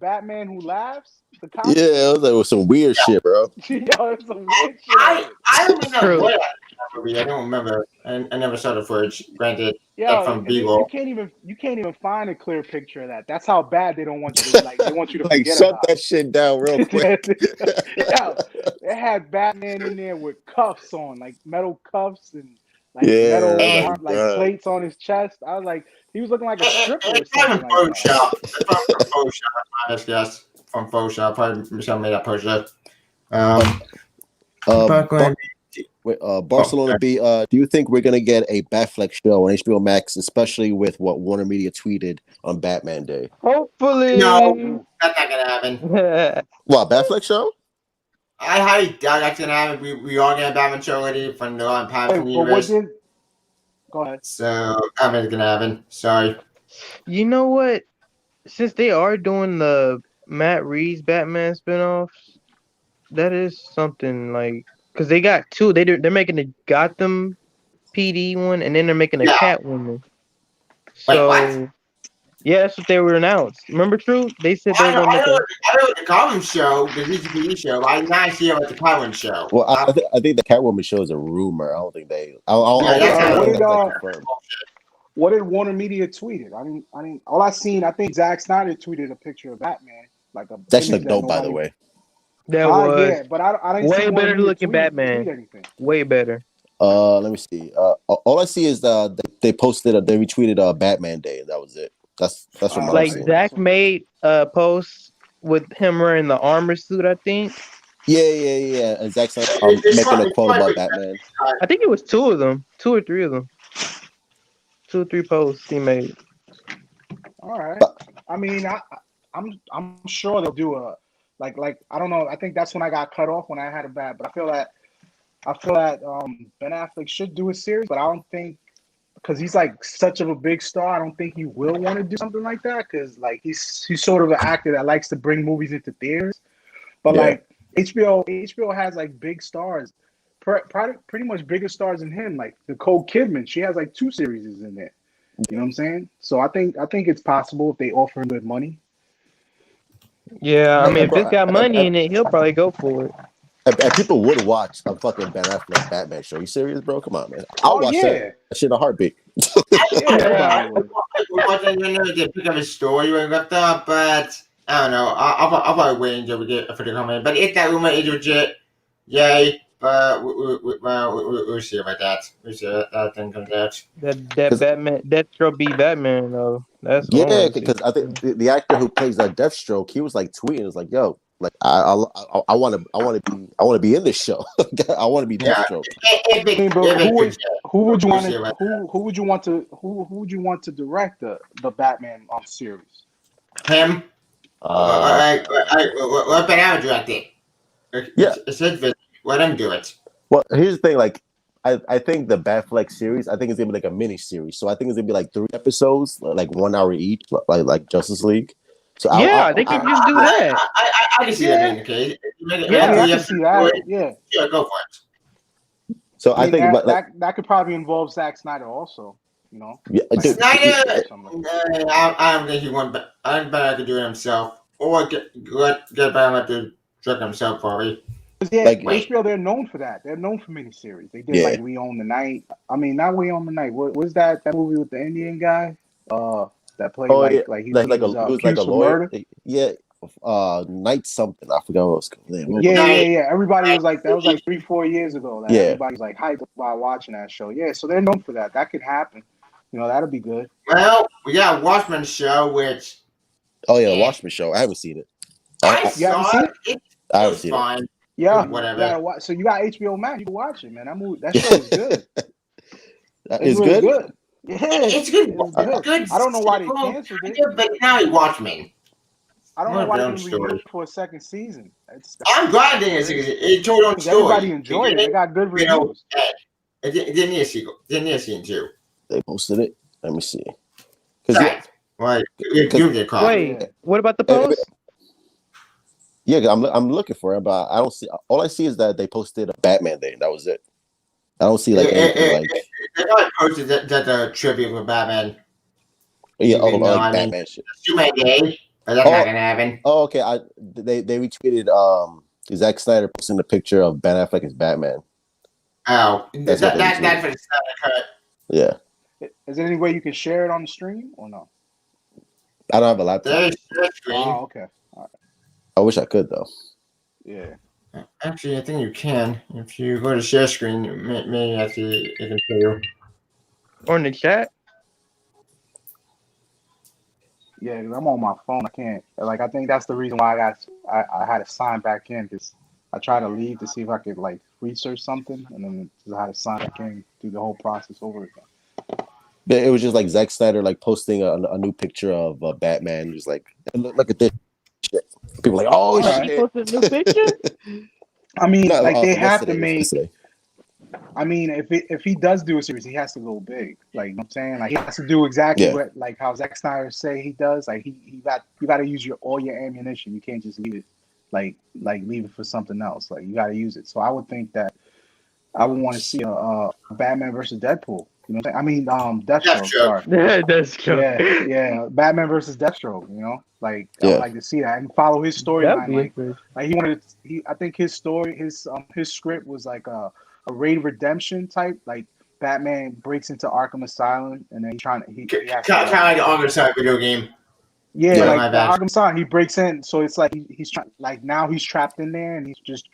Batman who laughs. The comic. Yeah, it was some weird shit, bro. It was some weird shit. I don't remember what that movie. I don't remember. I never saw the footage. Granted, from you can't even find a clear picture of that. That's how bad they don't want you to they want you to like forget shut about that shit down real quick. They had Batman in there with cuffs on, like metal cuffs and metal plates on his chest. I was like, he was looking like a stripper or something like that. Yes, from Photoshop. Probably somebody made that poster. Barcelona B, do you think we're gonna get a Batfleck show on HBO Max, especially with what Warner Media tweeted on Batman Day? Hopefully. No, that's not gonna happen. What, Batfleck show? I highly doubt that's gonna happen. We all get a Batman show already from the Batman universe. Go ahead. So I mean, it's gonna happen. Sorry. You know what? Since they are doing the Matt Reeves Batman spinoffs, that is something, like, because they got two. They're making a Gotham PD one, and then they're making a Catwoman. So what? Yeah, that's what they were announced. Remember, True? They said they were going to make I know the Gotham show, the DCEU show, but I did not see it with the Catwoman show. Well, I think the Catwoman show is a rumor. I don't think they. What did Warner Media tweet? I mean, all I seen, I think Zack Snyder tweeted a picture of Batman, like a. That's like dope, by the way. That was yeah, but I didn't way see better looking Batman. Way better. Let me see. All I see is they posted they retweeted Batman Day, and that was it. That's what like Zach made a post with him wearing the armor suit, I think. Yeah. And Zach's making a quote about Batman. I think it was two or three of them. 2 or 3 posts he made. All right. I mean, I'm sure they'll do a like I don't know. I think that's when I got cut off when I had a bad. But I feel that Ben Affleck should do a series, but I don't think, because he's like such of a big star, I don't think he will want to do something like that, because like he's sort of an actor that likes to bring movies into theaters. But like HBO has like big stars, pretty much bigger stars than him. Like Nicole Kidman, she has like 2 series in there. You know what I'm saying? So I think it's possible if they offer him good money. Yeah, I mean, if it's got money in it, he'll probably go for it. And people would watch a fucking Ben Affleck Batman show. You serious, bro? Come on, man. I'll watch that shit in a heartbeat. I pick up his story when we left up, but I don't know. I'll probably wait until we get for the comment. But if that rumor is legit, yay. But we'll see about that. We'll see that thing comes out. That Batman, Deathstroke be Batman though. That's because I think the actor who plays Deathstroke, he was like tweeting, was like, "Yo, Like I want to be in this show. I want to be Deathstroke. I mean, but who would you want to direct the Batman series? Him. What Batman would direct it? Yeah. It's his vision. Let him do it. Well, here's the thing. Like, I think the Batfleck series, I think it's gonna be like a mini series. So I think it's gonna be like 3 episodes, like 1 hour each, like Justice League. So Yeah, they can just do that. I can see that being the case. Yeah, I can see that. Yeah, go for it. So I think that could probably involve Zack Snyder also. You know, yeah, Snyder. I don't think he wants. I think Batman could do it himself, or get Batman to direct himself probably. Yeah, like, HBO, they're known for that. They're known for miniseries. They did like We Own the Night. I mean, not We Own the Night. What was that movie with the Indian guy? That played like he was like a lawyer. Murder? Yeah, Night something. I forgot what it was called. Yeah. Everybody was like, that was like 3-4 years ago. Like, everybody was like hyped while watching that show. Yeah, so they're known for that. That could happen. You know, that'll be good. Well, we got a Watchmen show, which. Oh yeah, the Watchmen show. I haven't seen it. I saw it. I haven't seen it. Yeah, whatever. So you got HBO Max. You can watch it, man. That show is good. It's really good. Yeah, it's good. It's good. I don't know why they canceled it. But now he Watchmen. I don't know why they didn't reboot for a second season. I'm glad they didn't see it. It told on story. Everybody enjoyed it. It got good reviews. It didn't need a sequel. Didn't need a season 2. They posted it. Let me see. Right. Wait, what about the post? Yeah, I'm looking for it, but I don't see. All I see is that they posted a Batman Day, and that was it. I don't see anything like. They probably posted that tribute with Batman. Yeah, like Batman shit. Superman Day, but that's not gonna happen. Oh, okay. They retweeted Zack Snyder posting a picture of Ben Affleck as Batman. Oh, that's for the Snyder cut. Yeah. Is there any way you can share it on the stream or no? I don't have a laptop. Oh, okay. All right. I wish I could though. Yeah. Actually, I think you can. If you go to share screen, maybe actually it can show you. Or in the chat. Yeah, because I'm on my phone. I can't. Like, I think that's the reason why I had to sign back in, because I tried to leave to see if I could like research something, and then I had to sign back in, do the whole process over again. It was just like Zack Snyder like posting a new picture of Batman. Just like, look at this shit. People like, oh shit. He posted a new picture? I mean, they have to make. I mean, if he does do a series, he has to go big. Like, you know what I'm saying, like he has to do exactly what like how Zack Snyder say he does. Like you got to use all your ammunition. You can't just leave it like leave it for something else. Like you got to use it. So I would think that I would want to see a Batman versus Deadpool. You know what I'm saying? I mean, Deathstroke. Sorry. Deathstroke. Yeah, You versus Deathstroke. You know, like I would like to see that and follow his storyline. Like he wanted. I think his story, his script was like a raid redemption type. Like Batman breaks into Arkham Asylum and then kind of like the Arkham Asylum video game. Yeah, like the Arkham Asylum, he breaks in, so it's like he's trying. Like now he's trapped in there and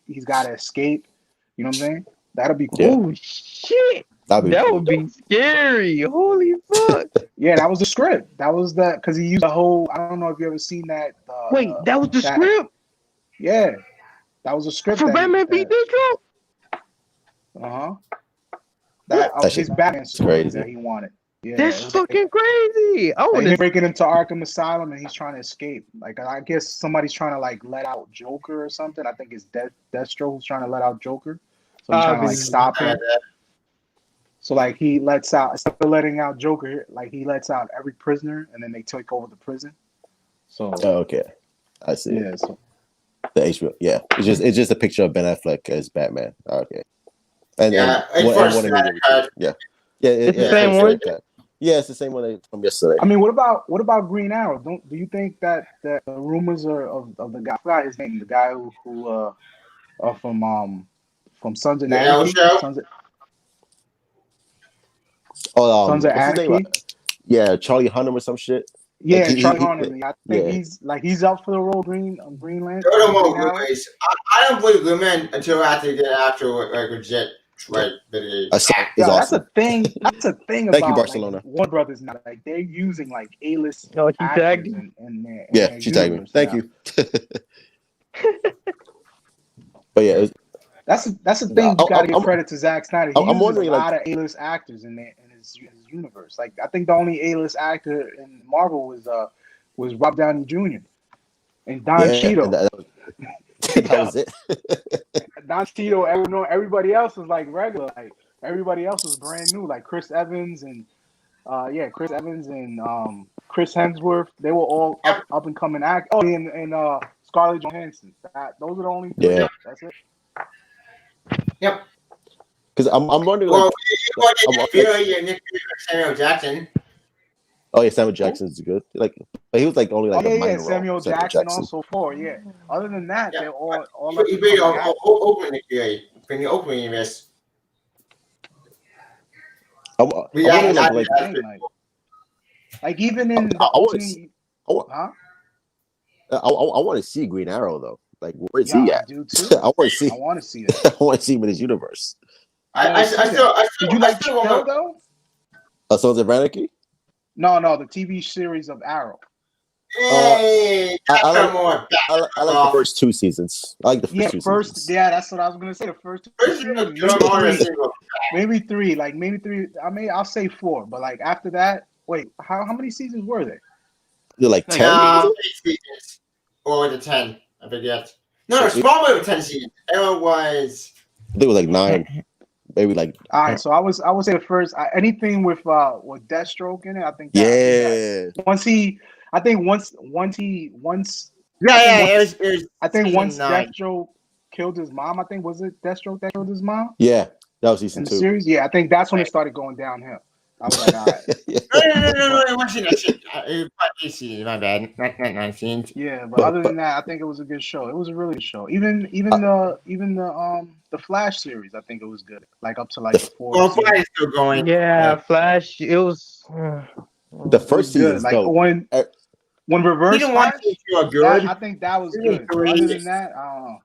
he's got to escape. You know what I'm saying? That'll be cool. Oh shit. That would be scary. Holy fuck. Yeah, that was the script. That was because he used the whole. I don't know if you ever seen that. Wait, that was the script? Yeah, that was a script. For Batman beat Deathstroke? That's his Batman story that he wanted. Yeah, that's fucking crazy. He's breaking into Arkham Asylum and he's trying to escape. Like I guess somebody's trying to like let out Joker or something. I think it's Deathstroke who's trying to let out Joker. So he's trying to like stop him. So like he lets out, instead of letting out Joker, like he lets out every prisoner and then they take over the prison. So okay, I see. Yeah, so, the HBO. Yeah, it's just a picture of Ben Affleck as Batman. Okay, and it's the same one. Yeah, it's the same one from yesterday. I mean, what about Green Arrow? Do you think that the rumors are of the guy? I forgot his name. The guy who from Sons of Anarchy. Sons of Anarchy. Yeah, Charlie Hunnam or some shit. Yeah, like Charlie Hunnam. I think he's up for the role. Green Lantern. I don't believe the man until after get actual like legit. Right, that's awesome. a thing. That's a thing. Thank you, Barcelona. Like, Warner Brothers now, like they're using like A-list. Oh, she tagged in yeah, she tagged me. Thank you. But yeah, That's the thing. You got to give credit to Zack Snyder. He I'm uses wondering, a lot of A-list actors in his universe. Like I think the only A-list actor in Marvel was Rob Downey Jr. and Don Cheadle. That was it. Don Cheadle. Everybody else was like regular. Like everybody else was brand new. Like Chris Evans and Chris Hemsworth. They were all up and coming act. Oh, and Scarlett Johansson. Those are the only three. Yeah. That's it. Yep. Because I'm wondering, Well, like, Nick Samuel Jackson. oh yeah, Samuel Jackson's good. Like, but he was like only like a minor role. Samuel Jackson also 4. Yeah. Other than that, they're all He made open Nick Fury. When you open this. Like even in I want to see Green Arrow though. Like, where is he at? I do too. I want to see. I want to see that. I want to see him in his universe. I still. Did you like Chill though? Sons of Anarchy? No, the TV series of Arrow. Hey, I like the first 2 seasons. I like the first 2 seasons. Yeah, that's what I was gonna say. The first 2 seasons, maybe 3. Like maybe 3. I'll say 4. But like after that, wait, how many seasons were there? They're like 10. 8 seasons or the 10. I forget. No, Smallville was 10 seasons. Arrow was. I think it was like 9. Maybe like. All right, so I would say the first anything with Deathstroke in it. I think. Once Deathstroke killed his mom. I think was it Deathstroke that killed his mom? Yeah, that was season 2. Series, yeah, I think that's when it started going downhill. I was like, all right. No. My bad. Not 19. Yeah, but other than that, I think it was a good show. It was a really good show. Even the Flash series, I think it was good. Like up to like 4. Well, Flash is still going. Yeah, Flash. It was. The first season, like when Reverse Flash, I think that was good. Other than that, I don't know.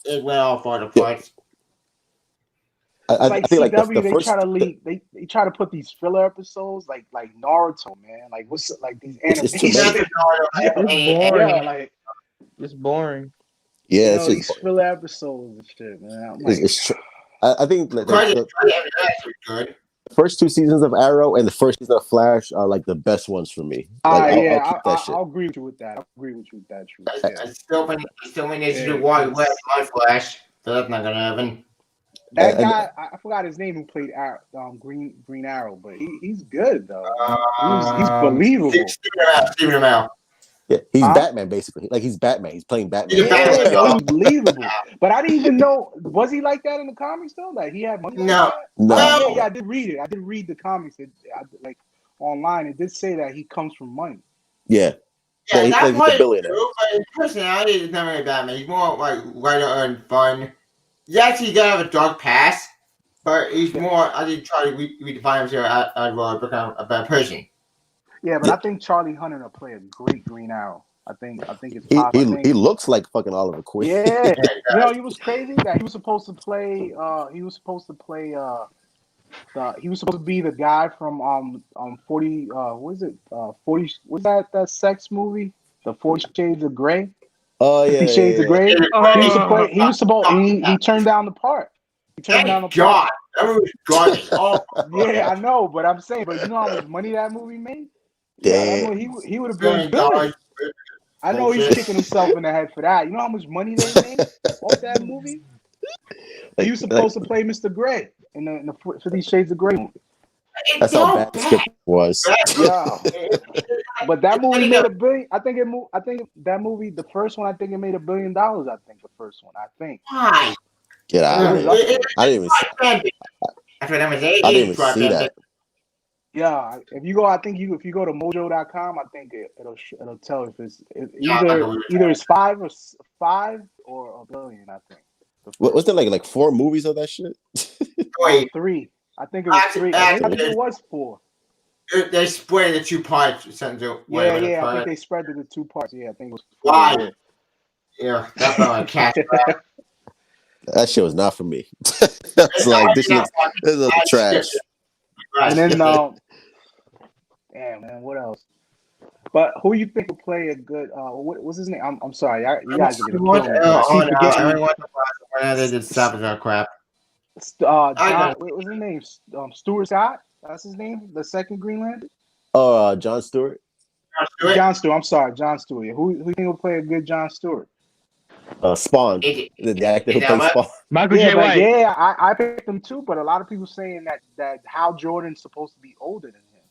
It went all far apart. I think CW, like they try to leak. They try to put these filler episodes like Naruto, man. Like what's like these animations? It's boring. Yeah, like it's boring. Yeah, it's these filler episodes and shit, man. It's true. I think good. the first 2 seasons of Arrow and the first season of Flash are like the best ones for me. Like, I'll agree with you with that. I still need to do Wild West my Flash, so that's not gonna happen. That guy, I forgot his name, who played Green Arrow, but he's good though. He's believable. Stephen Amell. Yeah, he's Batman basically. Like he's Batman. He's playing Batman. Yeah, he's believable. But I didn't even know, was he like that in the comics though? Like he had money. No. Yeah, I did read it. I did read the comics. Like online, it did say that he comes from money. Yeah. Yeah, he's that's like a billionaire. But his personality is not really Batman. He's more like lighter and fun. He's actually gonna have a dark past, but he's more. I did try to redefine himself as become a bad person. Yeah, but I think Charlie Hunnam will play a great Green Arrow. I think it's possible. He looks like fucking Oliver Queen. Yeah, he was crazy that he was supposed to play. He was supposed to be the guy from 40. What is it? 40. What's that sex movie? The 40 Shades of Grey. Oh yeah, 50 Shades of Grey. He was supposed. He turned down the part. He turned down the part. That movie was garbage. Yeah, I know, but I'm saying, but you know how much money that movie made? Yeah, he would have been good. I know he's kicking himself in the head for that. You know how much money they made off that movie? He was supposed to play Mr. Grey in the 50 Shades of Grey movie. That's how bad the script was. Yeah. But that movie made $1 billion. I think that movie, the first one, I think it made $1 billion. I think the first one. I think. Why? Get out of here! I didn't even see that. Yeah, if you go to mojo.com, I think it'll tell if it's either it's 5 or $1 billion. I think. Was there like 4 movies of that shit? 3. I think it was 3. I think it was 4. They spread the 2 parts. I think they spread it to 2 parts. Yeah, I think it was 4. Why? Yeah, that's not a cat. That shit was not for me. That's like this is trash. And then damn man, what else? But who you think will play a good? What's his name? I'm sorry, you guys are gonna What? kill me. I keep forgetting. Everyone when they did Saboteur crap. John, what was his name? Stuart Scott. That's his name. The second Green Lantern. Oh, John Stewart. John Stewart. I'm sorry, John Stewart. Who you think will play a good John Stewart? Spawn. The actor who plays Spawn. Michael J. White. Yeah, I picked him too, but a lot of people saying that Hal Jordan's supposed to be older than him,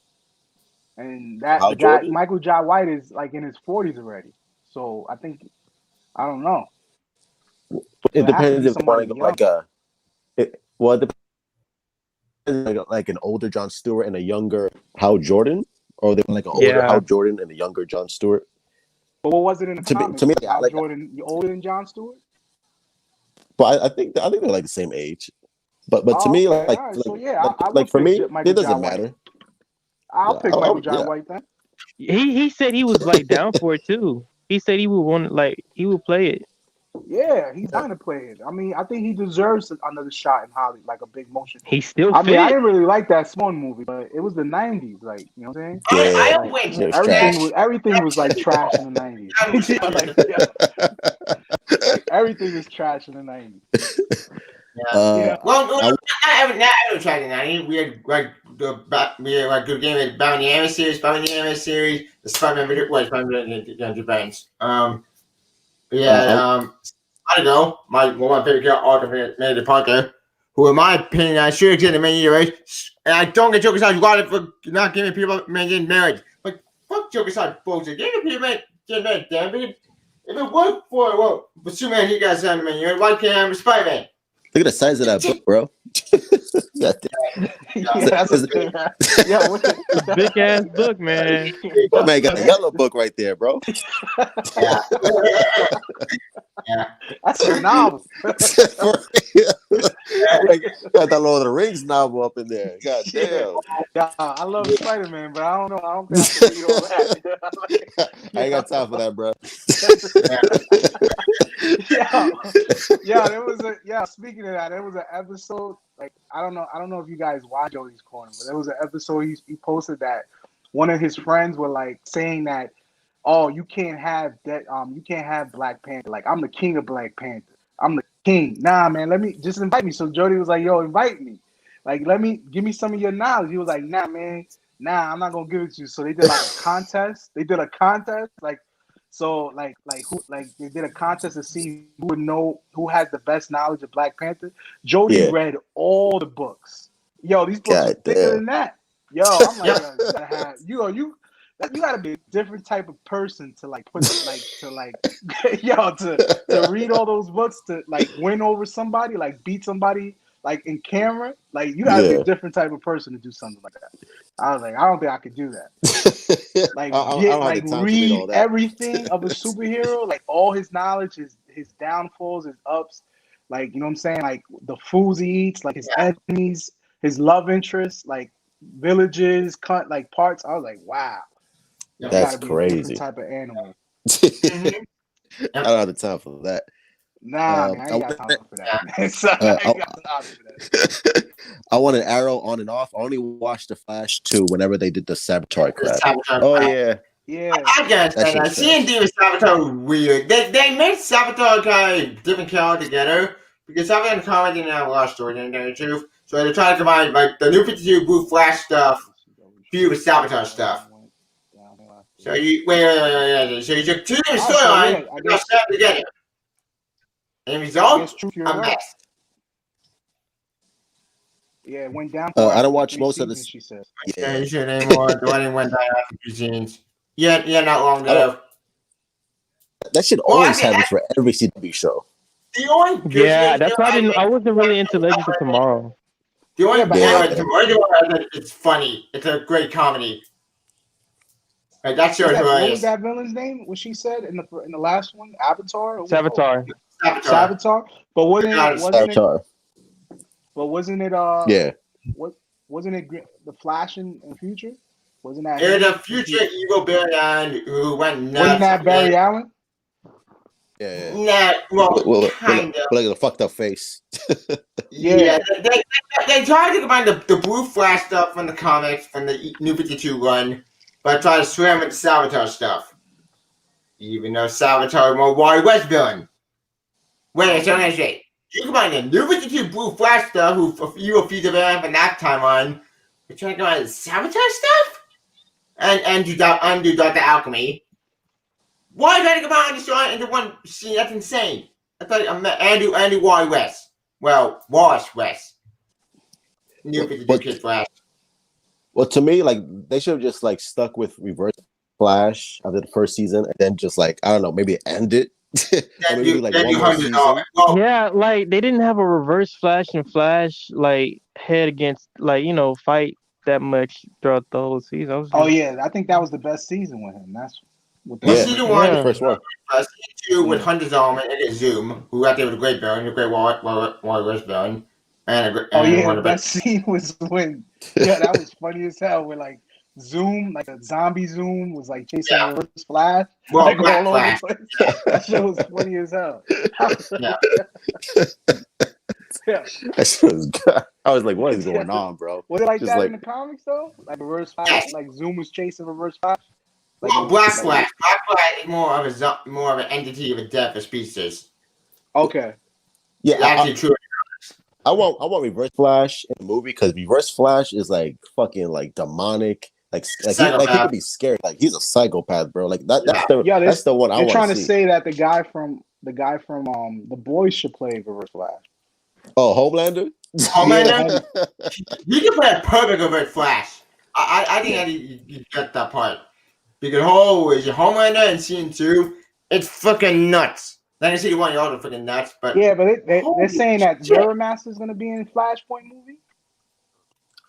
and that Hal the guy Jordan? Michael J. White is like in his 40s already. So I think I don't know. It depends if they want to somebody go it depends like an older John Stewart and a younger Hal Jordan, or they want like an older Hal Jordan and a younger John Stewart. But what was it in the comics? To me, Hal like Jordan older than John Stewart? But I think they're like the same age. But to me, right. for me, Michael it doesn't J. matter. I'll pick Michael J. White then. He said he was like down for it too. He said he would he would play it. Yeah, he's down to play it. I mean, I think he deserves another shot in Hollywood, like a big motion. He still. I mean, I didn't really like that Spawn movie, but it was the '90s, like you know what I'm saying? Everything was like trash in the '90s. Everything was trash in the '90s. Well, not every track in the '90s. We had like good game with Batman the Animated Series, the Spider-Man video, Spider-Man Japan's. I don't know. One of my favorite characters, Manny Parker, who, in my opinion, I should have given many years. And I don't get Joker's Side wanted for not giving people getting married. But fuck Joker's Side bullshit. Giving people getting married, damn it. If it was for Superman, he got signed many years. Why can't I have Spider-Man? Look at the size of that book, bro. That's a big ass book, man. That man got a yellow book right there, bro. That's a novel. Got that Lord of the Rings novel up in there. God damn. Yeah, I love Spider-Man, but I don't know. I don't think I can read all that. I ain't got time for that, bro. There was speaking of that, there was an episode, like I don't know if you guys watch Jody's Corner, but there was an episode he posted that one of his friends were like saying that, oh, you can't have Black Panther. Like, I'm the king of Black Panther. I'm the king. Nah, man, let me just invite me. So Jody was like, yo, invite me. Like, give me some of your knowledge. He was like, nah, man, I'm not gonna give it to you. So they did like a contest. They did a contest, like. So like they did a contest to see who would know who has the best knowledge of Black Panther. Jody read all the books. Yo, these books are thicker than that. Yo, I'm like, you gotta be a different type of person to like put to read all those books to like win over somebody, like beat somebody like in camera. Like you gotta be a different type of person to do something like that. I was like, I don't think I could do that. Like, read everything of a superhero, like all his knowledge, his downfalls, his ups, like you know what I'm saying, like the foods he eats, like his enemies, his love interests, like villages, cut like parts. I was like, wow, that's crazy. A different type of animal. I don't have the time for that. Nah, man, I ain't got time for that. I want an Arrow on and off. I only watched the Flash 2 whenever they did the Saboteur crap. Yeah. I guess that C&D with Saboteur was weird. They made Saboteur kind of different character together because Saboteur and Comic didn't have a lot of story in there, too. So they're trying to combine like the New 52 Blue Flash stuff with Saboteur stuff. So you wait. So you took two different storylines and got stabbed together. And result, a mess. Yeah, it went down. I don't watch most of this. She said. Yeah, you should anymore. The wedding went down after 2 scenes. Yeah, not long ago. That should always happen for every CW show. That's why I wasn't really into Legends of Tomorrow. The only it's funny. It's a great comedy. Like, that show is hilarious. What was that villain's name? What she said in the last one? Avatar. Saboteur. But wasn't Saboteur. But wasn't it? Wasn't it the Flash in the future? Wasn't that? It was a future evil villain who went nuts. Wasn't that Barry Allen? Yeah. Nah, well, kind of. Like a fucked up face. Yeah. They tried to combine the Blue Flash stuff from the comics from the New 52 run, but try to swim with Salvatore stuff. Even though Salvatore is more Wally West villain. Wait, so I'm gonna say, you combine the New 52 Blue Flash stuff, who you a future villain for that timeline, you're trying to combine the Salvatore stuff? And do Dr. Alchemy. Why trying to combine this story into one scene? That's insane. I thought Andy Wally West. Well, Wallace West. New 52 Kid Flash. Well, to me, like they should have just like stuck with Reverse Flash after the first season, and then just like I don't know, maybe end it. Maybe do, like one more season. Yeah, like they didn't have a Reverse Flash and Flash like head against like fight that much throughout the whole season. I think that was the best season with him. That's what season one, the first one. Season two with Hunter's Element and Zoom, who out there with a great villain, a great Wally West villain. That scene was when that was funny as hell. Where like Zoom, like a zombie Zoom, was like chasing a Reverse Flash, like all over the place. That shit was funny as hell. I was like, what is going on, bro? Was it like just that in the comics though? Like Reverse Flash, like Zoom was chasing Reverse Flash. Like, Black Flash. Black Flash is more of an entity of a death of species. Okay. Yeah, actually true. I want Reverse Flash in the movie because Reverse Flash is like fucking like demonic. Like he could be scary. Like he's a psychopath, bro. Like that's the one I want to see. They're trying to say that the guy from The Boys should play Reverse Flash. Oh, Homelander? Homelander? He can play a perfect Reverse Flash. I think you get that part. Because Homelander in season 2, it's fucking nuts. Then in season 1, you're all fucking nuts. But they're saying that Mirror Master is gonna be in Flashpoint movie.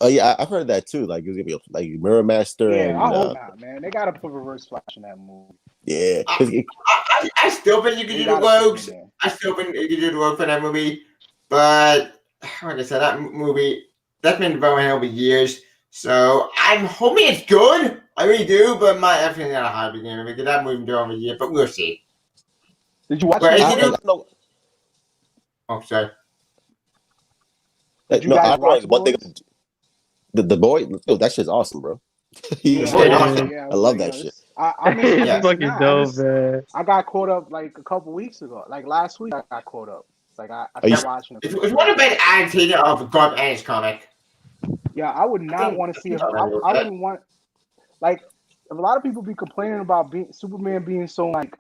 Oh yeah, I've heard that too. Like it's gonna be like Mirror Master. Yeah, and, I hope not, man. They gotta put Reverse Flash in that movie. Yeah, I still think you could do the Rogues. I still think you could do the Rogue for that movie. But like I said, that movie that's been developing over years. So I'm hoping it's good. I really do, but my everything's not a high beginning because that movie been over a year. But we'll see. Did you watch it? Oh, sorry. No, I like what they. The boy, that shit's awesome, bro. Awesome. I love that shit. It's fucking dope, man. I got caught up like a couple weeks ago. Like last week, I got caught up. Like I started watching it. If you want to be an adaptation of a Garth Ennis comic. Yeah, I would not want to see it. I wouldn't want like a lot of people be complaining about Superman being so like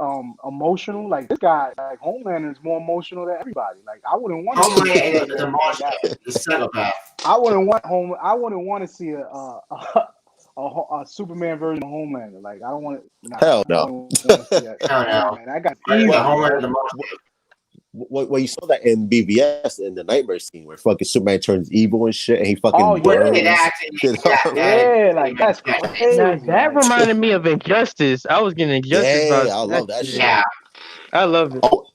emotional. Like this guy, like Homelander is more emotional than everybody. Like I wouldn't want to see the psychopath. I wouldn't want to see a Superman version of Homelander. Like I don't want to. Hell no. Hell no. Man, I got Homelander the most. Well, you saw that in BVS in the nightmare scene where fucking Superman turns evil and shit, and he fucking burns. Yeah, like that's crazy. Now, that reminded me of Injustice. I was getting Injustice. Yeah, I love that shit. Yeah, I love it. I want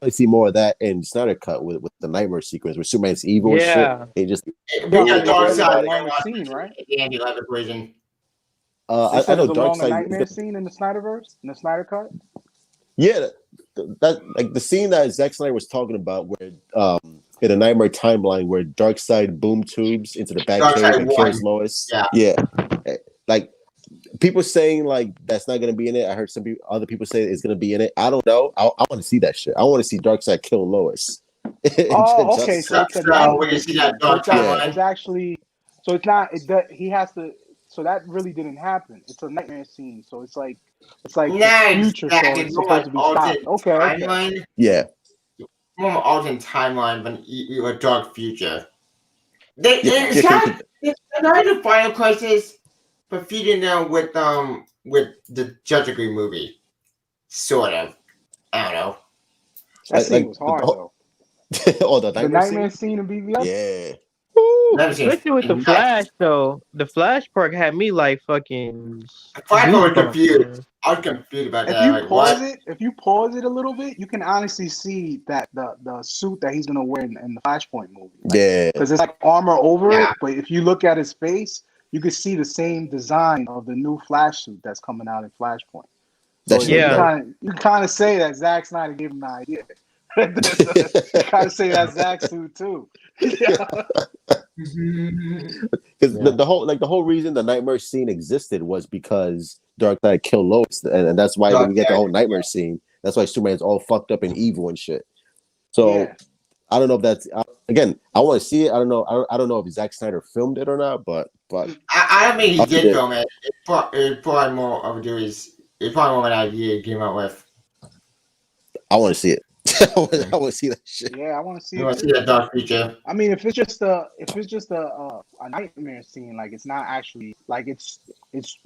to see more of that in Snyder Cut with the nightmare sequence where Superman's evil and shit. He just Dark Side scene, right? Andy Love equation. I know Dark Side nightmare scene in the Snyderverse, in the Snyder Cut. Yeah, that like the scene that Zack Snyder was talking about, where in a nightmare timeline where Darkseid boom tubes into the Batcave and kills Lois. Yeah, like people saying like that's not gonna be in it. I heard other people say it's gonna be in it. I don't know. I want to see that shit. I want to see Darkseid kill Lois. Oh, okay. So we can see that Dark timeline. It's actually it's not. He has to. So that really didn't happen. It's a nightmare scene. So it's like the future. So it's supposed to be stopped. Okay. Yeah. More of an alternate timeline, but a dark future. It's not the Final Crisis, but feeding them with the Judge Agree movie, sort of. I don't know. That scene was hard though. The nightmare scene in BVS. Yeah. Especially with the Flash, though. The Flash part had me like fucking. I was confused. I was confused about that. If you pause it a little bit, you can honestly see that the suit that he's gonna wear in the Flashpoint movie. Yeah. Because it's like armor over it, but if you look at his face, you can see the same design of the new Flash suit that's coming out in Flashpoint. So you can kind of say that Zack Snyder gave him the idea. You kind of say that's Zack's suit too. Because the whole reason the nightmare scene existed was because Darkseid killed Lois, and that's why we get the whole nightmare scene. That's why Superman's all fucked up and evil and shit. So I don't know if that's again. I want to see it. I don't know. I don't know if Zack Snyder filmed it or not, but I don't think he did film it. It's probably more of it's probably more of an idea he came up with. I want to see it. I want to see that shit. Yeah, I want to see. You want to see that dark feature? I mean, if it's just a nightmare scene, like it's not actually like it's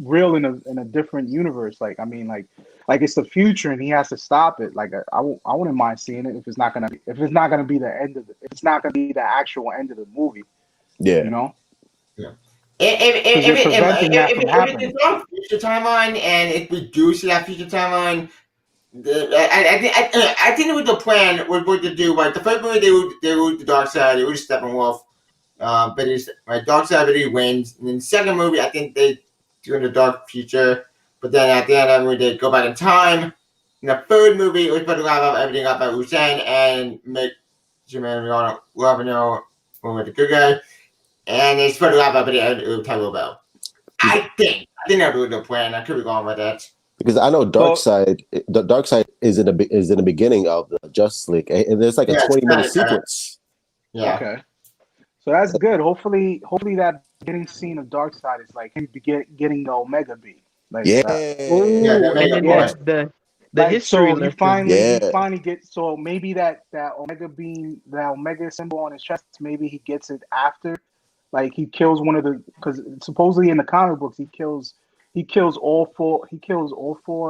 real in a different universe. Like I mean, like it's the future and he has to stop it. Like I wouldn't mind seeing it if it's not gonna be the end of it's not gonna be the actual end of the movie. Yeah, you know. Yeah. If it's on future timeline and it reduces that future timeline. I think it was the plan was what to do. Like the first movie, they would the Darkseid, they would Steppenwolf, but it's Darkseid really wins. And then the second movie, I think they do in the dark future, but then at the end of the movie, they go back in time. In the third movie, it was supposed to wrap up everything up by Hussein and make Superman know with the good guy, and it's supposed to wrap up at the end of Tyler Bell. I think that was the plan. I could be wrong with that. Because I know Darkseid is in the beginning of the Justice League, and there's like a 20-minute sequence. Yeah. Okay. So that's good. Hopefully that beginning scene of Darkseid is like him getting the Omega beam. Like, the history. So he finally gets. So maybe that Omega beam, that Omega symbol on his chest, maybe he gets it after. Like he kills one of the, because supposedly in the comic books he kills all four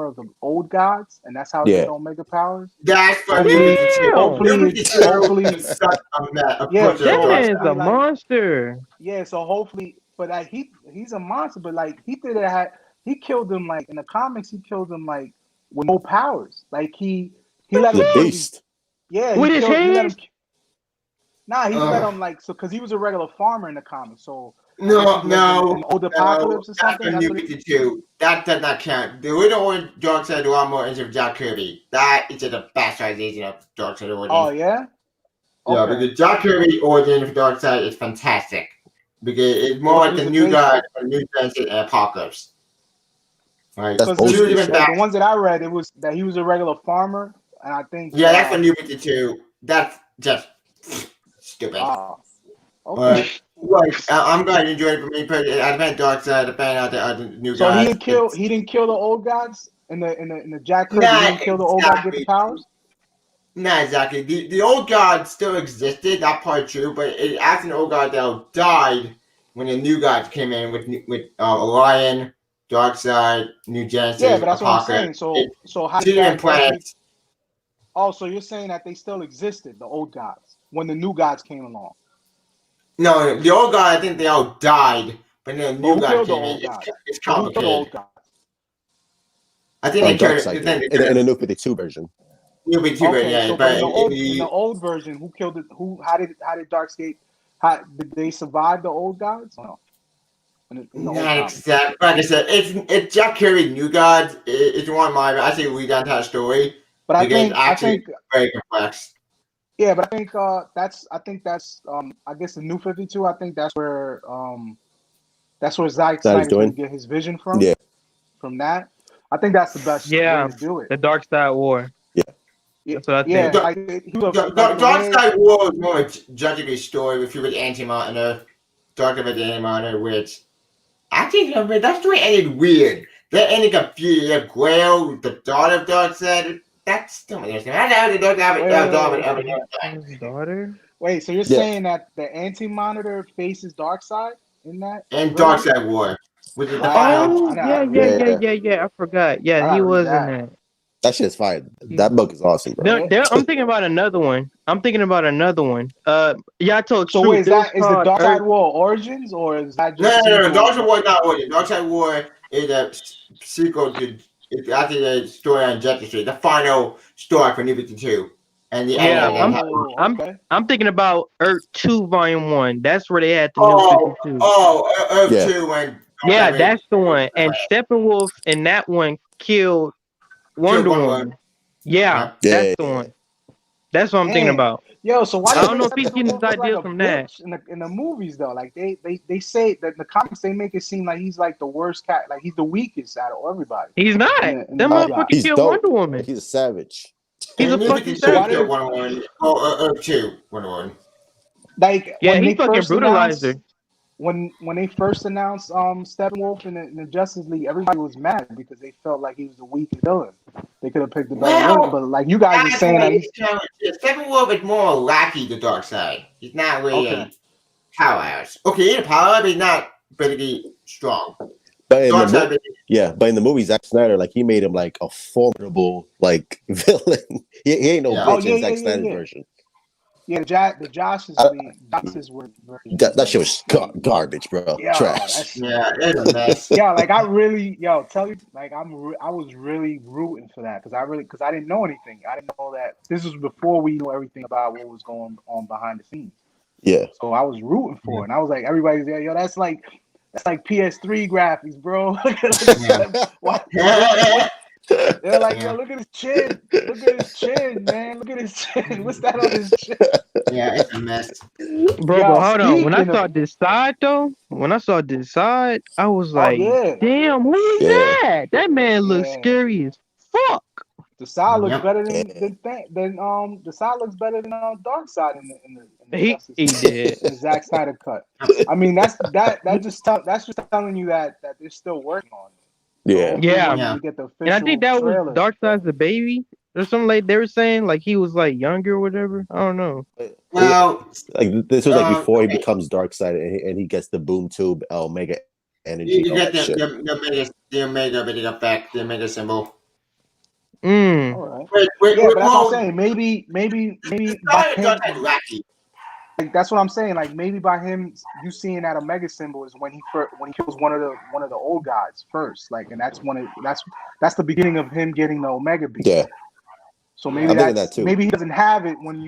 of the old gods, and that's how he gets Omega powers. That's hopefully that man's a monster. Yeah, so hopefully, but he's a monster, but like he killed him like in the comics, he killed him like with no powers. Like he let him kill beast. Yeah, with his hands. He let him like because he was a regular farmer in the comics, so. No. Old Apocalypse or something. That's New 52. That does not count. The original Darkseid a lot more into Jack Kirby. That is the bastardization of Darkseid origin. Oh yeah. Yeah, but the Jack Kirby origin of Darkseid is fantastic because it's more like the new god, New Genesis, and Apocalypse. Right. The ones that I read, it was that he was a regular farmer, and I think. Yeah, that's the New 52. That's just stupid. Okay. I'm glad you enjoyed it for me. I've had Darkseid, I found out the other new guys. So he didn't kill the old gods in the Jack Kirby. He didn't kill the old gods with the powers. Not exactly. The old gods still existed. That part true, but after the old god that died when the new gods came in with Orion, Darkseid, New Genesis. Yeah, but that's Apocalypse. What I'm saying. So how did that planets? Oh, so you're saying that they still existed, the old gods, when the new gods came along? No, the old god, I think they all died, but then the new god came in. It's complicated. I think they killed in the New 52 version. New 52 version, yeah. So but in the old version, who killed it? How did Darkseid? Did they survive the old gods? No. Not exactly. Like I said, it's Jack Kirby's new gods. It's one of mine. I say read that entire story. But I think very complex. Yeah, but I think that's I guess the New 52. I think that's where Zack Snyder can get his vision from. Yeah. From that, I think that's the best way to do it. The Darkseid War. Yeah. That's what I think. Yeah, Darkseid War was more judging his story if you were Anti-Monitor, Dark of the Anti-Monitor, which actually that story ended weird. That ended confused. You have Grail, the daughter of Darkseid. That's still interesting. Daughter? Wait, so you're saying that the Anti-Monitor faces Darkseid in that? And Darkseid War. Yeah. I forgot. Yeah, he was in that. That shit's fire. That book is awesome, bro. I'm thinking about another one. Yeah, I told so wait, is the Darkseid War Origins or is that just No, Darkseid War is not Origins. Darkseid War is a sequel to after the story on Justice League, the final story for New 52. And I'm thinking about Earth 2 Volume 1. That's where they had the New 52. Earth 2 when that's the one. And Steppenwolf in that one killed Wonder Woman. Yeah, that's the one. That's what I'm thinking about. Yo, so why I do don't know if he's Steppenwolf getting his look like ideas a from that. bitch in the movies though? Like they say that in the comics they make it seem like he's like the worst cat, like he's the weakest out of everybody. He's not. In That the movie. motherfucker He's killed dope. Wonder Woman. He's a savage. He's a And fucking so savage. kill Wonder Woman. Or two Wonder Woman. Like Yeah, when he they fucking first brutalized her. announced when they first announced Steppenwolf in the Justice League, everybody was mad because they felt like he was the weakest villain. They could have picked a better villain, but like you guys are saying that he's Steppenwolf is more lackey the dark side. He's not really a powerhouse. Okay, he's a power, but he's not particularly strong. But in the movie, Zack Snyder, like he made him like a formidable like villain. he ain't no bitch in Zack Snyder's version. Yeah, the Josh's version. That shit was garbage, bro. Trash. It's a mess. Yeah, like I really, tell you, like I was really rooting for that because I didn't know anything. I didn't know that this was before we knew everything about what was going on behind the scenes. Yeah. So I was rooting for it, and I was like, everybody's there, that's like PS3 graphics, bro. They're like, yo, look at his chin. Look at his chin, man. Look at his chin. What's that on his chin? Yeah, it's a mess. Bro, but hold on. When I saw this side, though, I was like, damn, who is that? That man looks scary as fuck. The side looks better than the side looks better than Darkseid in the did. Zack Snyder cut. I mean, that's just telling you that they're still working on it. Yeah. You get the and I think that trailer. was Darkseid's the baby or something like they were saying, like he was like younger or whatever. I don't know. Well, like this was like before he becomes Darkseid and he gets the boom tube Omega energy. You get the Omega effect, the Omega symbol. All right. But that's what I'm saying. Maybe by him, like that's what I'm saying. Like maybe by him, you seeing that Omega symbol is when he kills one of the old guys first. Like, and that's that's the beginning of him getting the Omega beam. Yeah. So maybe maybe he doesn't have it when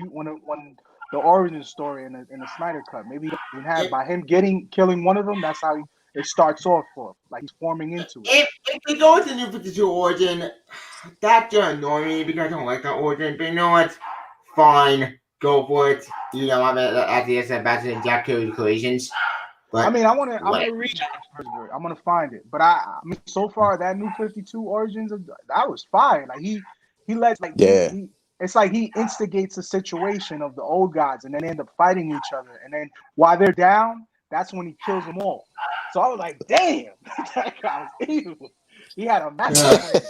the origin story in the Snyder cut. Maybe he doesn't have it. By him killing one of them. That's how it starts off for, like he's forming into it. If we go with the New 52 origin, that doesn't annoy me because I don't like that origin. But you know what? Fine, go for it. You know, I'm at the end back to the Jack Kirby equations. But I mean, I'm gonna read Jack's version. I'm gonna find it. But I mean, so far that New 52 origins that was fire. Like he lets it's like he instigates a situation of the old gods, and then they end up fighting each other. And then while they're down, that's when he kills them all. So I was like, damn, that guy was evil. He had a massive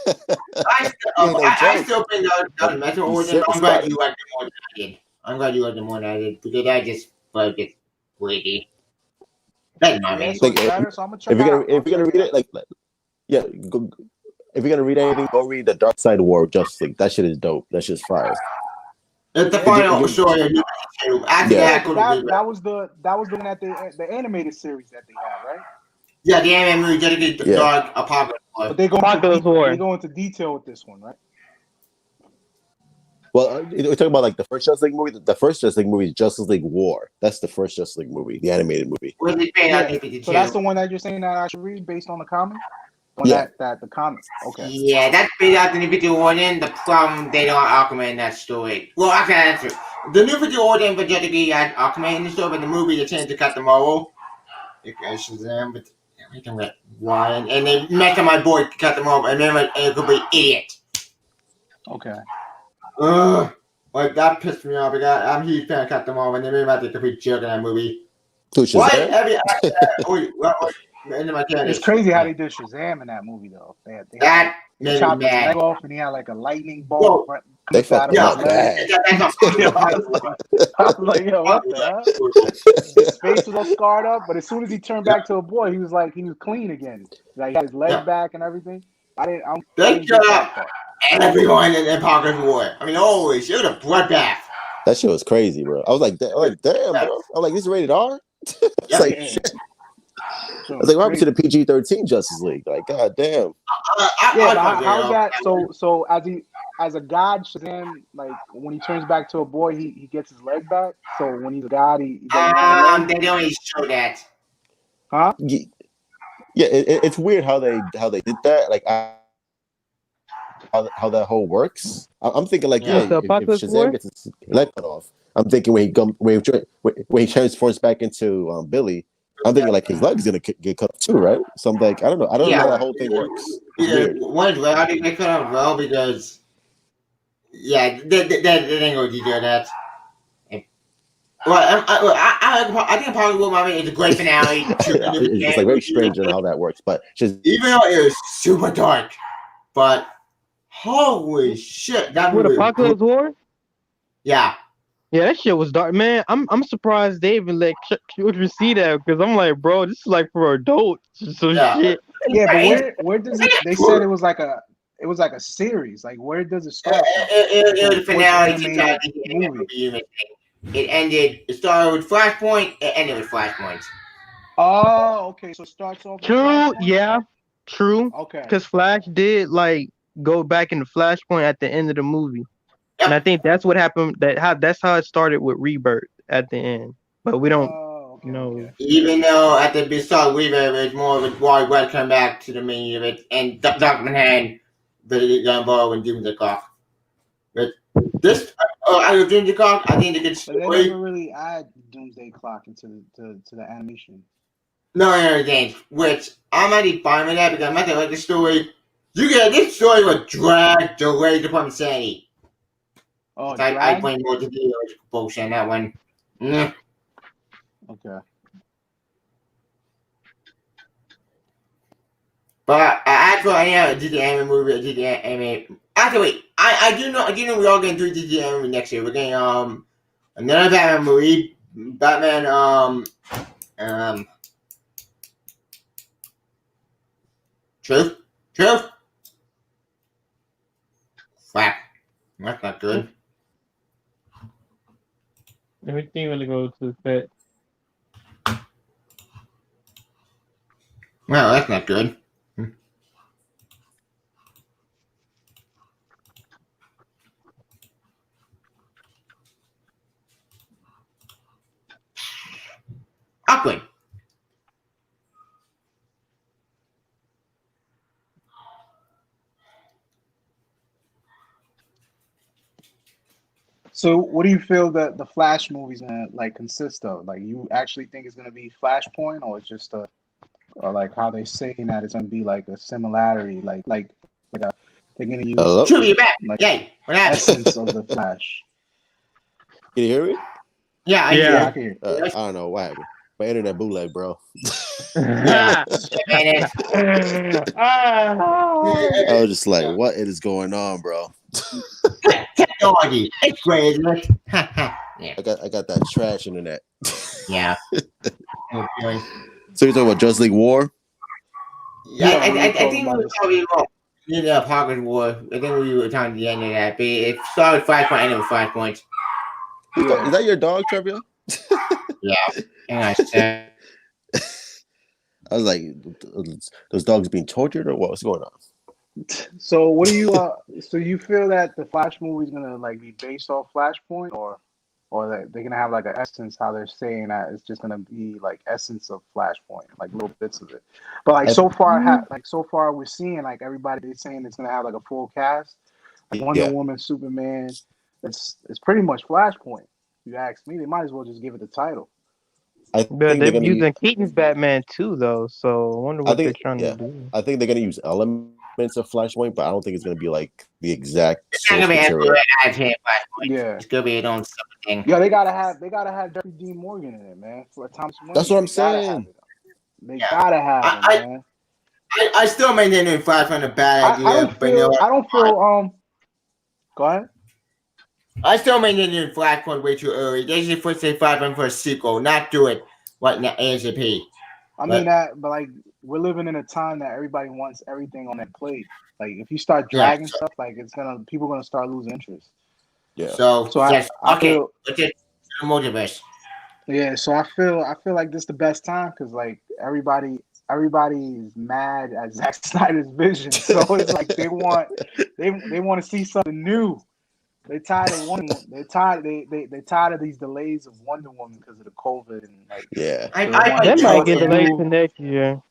I still think the Metro origin. I'm glad you liked it more than I did. I'm glad you liked it more than I did because I just felt it witty. That's my main. If you're gonna read it, if you're gonna read anything, go read the Dark Side War of Justice League. That shit is dope. That shit's fire. It's the final story. That was the one at the animated series that they had, right? Yeah, the animated movie dedicated to Dark Apocalypse. But they go into detail with this one, right? Well, we're talking about like the first Justice League movie. The first Justice League movie is Justice League War. That's the first Justice League movie, the animated movie. So that's the one that you're saying that I should read based on the comic? That the comic. Okay. Yeah, that's based out the New 52 origin. The problem they don't have Aquaman in that story. Well, I can answer. The New 52 origin for Justice had Aquaman in the story, but in the movie they changed to cut the moral. Shazam, but I don't get why. And they met my boy to cut them off, and then a complete idiot. Okay. Like that pissed me off. I'm a huge fan of cut them off, and they made him out to a complete jerk in that movie. It's crazy how they did Shazam in that movie, though. They chopped his leg off, and he had like a lightning bolt. They fucked him up bad. I was like, yo, what the hell? His face was all scarred up, but as soon as he turned back to a boy, he was clean again. Like he had his leg back and everything. They shut up everyone in Apocalypse War. I mean, holy shit, it was a bloodbath. That shit was crazy, bro. I was like, damn, bro. I was like, this is rated R? Shit. I was like, what happened to the PG-13 Justice League? Like, god damn. How's that? So as a god, Shazam, like when he turns back to a boy, he gets his leg back. So when he's a god, he they don't even show that. Huh? Yeah, it's weird how they did that. Like, how that whole works. I'm thinking like, Yeah. yeah, The if Apocalypse Shazam War? gets his leg cut off, I'm thinking when he transforms back into Billy, I'm thinking like his leg's gonna get cut too, right? So I'm like, I don't know how that whole thing works. It's Yeah, weird. one leg, I think they cut off well because they ain't gonna do that. Well, I think probably what I mean is a great finale. It's like very strange on how that works, but just Even though it was super dark, but holy shit, that What, movie! Apocalypse War? Yeah, Yeah, that shit was dark, man. I'm surprised they even let children see that because I'm like, bro, this is like for adults. So yeah. shit. Yeah, but where does it? They said it was like a series. Like where does it start from? It was the What's the finale to animated the movie? It ended. It started with Flashpoint. It ended with Flashpoint. Oh, okay. So it starts off with True, Flashpoint? yeah, true. Okay. Because Flash did like go back into Flashpoint at the end of the movie, and I think that's what happened. That's how it started with Rebirth at the end. But we don't Oh, okay, know. okay. Even though at the start of Weaver, it was more of a why Red come back to the main of it, and Dr. Manhattan, Billy Gumbo, and Doom the Clock. But this, I was Doom the Clock. I think the good But they story. never really add Doomsday Clock into the animation. No, games, which I'm actually fine with that because I'm not like the story. This story was dragged, delayed upon insanity. Oh, I drag? blame more to do bullshit on that one. Mm. Okay. But actually, I am a DD anime movie. A DD anime. Actually, I do know we're all gonna do a DD anime next year. We're getting another Batman movie. Batman Truth. Crap. That's not good. Everything will go to the Well, that's not good. Awkward. So, what do you feel that the Flash movie's gonna like consist of? Like, you actually think it's gonna be Flashpoint, or it's just or like how they saying that it's gonna be like a similarity, like they're gonna use hello? True, you're back. like Yay. What happened? essence of the Flash. Can you hear me? Yeah, I Yeah, I do. can hear. I don't know what happened. My internet bootleg, bro. Yeah. Man, I was just like, what is going on, bro? technology. It's great, isn't it? Yeah. I got that trash internet. Yeah. So you're talking about Just League War? Yeah, Yeah, I think we were probably wrong. In the Apocalypse War, I think we were talking the end of that. But it started with 5 points, ended with 5 points. Yeah. Is that your dog, Trevor? Yeah. And I said, I was like, those dogs being tortured or what's going on? So, what do you so you feel that the Flash movie is gonna like be based off Flashpoint, or that they're gonna have like an essence, how they're saying that it's just gonna be like essence of Flashpoint, like little bits of it. But like so far we're seeing like everybody they're saying it's gonna have like a full cast, like Wonder Woman, Superman. It's pretty much Flashpoint. If you ask me, they might as well just give it the title. I But think they're using Keaton's Batman too, though. So I wonder what they're trying to do. I think they're gonna use elements of Flashpoint, but I don't think it's gonna be like the exact it's not source going to be material. Flashpoint. Yeah. It's going to be its own something. Yeah, they gotta have Jeffrey Dean Morgan in it, man. For Thomas Wayne. That's what I'm saying. They gotta have him, man. I still maintain that Flashpoint a bad idea. I don't feel go ahead. I still maintain that Flashpoint way too early. They should first say Flashpoint for a sequel, not do it right now ASAP. But like we're living in a time that everybody wants everything on their plate. Like if you start dragging stuff, like people are gonna start losing interest. Yeah. So yes, I feel multiverse. Yeah, so I feel like this is the best time because like everybody is mad at Zack Snyder's vision. So it's like they want to see something new. They're tired of Wonder Woman. They're tired of these delays of Wonder Woman because of the COVID and like. Yeah. That might get delayed to next year.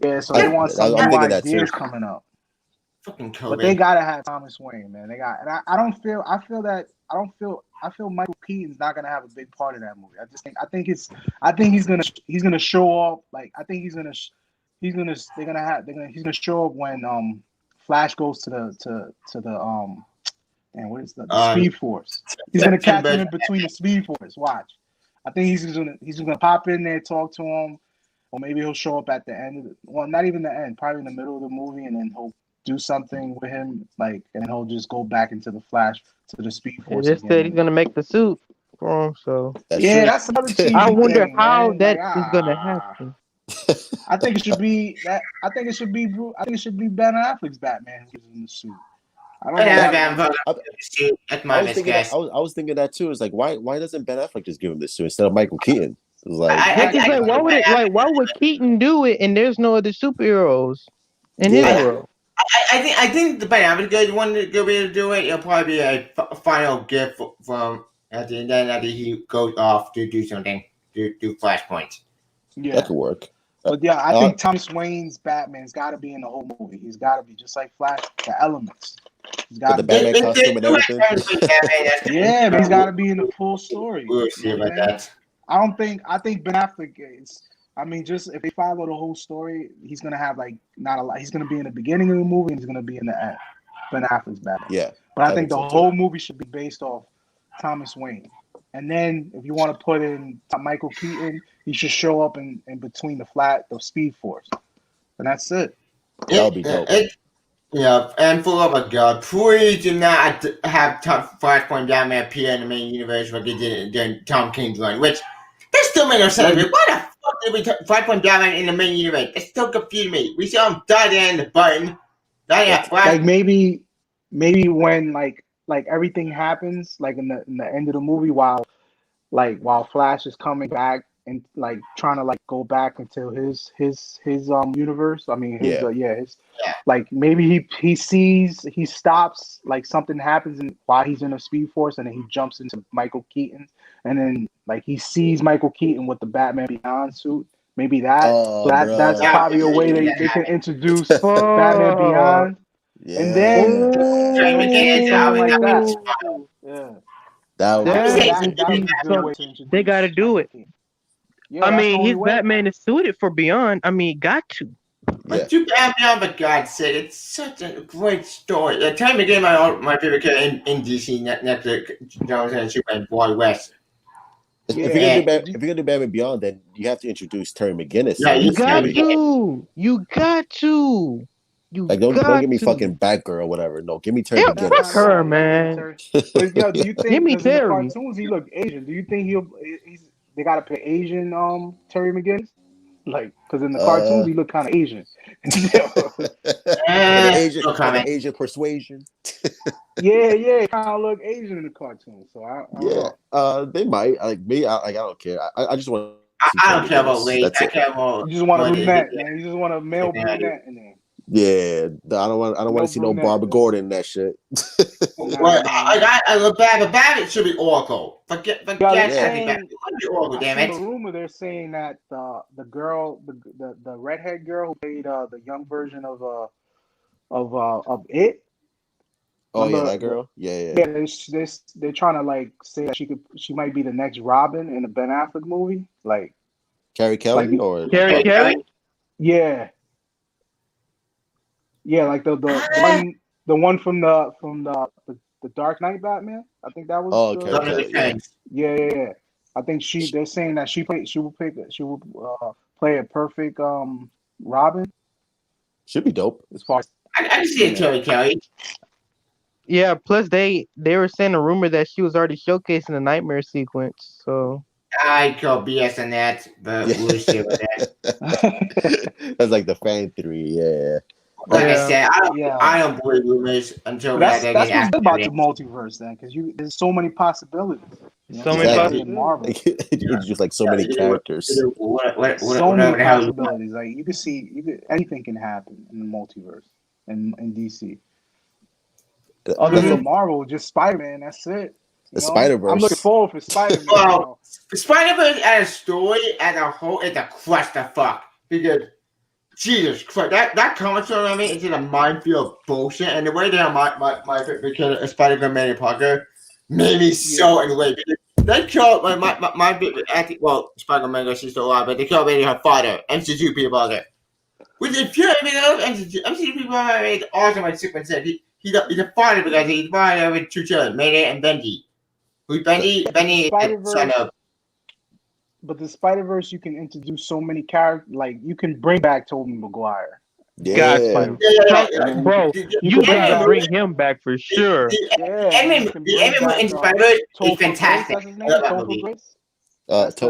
Yeah, so they want some new ideas coming up. Fucking COVID. But they gotta have Thomas Wayne, man. They got, and I feel Michael Keaton's not gonna have a big part of that movie. I think he's gonna show off. Like I think he's gonna show up when Flash goes to the and what is the Speed Force. He's gonna catch him in between the Speed Force. Watch. I think he's gonna pop in there, talk to him, or maybe he'll show up at the end. Not even the end, probably in the middle of the movie, and then he'll do something with him, like, and he'll just go back into the Flash to the Speed Force. They said he's gonna make the suit for him, so that's another cheesy I wonder thing, how man. that Like, is gonna happen. I think it should be that. I think it should be Ben Affleck's Batman who's in the suit. I don't know. That's my misguess. I was thinking that too. It's like why doesn't Ben Affleck just give him this suit instead of Michael Keaton? It was like, why would Keaton do it and there's no other superheroes in his world? I think the Ben Affleck is one to be able to do it. It'll probably be a final gift from at the end after he goes off to do something, do Flashpoint. Yeah, that could work. But yeah, I think Thomas Wayne's Batman's got to be in the whole movie. He's got to be just like Flash, the elements. He's got the Batman costume and everything. Yeah, but he's got to be in the full story. We'll see about that. I think Ben Affleck is. I mean, just if they follow the whole story, he's gonna have like not a lot. He's gonna be in the beginning of the movie and he's gonna be in the end. Ben Affleck's Batman. Yeah, but I think the whole movie should be based off Thomas Wayne. And then if you want to put in Michael Keaton, he should show up in between the Speed Force, and that's it. That'll be dope. Yeah, and for love of God, please do not have Flashpoint Batman appear in the main universe like they did in Tom King's run, which that still made no sense. Why the fuck did we Flashpoint Batman in the main universe? It still confused me. We saw him die there in the button. Like maybe when like everything happens like in the end of the movie while Flash is coming back and like trying to like go back into his universe. I mean like maybe he stops, like something happens while he's in a Speed Force and then he jumps into Michael Keaton and then like he sees Michael Keaton with the Batman Beyond suit. Maybe that's probably a way they can introduce Batman Beyond. Yeah. And then like that. Yeah. They got to do it. Yeah, I mean, his Batman is suited for Beyond. I mean, got to. But too bad Beyond, for God's sake, it's such a great story. Time again, my favorite character in DC next to Jones and Superman, Boy West. If you're gonna do Batman Beyond, then you have to introduce Terry McGinnis. Yeah, you got to. Like don't give me fucking Batgirl or whatever. No, give me Terry McGinnis. Fuck her, man. But, yo, do you think give me Terry. in the cartoons he look Asian? Do you think they gotta put Asian Terry McGinnis? Like, because in the cartoons he look kind of Asian. Asian persuasion. yeah, kind of look Asian in the cartoon. So I don't know. They might like me. I don't care. I just want. I don't care about Wade. I care about. You just want a brunette, man. You just want a male brunette in there. Yeah, I don't want to see no Barbara Gordon in that shit. Well, I look bad, but Babbitt should be Oracle. Forget Oracle, damn it. The rumor they're saying that the girl, the redhead girl who played the young version of It. Oh yeah, that girl. Yeah. They're trying to like say that she might be the next Robin in a Ben Affleck movie, like Carrie Kelly or Carrie Kelly. Yeah. Yeah, like the one from the Dark Knight Batman. I think that was. Oh, okay. Yeah. I think they're saying that she will play a perfect Robin. Should be dope. As far as I see it, Carrie Kelly. Yeah. Plus, they were saying a rumor that she was already showcasing the Nightmare sequence. So I call BS on that, but we'll see about that. That's like the fan theory, yeah. Like I said, I don't believe rumors until that's what's good about the multiverse, then, because there's so many possibilities. So many possibilities. Marvel. It's just like so many characters. So many possibilities. Like you could see, anything can happen in the multiverse in DC. Other than Marvel, just Spider-Man. That's it. The Spider-Verse. I'm looking forward for Spider-Man. Well, Spider-Verse as a story, as a whole, is a clusterfuck. Because Jesus Christ, that comic story, I mean, it's in a minefield of bullshit, and the way that my Spider-Man Parker made me so annoyed. They killed Spider-Man goes she's still alive, but they killed her father, MCU Peter Parker. Which is pure, MCU Peter Parker made awesome, like Superman said. He's a father because he's father with two children, Mayday and Benji. Benji is the son of. But the Spider-Verse, you can introduce so many characters. Like, you can bring back Tobey Maguire. Yeah. Bro, you gotta bring him back for sure. The in Spider-Verse is fantastic. That's his name,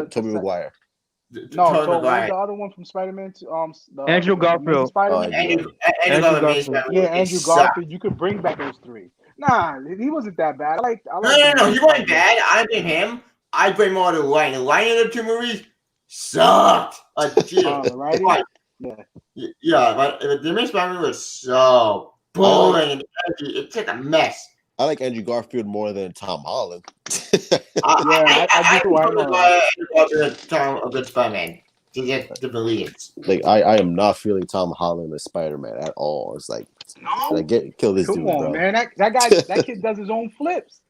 Tobey Maguire. No, what was the other one from Spider-Man? Andrew Garfield. Andrew Garfield. Yeah, Andrew Garfield. You could bring back those three. Nah, he wasn't that bad. No, he wasn't bad. I blame him. I blame more the line. The line of the two movies sucked. Right? Yeah, but the main Spider-Man was so boring and it's just a mess. I like Andrew Garfield more than Tom Holland. I do. A good Spider-Man. To believe it. Like I am not feeling Tom Holland as Spider-Man at all. It's like, kill this dude, Come on, bro. man. That kid does his own flips.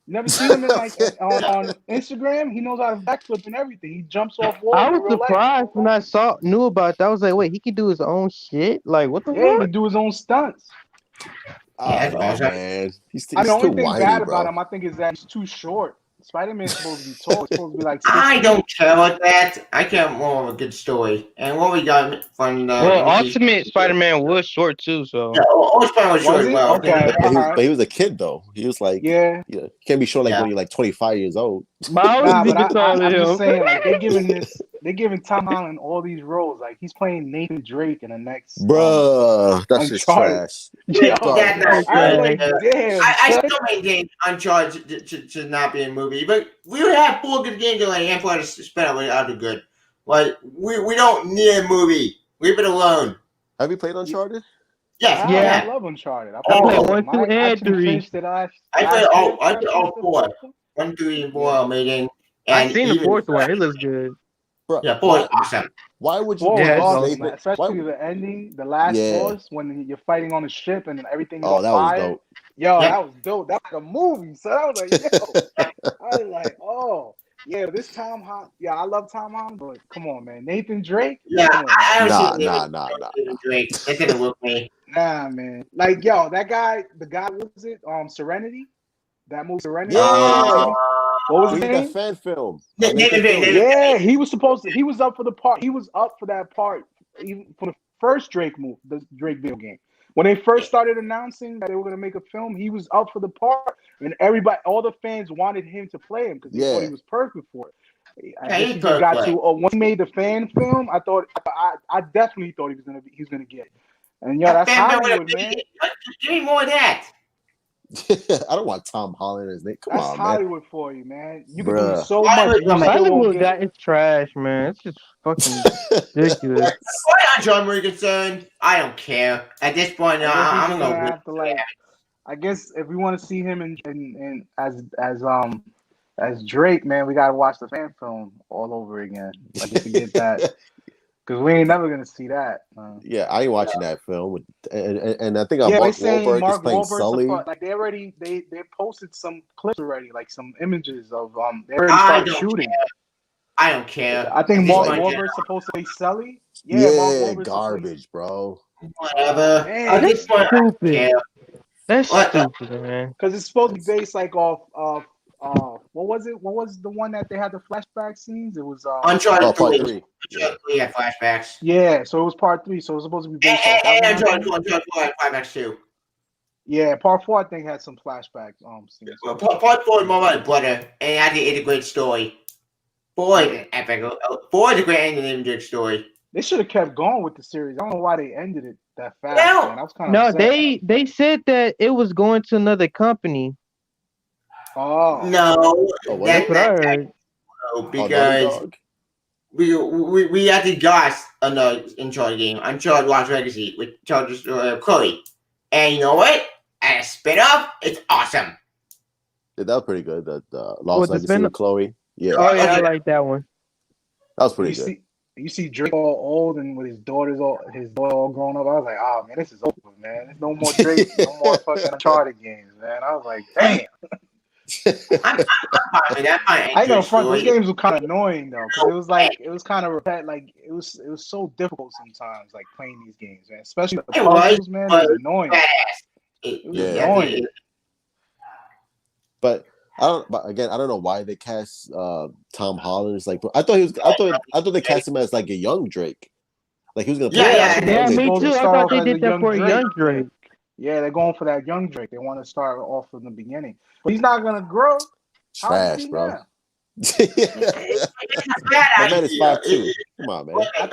You never seen him on Instagram? He knows how to backflip and everything. He jumps off walls. I was surprised when I knew about that. I was like, wait, he can do his own shit? Like, what the fuck? Yeah, he do his own stunts. Man. He's the only thing whiny, bad bro. about him, I think, is that he's too short. Spider-Man's supposed to be tall. He's supposed to be like 6 I don't care about that. I care more of a good story. And what we got from Ultimate Spider-Man was short too, so. Yeah, Spider-Man was short as well. Okay. But he was a kid though. He was like, you can't be short when you're like 25 years old. I'm just saying, like, they're giving Tom Holland all these roles. Like, he's playing Nathan Drake in the next. Bruh, that's just trash. I still maintain Uncharted should not be a movie, but we would have 4 good games like Empire to spend without the good. Like, we don't need a movie. Leave it alone. Have you played Uncharted? Yes. I love Uncharted. I played 1, 2, and 3. I played all 4. 1, 3, and 4 are amazing. I've seen the 4th one. It looks good. Bro, yeah, 4 is awesome. Why would you? Especially the ending, the last boss when you're fighting on a ship and everything. Oh, that was dope. Yo, that was dope. That was like a movie. So I was like, I was like, oh. Yeah, this Tom Holland. Yeah, I love Tom Holland, but come on, man, Nathan Drake. Yeah, nah. Nathan Drake. It didn't work me. Nah, man. Like, yo, that guy, the guy, what was it? Serenity. That movie, Serenity. Yeah. What was his name? That fan film. Yeah, he was supposed to. He was up for the part. He was up for that part, even for the first Drake movie, the Drake video game. When they first started announcing that they were going to make a film, he was up for the part, and everybody, all the fans wanted him to play him because they thought he was perfect for it. He got to. When he made the fan film, I definitely thought he was gonna get it. And that's Hollywood, man. Give me more of that. I don't want Tom Holland as Nick. Come on, man. That's Hollywood for you, man. You can do so much. Hollywood guy is trash, man. It's just fucking ridiculous. As far as John Marie concerned, I don't care. At this point, I'm gonna have to like. I guess if we want to see him in as Drake, man, we gotta watch the fan film all over again. Like, to get that. Because we ain't never gonna see that. Yeah, I ain't watching that film. And I think Mark Wahlberg is playing Sully. Like they posted some clips already, like some images of they already started shooting. I don't care. I think Mark Wahlberg's supposed to play Sully. Yeah, garbage, bro. Whatever. Man, that's stupid. That's stupid, man. Because it's supposed to be based like off what was it? What was the one that they had the flashback scenes? It was Uncharted 3. Uncharted 3 had flashbacks. Yeah, so it was part 3. So it was supposed to be based off. And Uncharted 4 had flashbacks too. Yeah, part 4 I think had some flashback scenes. Well, part 4 is more like butter, and it had a great story. 4 is epic. 4 is a great ending to the story. They should have kept going with the series. I don't know why they ended it that fast. Man. I was kind of upset. They said that it was going to another company. Oh no, that's what I heard. No, because we actually got another Uncharted game, Uncharted Lost Legacy, with Charles Chloe, and you know what? As a spin-off, it's awesome. Yeah, that was pretty good. The Lost Legacy with Chloe. Yeah. Oh yeah, I like that one. That was pretty good. You see Drake all old and with his daughter all grown up. I was like, oh man, this is over, man. There's no more Drake, no more fucking Uncharted games, man. I was like, damn. I'm fine with that. I ain't gonna front. Those games were kind of annoying though, because it was kind of it was so difficult sometimes, like playing these games, man. Especially the puzzles, man. It was annoying. It was annoying. But again, I don't know why they cast Tom Holland. It's like I thought they cast him as like a young Drake. Like he was gonna play me too. I thought they did that for a young Drake. Yeah, they're going for that young Drake. They want to start off from the beginning. But he's not gonna grow. Trash, bro. My man is 5'2". Come on, man. I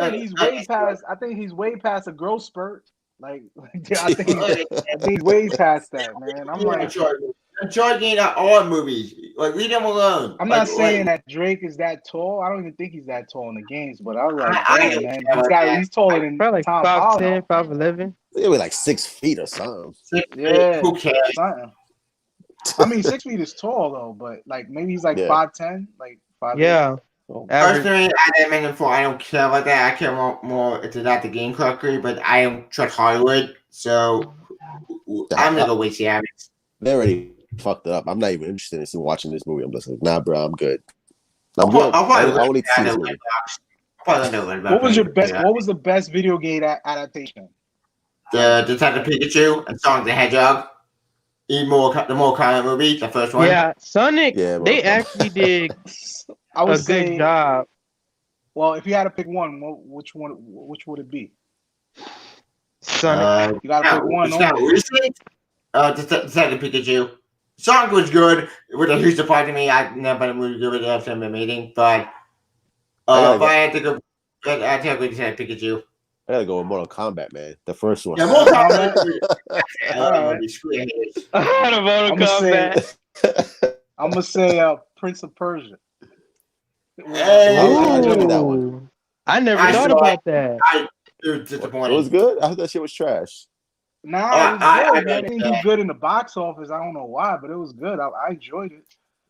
think he's way past a growth spurt. Like I think he's way past that, man. I'm like Uncharted not all movies. Like, leave them alone. I'm not saying that Drake is that tall. I don't even think he's that tall in the games. But I was like, damn, man, he's taller than probably Tom 5'10", 5'11". They were like 6 feet or something. Yeah, who cares? Something. I mean, 6 feet is tall though, but like maybe he's like 5'10", like 5'8". Yeah. Personally, I don't care about that. I care more it's about the game correctly, but I don't trust Hollywood, so I'm gonna go with the average. They already fucked it up. I'm not even interested in watching this movie. I'm just like, nah, bro, I'm good. I'm good. I only see this movie. What was the best video game adaptation? The Detective Pikachu and Sonic the Hedgehog. The more common movie, the first one. Yeah, Sonic. They actually did a good job. Well, if you had to pick one, which would it be? Sonic. You gotta pick one. Detective Pikachu. Sonic was good. With a huge surprise to me, I've never been a movie good after the meeting, but if I had to go, I'd take Detective Pikachu. I gotta go with Mortal Kombat, man. The first one. Yeah, Mortal Kombat. I'm gonna say Prince of Persia. I never thought about that. It was disappointing. It was good. I thought that shit was trash. Nah, it was good, man. It didn't do good in the box office. I don't know why, but it was good. I enjoyed it.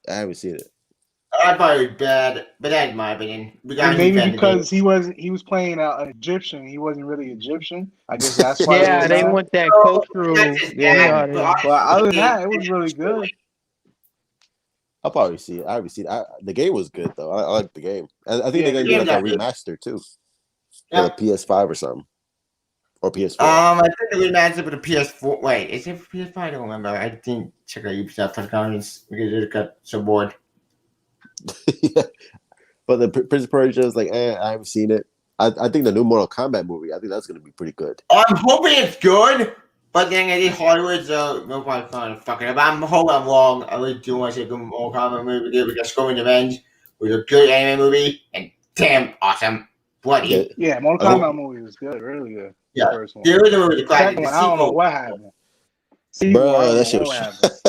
I haven't seen it. I thought it was bad, but that's my opinion. Maybe because he was playing an Egyptian. He wasn't really Egyptian. I guess that's why. Yeah, they want that cultural. But other than that, it was really good. I'll probably see it. I haven't seen it. The game was good though. I like the game. I think they're gonna do like a remaster too, for the PS5 or something, or PS4. I think the remaster for the PS4. Wait, is it for PS5? I don't remember. I didn't check out Ubisoft.com because it got so bored. Yeah. But the Prince of Persia is like, I haven't seen it. I think the new Mortal Kombat movie, I think that's gonna be pretty good. I'm hoping it's good, but then I think Hollywood's no point kind of fucking up. I'm hoping I'm wrong. I really do want to see a good Mortal Kombat movie. We got Skull and Revenge with a good anime movie and damn awesome bloody. Yeah, Mortal Kombat movie was good, really good. Yeah, the first one. The original movie, the classic. Second one, I don't know what happened. Bro, that shit was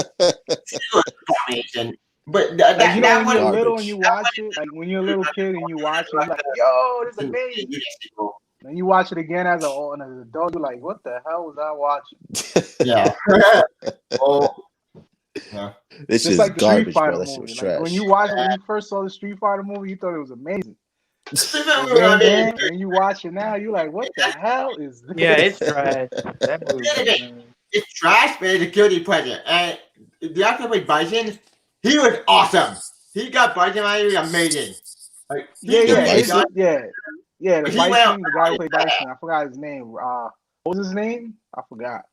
amazing. But when you're little and you watch it, like when you're a little kid and you watch it, you're like, yo, this is amazing. Then you watch it again as an adult, you're like, what the hell was I watching? Yeah. Yeah. It's just like the Street Fighter movie. Like, when you first saw the Street Fighter movie, you thought it was amazing. And you watch it now, you're like, what the hell is this? Yeah, it's trash. That movie. It's trash, but it's a guilty pleasure. And the actor played Bison. He was awesome. He got Bison out of amazing. Like, the Bison, the guy who played Bison, I forgot his name. What was his name? I forgot.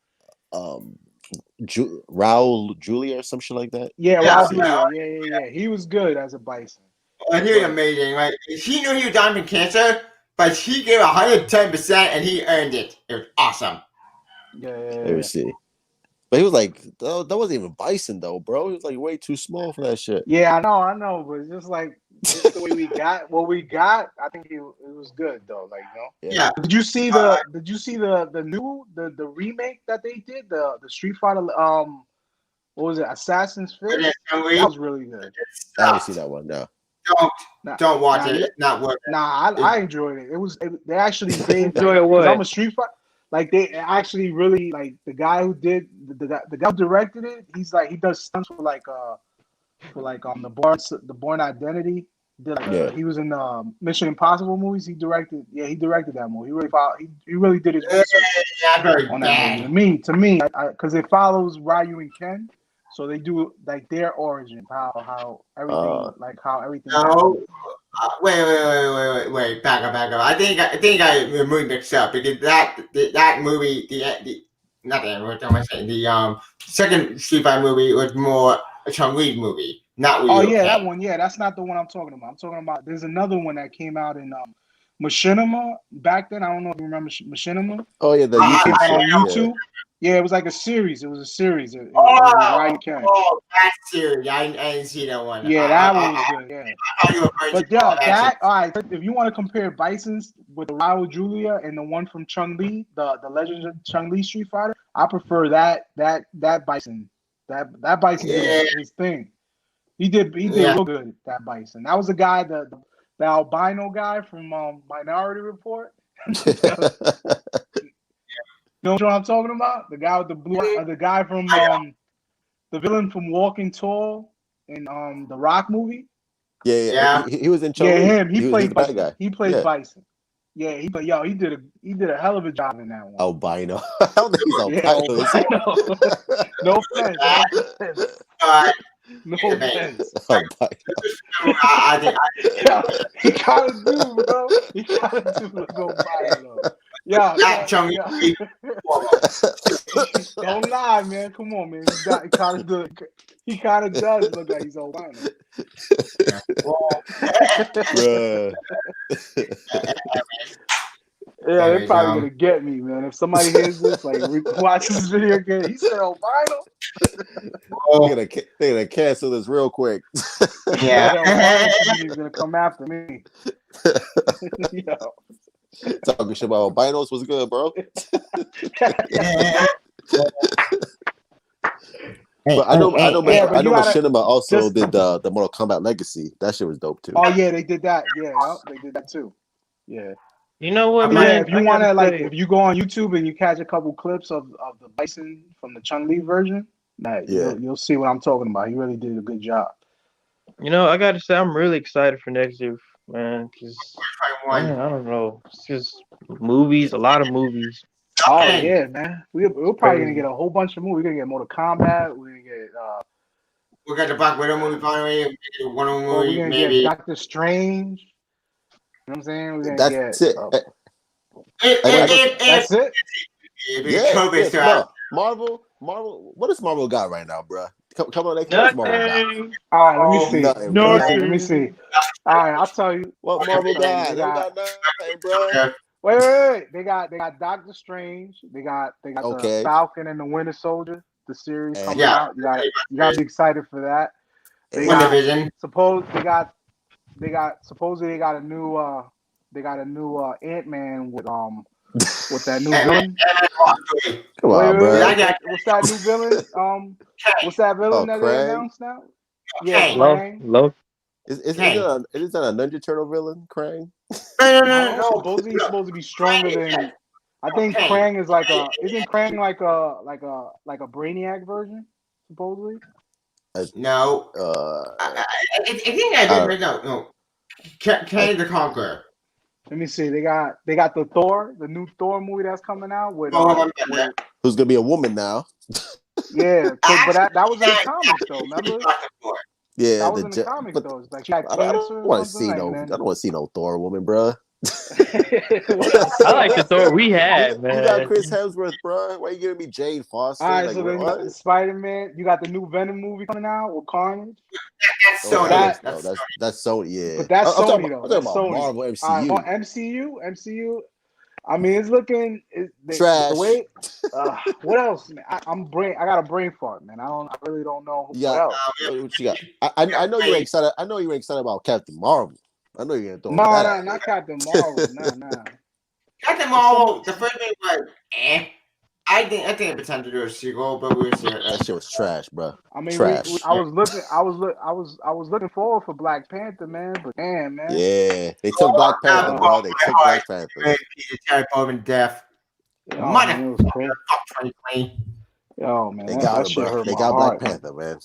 Raul Julia or some shit like that. Yeah, Raul Julia. Yeah. He was good as a Bison. And he was amazing. Like, he knew he was dying from cancer, but he gave 110% and he earned it. It was awesome. Yeah. Let me see. But he was like, that wasn't even Bison though, bro. He was like way too small for that shit. Yeah, I know, but it's just like the way we got what we got. I think it was good though. Like, you know. Yeah. Did you see the new remake that they did? The Street Fighter what was it? Assassin's Fist? That was really good. I haven't seen that one. No. Don't watch it. It's not worth it. I enjoyed it. They actually made enjoy what? I'm a Street Fighter. Like they actually really like the guy who did the guy who directed it. He's like he does stunts for the Bourne Identity. He was in Mission Impossible movies. He directed that movie. He really did his research on that movie. To me, because it follows Ryu and Ken, so they do like their origin, how everything No, wait, back up. I think I movie mixed up because that movie, not the what am I saying? The second Street Fighter movie was more a Chun-Li movie, not Ryu. Oh yeah, that one. Yeah, that's not the one I'm talking about. I'm talking about there's another one that came out in Machinima back then. I don't know if you remember Machinima. Oh yeah, the YouTube on YouTube. Yeah, it was like a series. It was a series. It was that series. I didn't see that one. Yeah, that one was good. Yeah. But yeah, all right. If you want to compare Bison's with the Raul Julia and the one from Chun-Li, the Legend of Chun-Li Street Fighter, I prefer that Bison. That Bison did his thing. He did real good. That Bison. That was the guy, the albino guy from Minority Report. You know what I'm talking about? The guy with the blue, the guy from the villain from Walking Tall in the Rock movie. Yeah. He was in Chun-Li. Yeah, him. He played Bison. Guy. He played Bison. Yeah, he did a hell of a job in that one. Albino. I don't think he's albino. No offense. No offense. He gotta do, bro. He gotta do like albino. Yeah. Don't lie, man. Come on, man. He kind of does look like he's albino. Yeah, they're probably gonna get me, man. If somebody hears this, like watch this video again, he said albino. They're gonna cancel this real quick. Yeah, he's gonna come after me. Talking shit about albinos was good, bro. But I know Machinima also did the Mortal Kombat Legacy. That shit was dope too. Oh yeah, they did that. Yeah, they did that too. Yeah. You know what, man? If you want to, if you go on YouTube and you catch a couple clips of the Bison from the Chun-Li version, you'll see what I'm talking about. He really did a good job. You know, I got to say, I'm really excited for next year, man, because I don't know. It's just movies, a lot of movies. Oh, yeah, man. We're probably going to get a whole bunch of movies. We're going to get Mortal Kombat. We're going to get... we got the Black Widow movie finally. We're going to get Doctor Strange. You know what I'm saying? We're gonna that's it. That's it? Yeah. Marvel, what does Marvel got right now, bro? Come on, what's Marvel got? All right, let me see. All right, I'll tell you what Marvel got. They got nothing, bro. Wait. They got Doctor Strange. They got the Falcon and the Winter Soldier, the series coming out. You got to be excited for that. Supposedly they got a new Ant-Man with that new villain. Come on, bro. What's that new villain? What's that villain that they announced now? Yeah, Low. Is that a Ninja Turtle villain, Krang? No. He's supposed to be stronger than. I think Krang is isn't Krang like a Brainiac version, supposedly? No. I think I did. No. Kang the Conqueror. Let me see. They got the new Thor movie that's coming out with. Who's gonna be a woman now? Yeah, but that was in the comics though. Remember? Yeah, that was in the comics though. Like she had cancer. I don't want to see no Thor woman, bro. I like the Thor we had, man. You got Chris Hemsworth, bro. Why you giving me Jane Foster? All right, so then you got the Spider-Man. You got the new Venom movie coming out with Carnage. That's Sony. That's Sony, yeah. But that's Sony though. I'm talking about Marvel MCU. MCU. I mean, it's looking trash. What else, man? I got a brain fart, man. I really don't know what else. What you got? I know you're excited. I know you're excited about Captain Marvel. I know you're gonna throw No, not Captain Marvel. Nah. Captain Marvel. The first thing was I think it potential to do a sequel, but we'll see. That shit was trash, bro. I mean, I was looking forward for Black Panther, man. But damn, man. Yeah, they took Black Panther, bro. They took Black Panther. Terry Bowman death. Motherfucker. Oh man, they got him, bro. They got Black Panther, man.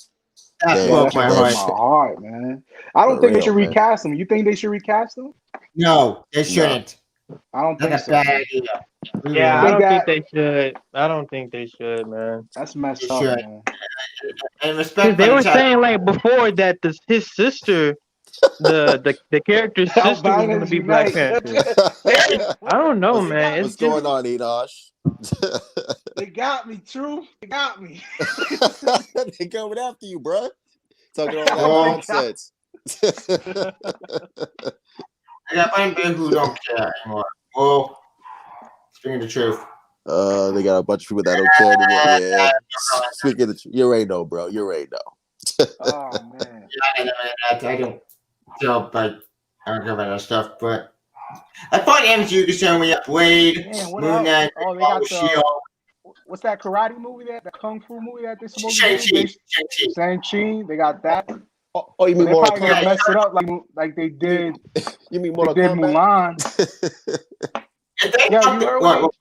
That Damn. broke that my broke my heart. heart, man. I don't For think they real, should man. recast him. You think they should recast him? No, they shouldn't. I don't think That's a so. bad Man. idea. Yeah, I think don't think that- they should. I don't think they should, man. That's messed They up, should. man. And Because respect they for were the child. saying like before that his sister, the character's sister was gonna Albinans be Black unite. Panther. I don't know, What's man. What's It's just going on, Enosh? They got me, True. They got me. They coming after you, bro. Talking all Oh. that nonsense. I got one people who don't care anymore. Well, speaking the truth. They got a bunch of people that don't care anymore. Yeah. Speaking of the truth, you already know, bro. You already know. Oh man. I don't feel like I don't care about that stuff, but I find MCU concerned when you have Blade, Man, what Moon else? Knight, Oh, they got Shield, what's that karate movie? That the kung fu movie that this supposed Shang-Chi. to be? Shang-Chi. They got that. Oh, you But mean they Mortal probably gonna Kombat? mess it up like they did. You mean They Mortal did Kombat? Mulan. If they Yeah, come you to- heard what- what- what-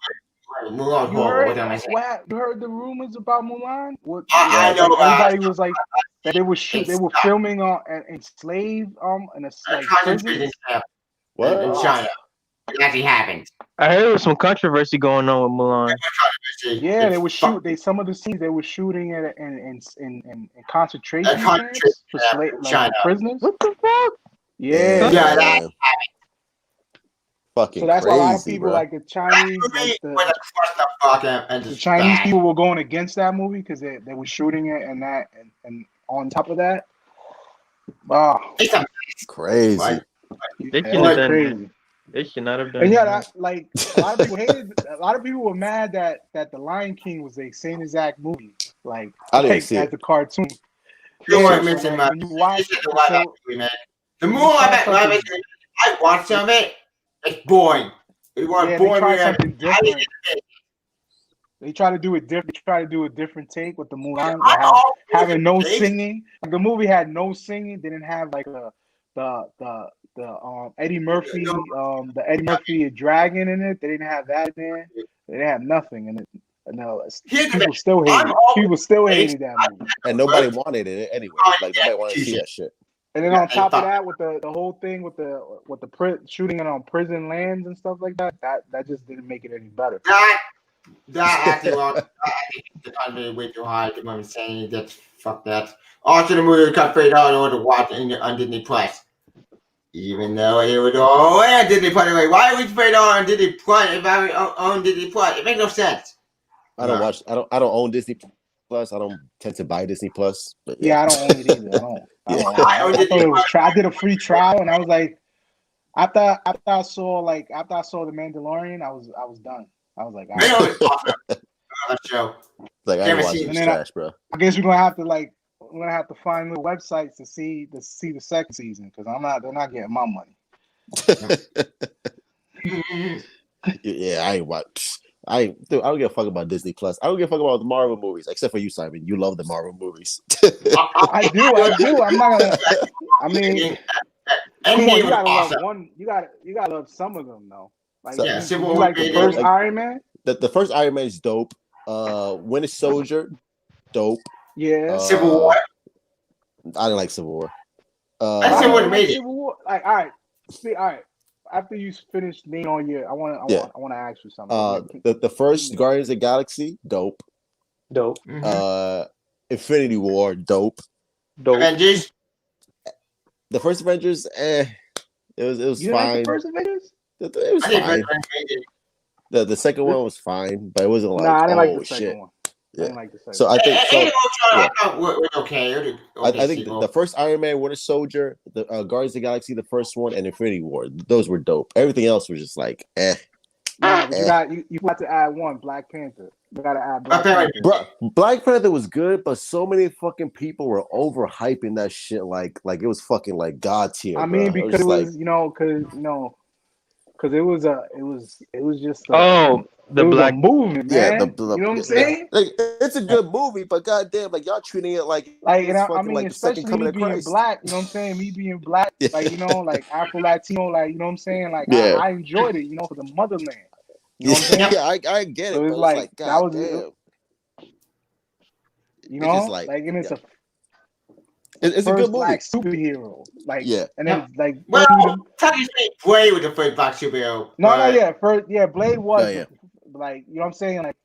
Mulan, You hold on, heard? what am I saying? You heard the rumors about Mulan? What? I know Like, about everybody was like that. They were They were filming on in slave in a like concentration prison. camp What? in China. It actually happened. I heard there was some controversy going on with Mulan. Yeah, they were some of the scenes they were shooting it in concentration camps concentration for camp slave in like China. for prisoners. What the fuck? Yeah. Yeah, that- fucking So that's why crazy, a lot of people bro. like the Chinese, Movie like was a clusterfuck and the just Chinese bad. people were going against that movie because they were shooting it and on top of that, It's a Crazy. Right. They yeah, should have done crazy. that. They should not have done And yeah, that. that, like a lot of people hated. A lot of people were mad that the Lion King was the same exact movie, like I didn't see as it. the cartoon. You Yeah, want so, to mention like, my. when you watch It's just a live so- action movie, man. The more I watch some of it, it's boring. It was Yeah, they boring. try movie. something I didn't different. They try to do it different. Try to do a different take with the Mulan, I like know, having no takes. singing. Like, the movie had no singing. Didn't have like the Eddie Murphy the Eddie Murphy dragon in it. They didn't have that in there. They didn't have nothing in it. No, Here's the people still hated. I'm always- People still hated that movie. And nobody wanted it anyway. Like nobody wanted to see that shit. And then Yeah, on top they of that, with the whole thing with the shooting it on prison lands and stuff like that, that just didn't make it any better. That acting well, the country way too high. The moment saying that fuck that. Also, the movie got $3 to watch on Disney Plus. Even though it would all on Disney Plus, like, why would you $3 on Disney Plus if I own Disney Plus? It makes no sense. I don't watch. I don't own Disney Plus. I don't tend to buy Disney Plus. But Yeah, I don't own it either. I don't. I I own thought Disney it was. Plus. I did a free trial, and I was like, after I saw the Mandalorian, I was done. I was like, all Man, right. it was awesome. That show. like I Never ain't watching seen this it. trash, bro. I guess we're gonna have to find little websites to see the second season because they're not getting my money. Yeah, I ain't watch. Dude, I don't give a fuck about Disney Plus. I don't give a fuck about the Marvel movies, except for you, Simon. You love the Marvel movies. I do. I'm not gonna. I mean, come on, Endgame you was gotta awesome. love one. You gotta love some of them though. Like, So- Yeah, you Civil War like the did first like- Iron Man? the first Iron Man is dope. Winter Soldier, dope. Yeah. Civil War. I didn't like Civil War. I Civil War made it. Civil War. Like, all right. After you finish naming all your, I want to ask you something. the first Guardians of the Galaxy, dope. Dope. Infinity War, dope. Avengers. The first Avengers, it was You didn't like fine. the first Avengers? It was I think fine. Avengers made it. The second one was fine, but it wasn't like, Nah, I didn't like oh the second shit. one. I Yeah. didn't like the second So one. I think so. I thought we're okay. I think the first Iron Man, Winter Soldier, the Guardians of the Galaxy, the first one, and Infinity War, those were dope. Everything else was just like, Nah, but you got to add one, Black Panther. You got to add Black Black Panther. Panther. Bro, Black Panther was good, but so many fucking people were overhyping that shit like it was fucking like god tier. I mean, bro. because it was, because it was just The it was Black a movement, man. yeah, you know what I'm saying? Like, it's a good movie, but goddamn, like y'all treating it like Like, it's and fucking I mean, like the second especially coming me of being Christ. black, you know what I'm saying? Me being black, Yeah. like, like Afro Latino, like, you know what I'm saying? Like, Yeah. I enjoyed it, for the motherland. You know what I'm saying? Yeah, I get it. So But it's it's like, like, that was, goddamn. you It's know, just like- and it's yeah. It's a first good movie. black superhero. Like, Yeah. and then like Well, technically, Blade was the first black superhero. Blade was Yeah. like, you know what I'm saying? Like,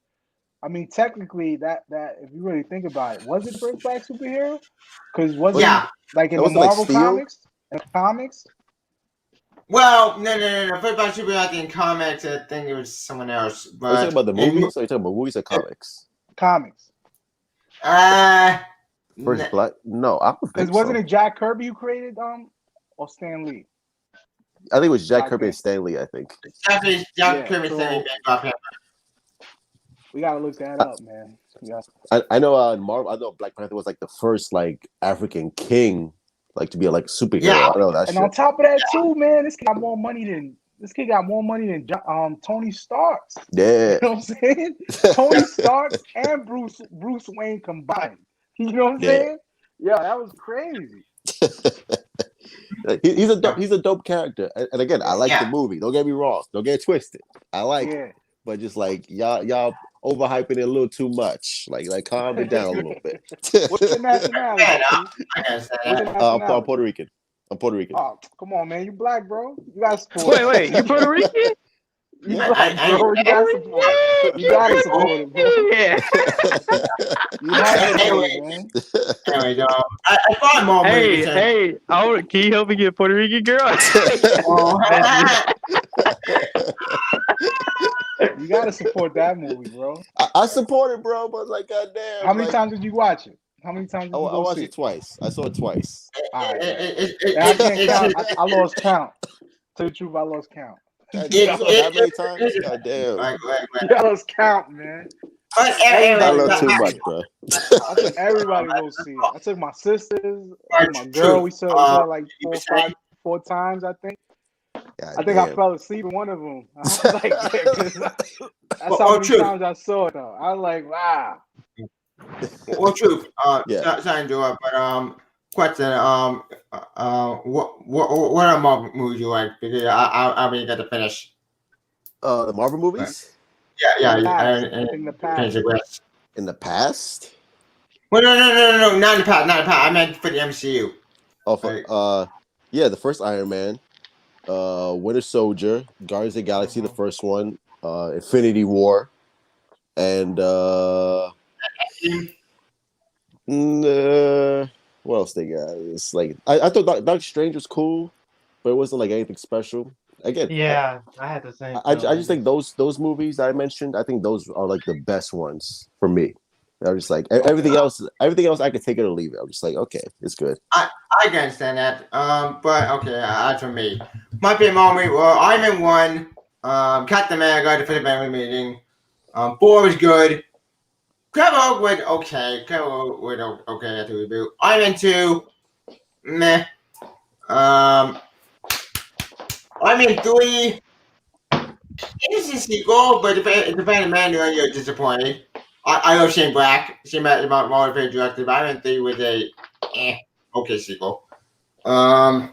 I mean, technically, that if you really think about it, was it the first black superhero? Because wasn't like in the Marvel comics? Well, no. First black superhero I think in comics, I think it was someone else. But Are you talking about the movies? Or are you talking about movies or comics? Comics. First black? No, I don't think Wasn't so. it Jack Kirby who created or Stan Lee? I think it was Jack Kirby and Stan Lee, I think. Jack Kirby and Stan Lee. We gotta look that up, man. I know in Marvel, I know Black Panther was like the first like African king, like to be a like superhero. Yeah. I know that. And shit. on top of that too, man, this kid got more money than Tony Stark. Yeah. You know what I'm saying? Tony Stark and Bruce Wayne combined. You know what I'm saying? Yeah, that was crazy. He's a dope character, and again, I like the movie. Don't get me wrong. Don't get it twisted. I like it, but just like y'all overhyping it a little too much. Like calm it down a little bit. What's the nationality? I'm Puerto Rican. Oh, come on, man. You black, bro. You got support. Wait, you Puerto Rican? You black, bro. You got support. You got to support it, bro. Yeah. You have to support it, man. Anyway, I thought more. Hey, can you help me get a Puerto Rican girl? You got to support that movie, bro. I support it, bro, but like, goddamn. How many times did you watch it? How many times did you I watched it twice. I saw it twice. I can't count. I lost count. To the truth, I lost count. That many times? God damn. You lost count, man. I love too much, bro. I took everybody to go see it. I took my sisters, my girl. We saw it like four times, I think. I think I fell asleep in one of them. I was like, that's how many times I saw it, though. I was like, wow. Well, truth. Sorry to interrupt, but question. What are Marvel movies you like? Because I really got to finish. The Marvel movies. Yeah. In the past. In the past? Well, no, not in the past. I meant for the MCU. Oh, the first Iron Man, Winter Soldier, Guardians of the Galaxy, the first one, Infinity War, and what else they got? It's like I thought Doctor Strange was cool, but it wasn't like anything special. Again, I had the same. I just think those movies that I mentioned, I think those are like the best ones for me. I'm just like everything else I could take it or leave it. I'm just like, okay, it's good. I can understand that. But okay, as for me, my favorite movie, well, Iron Man 1, Captain America, the Fifth Amendment meeting. 4 was good. Incredible with okay. Incredible with okay. That's a reboot. Iron Man 2, meh. Iron Man 3, it's a sequel, but if Phantom Manual, you're disappointed. I love Shane Black. Shane Black is my favorite director, but Iron Man 3 was a okay sequel. Captain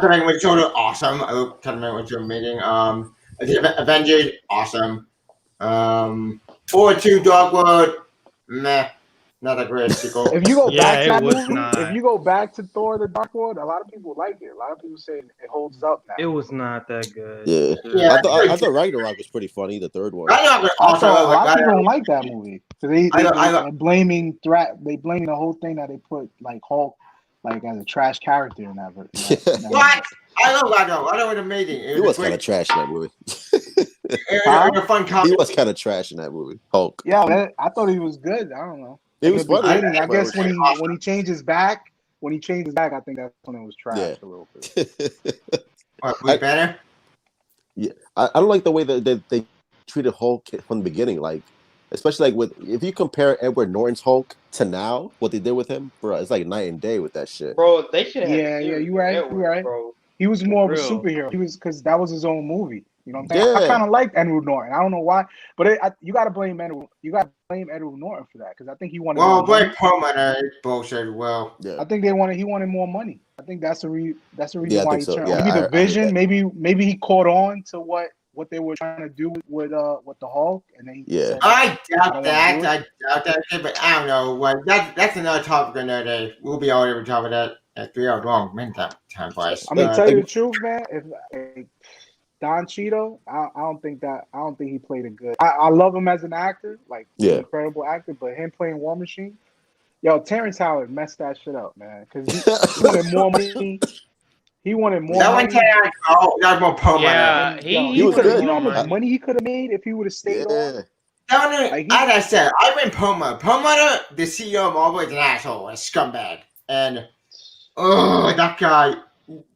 America Winter Soldier, awesome. I love Captain America Winter Soldier meeting. Avengers, awesome. 4-2 Dark World, meh. Not a great sequel. If you go back to that movie, not. if you go back to Thor: The Dark World, a lot of people like it. A lot of people say it holds up now. It was not that good. Yeah. I thought Ragnarok was pretty funny. The third one. Ragnarok was A awesome. lot of people don't like that movie. So they blaming the whole thing that they put like Hulk like as a trash character in that. What? I love Ragnarok. Ragnarok was amazing. He was kind of trash in that movie. It was a fun comedy. He was kind of trash in that movie. Hulk. Yeah, I thought he was good. I don't know. It was funny. I guess when he changes back, I think that's when it was trash a little bit. Was better? Yeah, I don't like the way that they treated Hulk from the beginning. Like, especially like if you compare Edward Norton's Hulk to now, what they did with him, bro, it's like night and day with that shit. Bro, they should have. Yeah, you're right. Bro. He was more of a superhero. He was because that was his own movie. You know what I'm saying? I kind of liked Edward Norton. I don't know why, but you got to blame Edward. You got to blame Edward Norton for that because I think he wanted. Well, blame Perlman bullshit. Well, I think he wanted more money. I think that's the reason why he turned. Yeah, maybe the vision. Maybe he caught on to what what they were trying to do with the Hulk, and then he said, I doubt don't that. wanna do I doubt that shit, but I don't know. Well, that's another topic another day. We'll be all over top of that at 3 hours long. Man, time flies. I'm gonna tell you the truth, man. If Don Cheadle, I don't think he played it good. I love him as an actor, like he's an incredible actor, but him playing War Machine, yo, Terrence Howard messed that shit up, man, because he wanted more money. He wanted more money. That was more promo. Yeah, he was could have. good. You know how much money he could have made if he would have stayed on. Like I said, I've been Promoter, the CEO of Marvel, is an asshole, a scumbag, and that guy.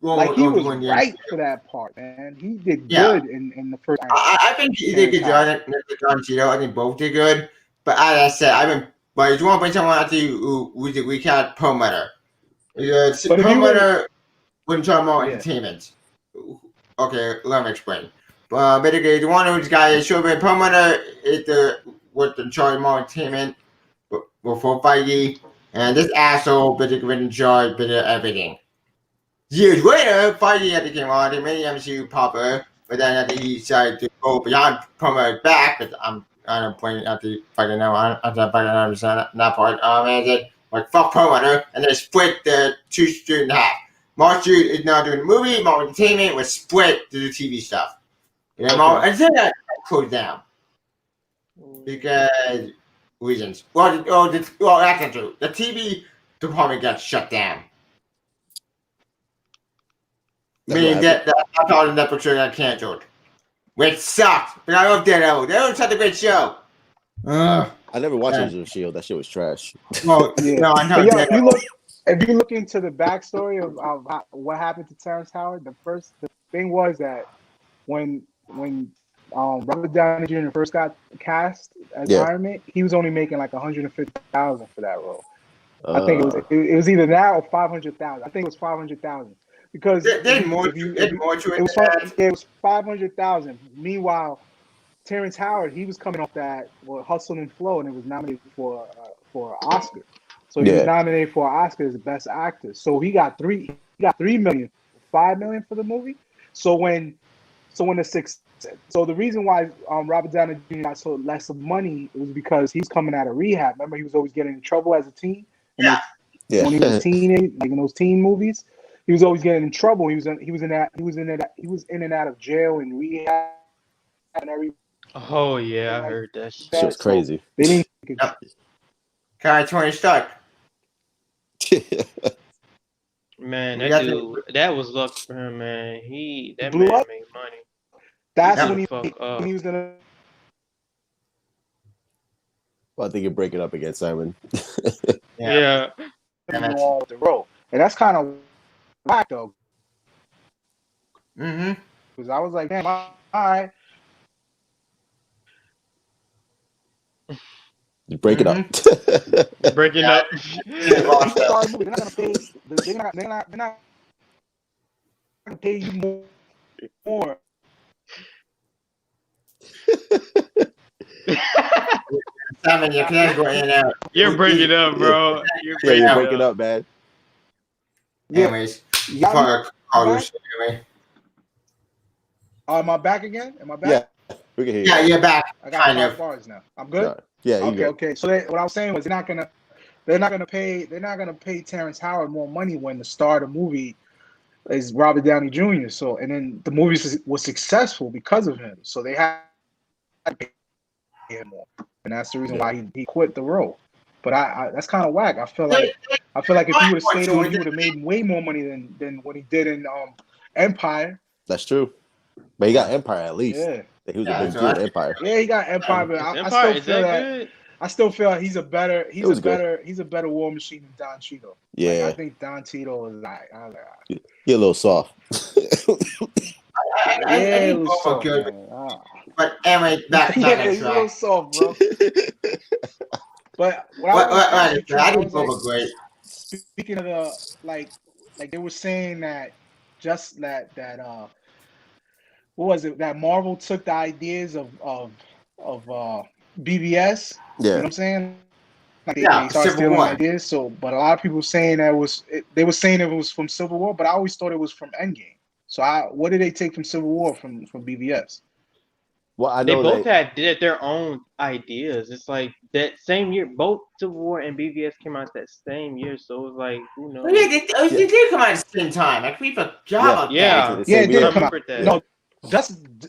Like he was right for that part, man. He did good in the first. I think he did good job. Don Cheadle, I think both did good. But as I said, I've been. But if you want to bring someone out to you, we can't Promoter. Promoter wouldn't talk about entertainment. Okay, let me explain. Basically, the one who's guy should have been Promoter is the charge more entertainment before Feige, and this asshole basically been in charge of everything. Years later, Feige had to came on, they made the MCU popular, but then he decided to go beyond Promoter back. But I'm pointing out the fucking now. I'm not fucking understand that part. And then like fuck Promoter, and then split the two student in half. Marvel is now doing the movie. Marvel Entertainment was split to do TV stuff. And then that closed down because reasons. Well, that's not true. The TV department got shut down. Meaning that all the Netflix show got canceled, which sucked. But I love Daredevil. Daredevil was such a great show. I never watched Agents of Shield. That shit was trash. Well, no, I know. If you look into the backstory of what happened to Terrence Howard, the thing was that when Robert Downey Jr. first got cast as Iron Man, he was only making like $150,000 for that role. I think it was either that or $500,000. I think it was $500,000 because it was $500,000. Meanwhile, Terrence Howard, he was coming off that Hustle and Flow, and it was nominated for an Oscar. So he was nominated for an Oscar as the best actor. So he got $3 million, $5 million for the movie. So the reason why Robert Downey Jr. got so less of money was because he's coming out of rehab. Remember, he was always getting in trouble as a teen. When he was a teenager, like in those teen movies, he was always getting in trouble. He was in and out of jail and rehab and everything. Oh yeah, I heard that. Shit was crazy. They didn't. Tony Stark. Man, that was luck for him, man. That blew man up. made money. That's when he was gonna. Well, I think you're breaking up again, Simon. Yeah. The role, and that's kind of whack though. Because I was like, damn, all right. You break it up. Break it up. They're not gonna pay you more. Simon, you can't go in and out. You're breaking up, bro. You're breaking up, man. Anyways, anyway. Am I back again? Am I back? Yeah, we can hear you. Yeah, you're back. I got 5 bars now. I'm good. Sorry. Yeah. Okay. So what I was saying was they're not gonna pay Terrence Howard more money when the star of the movie is Robert Downey Jr. So and then the movie was successful because of him. So they had to pay him more, and that's the reason why he quit the role. But I that's kind of whack. I feel like if he would have stayed on, he would have made way more money than what he did in Empire. That's true. But he got Empire at least. Yeah. He was a big dude in Empire. Yeah, he got Empire, but I still feel like he's a better War Machine than Don Cheadle. Yeah. Like, I think Don Cheadle is You're a little soft. I was so good. But anyway, back he's a little soft, bro. But I didn't go great. Speaking of the like they were saying that just that what was it, that Marvel took the ideas of BBS. Yeah. You know what I'm saying? Like they started stealing ideas. So, but a lot of people saying that they were saying it was from Civil War, but I always thought it was from Endgame. So what did they take from Civil War from BBS? Well, I They know both that. did their own ideas. It's like that same year, both Civil War and BVS came out that same year. So it was like, who knows? Well, yeah, they did come out at the same time. I we forgot about Yeah. that. It's Yeah, same it year. did I come out. remembered that. No,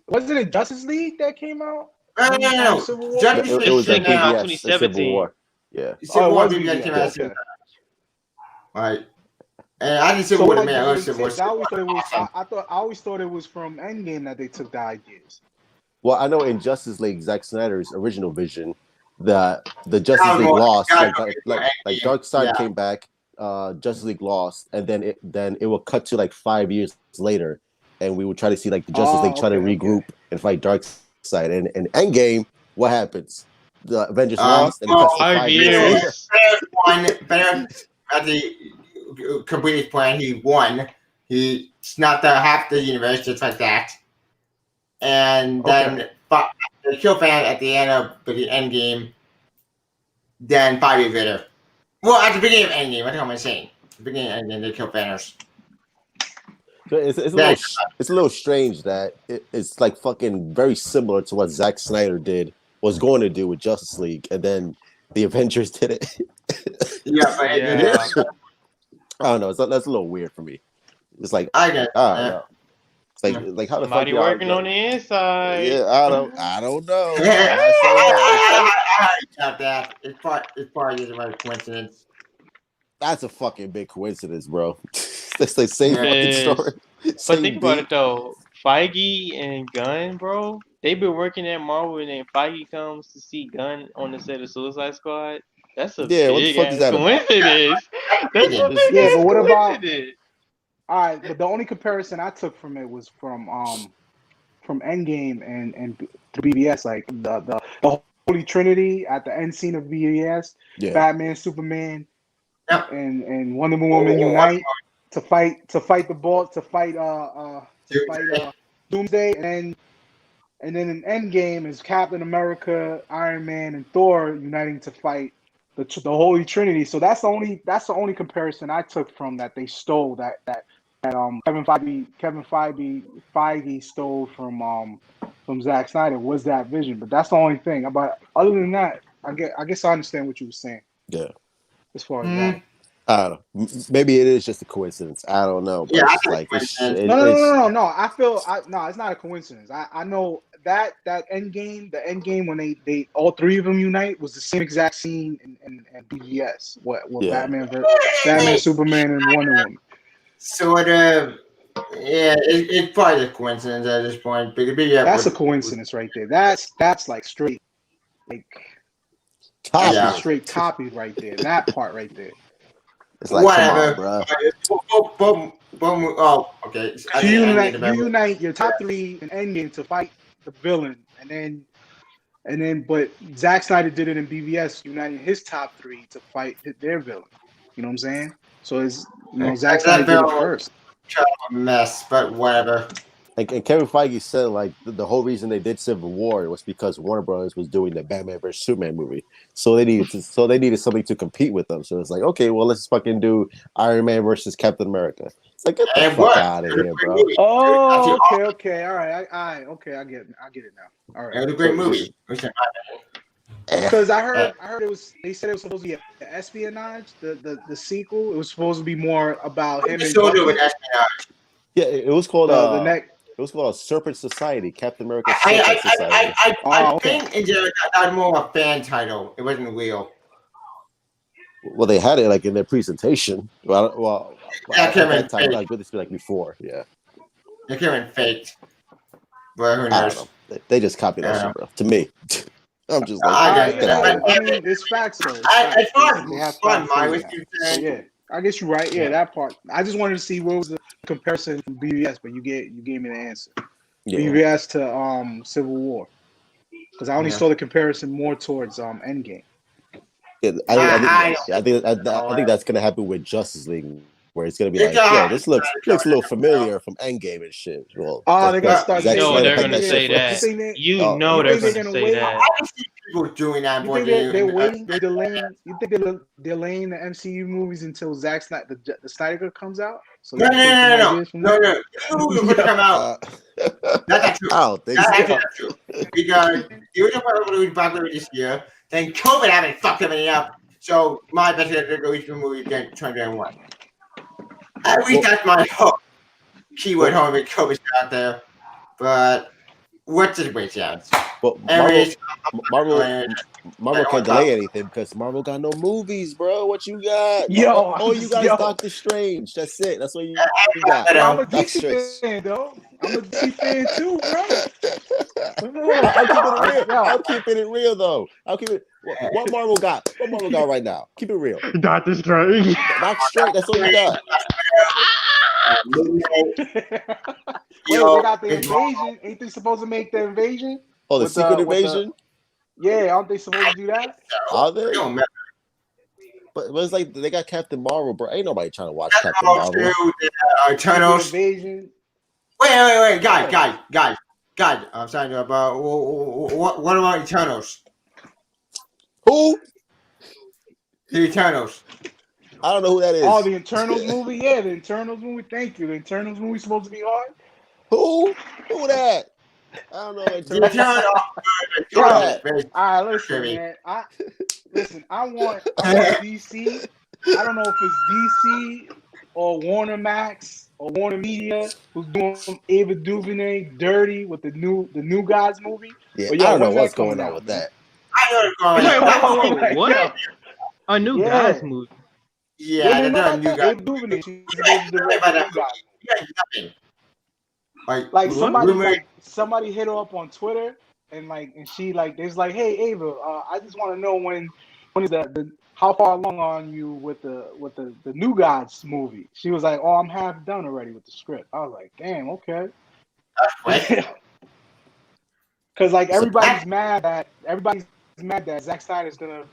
wasn't it Justice League that came out? No. Civil War? Justice It League was League came out BVS, a Civil 2017. War. Yeah. Civil War it was and BVS came out at the same okay. time. Right. And I didn't So Civil War to what me. I did love they Civil War. take? I always thought it was. I always thought it was from Endgame that they took the ideas. Well, I know in Justice League, Zack Snyder's original vision, the Justice League lost, like Darkseid came back, Justice League lost, and then it will cut to like 5 years later, and we would try to see like the Justice League try to regroup and fight Darkseid. And in Endgame, what happens? The Avengers lost, and it cuts to 5 years later. Banner at the completed his plan. He won. He snapped out half the universe just like that. And then they kill Thanos at the end of the end game. Then 5 years later. Well, at the beginning of Endgame, what the hell am I saying? The beginning of Endgame, they kill Thanos. So it's a little strange that it's like fucking very similar to what Zack Snyder was going to do with Justice League, and then the Avengers did it. Yeah. I don't know. That's a little weird for me. It's like I don't know. It's like how the Somebody fuck working on the inside. Yeah, I don't know. I doubt that. It's probably just a coincidence. That's a fucking big coincidence, bro. That's the same fucking story. But think about it though. Feige and Gunn, bro, they've been working at Marvel, and then Feige comes to see Gunn on the set of Suicide Squad. That's a big ass coincidence. That's a big but what about? coincidence. All right, but the only comparison I took from it was from Endgame and to BVS, like the Holy Trinity at the end scene of BVS, Batman, Superman, and Wonder Woman unite to fight Doomsday, and then in Endgame is Captain America, Iron Man, and Thor uniting to fight the Holy Trinity. So that's the only comparison I took from that they stole that Kevin Feige stole from Zack Snyder was that vision. But that's the only thing. But other than that, I guess I understand what you were saying. Yeah. As far as that. I don't know. Maybe it is just a coincidence. I don't know. But Yeah, it's like no. I feel it's not a coincidence. I know that Endgame, the Endgame when they all three of them unite was the same exact scene in BVS. What Batman, Superman, and Wonder Woman. Sort of. Yeah, it's probably a coincidence at this point. But that's a coincidence right there. That's like straight, like straight copy right there. That part right there. It's like, whatever, bro. Oh, okay. So you unite your top three in Endgame to fight the villain, and then, but Zack Snyder did it in BVS, uniting his top three to fight their villain. You know what I'm saying? So it's Zack Snyder did it first. A mess, but whatever. And Kevin Feige said like the whole reason they did Civil War was because Warner Brothers was doing the Batman vs Superman movie, so they needed something to compete with them. So it's like, okay, well let's fucking do Iron Man versus Captain America. It's like, get the fuck out of here, bro. Oh, okay, all right, I get it now. All right, it was a great movie. Because I heard they said it was supposed to be an espionage, the sequel. It was supposed to be more about him. Still do with espionage. Yeah, it was called the next. It was called Serpent Society, Captain America Serpent Society. I think that was more of a fan title. It wasn't real. Well, they had it like in their presentation. Well, that came in time, like would this be like before? Yeah, it came in faked. But who knows? They just copied that shit, bro. To me, I'm just like, I mean, it's facts though. As far as my was concerned, yeah. I guess you're right. Yeah, that part. I just wanted to see what was the comparison from BVS, but you gave me the answer. Yeah. BVS to Civil War, because I only saw the comparison more towards Endgame. Yeah, I think that's gonna happen with Justice League, where it's gonna be like, yo, this looks a little familiar from Endgame and shit. Well, they're gonna start. You know they're gonna say that. You know they're gonna say that. I see people doing that. You think they're waiting? They're delaying. You think they're delaying the MCU movies until Zack Snyder, the Snyder Cut comes out, So No. we can take some ideas from that. No. You put come out. That's not true. I don't think That's so. actually not true. Because the original part will be popular this year. Then COVID haven't fucked everything up. So my best original movie is 2021. At least that's my hope. Keyword home with COVID out there. But what's the way chance? But Marvel can't delay anything because Marvel got no movies, bro. What you got? Yo, all you got is Doctor Strange. That's it. That's what you got. I'm a DC fan, though. I'm a DC fan too, bro. I'm keeping it real, though. What Marvel got? What Marvel got right now? Keep it real. Doctor Strange. Doctor Strange. That's all you got. Wait, they got the invasion. Ain't they supposed to make the invasion? Oh, the secret invasion? Yeah, aren't they supposed to do that? Are they? But it's like they got Captain Marvel, bro. Ain't nobody trying to watch Captain Marvel. Eternals. Invasion. Wait, guys. I'm talking about what about Eternals? Who? The Eternals. I don't know who that is. Oh, the Eternals movie? Yeah, the Eternals movie. Thank you. The Eternals movie supposed to be hard? Who that? I don't know. The Eternals. All right, listen, man. I want DC. I don't know if it's DC or Warner Max or Warner Media who's doing Ava DuVernay dirty with the new Gods movie. Yeah, I don't know what's going on with that. I know Wait, what? A new Gods movie. Yeah, they're a new guy. Like somebody hit her up on Twitter and she there's like, hey Ava, I just want to know when is the how far along are you with the new Gods movie? She was like, oh, I'm half done already with the script. I was like, damn, okay. Because everybody's mad that Zack Snyder's gonna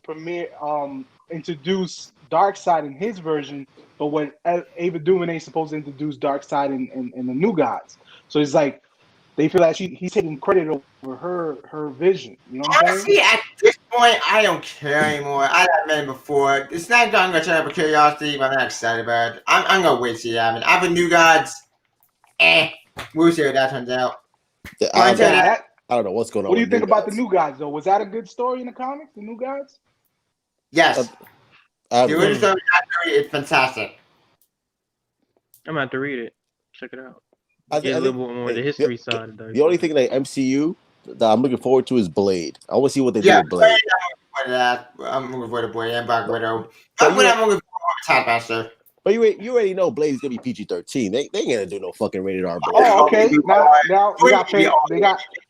introduce Darkseid in his version, but when Ava DuVernay is supposed to introduce Darkseid in the new Gods, so it's like they feel that he's taking credit over her vision. You know what I'm saying? Honestly, at this point, I don't care anymore. I have mentioned before. It's not going to turn up a curiosity, but I'm not excited about it. I'm going to wait to see it happen. I have a new Gods. We'll see how that turns out. I don't know what's going on. What do you think about the new Gods, though? Was that a good story in the comics, the new Gods? Yes. The original story is fantastic. I'm going to have to read it. Check it out. I Get a little bit more of the history side. The only thing MCU that I'm looking forward to is Blade. I want to see what they do with Blade. I'm looking forward to Blade and Black Widow. I'm looking forward to Taskmaster. But you already know Blade's gonna be PG-13. They ain't gonna do no fucking rated R. Blade. Oh, okay. Now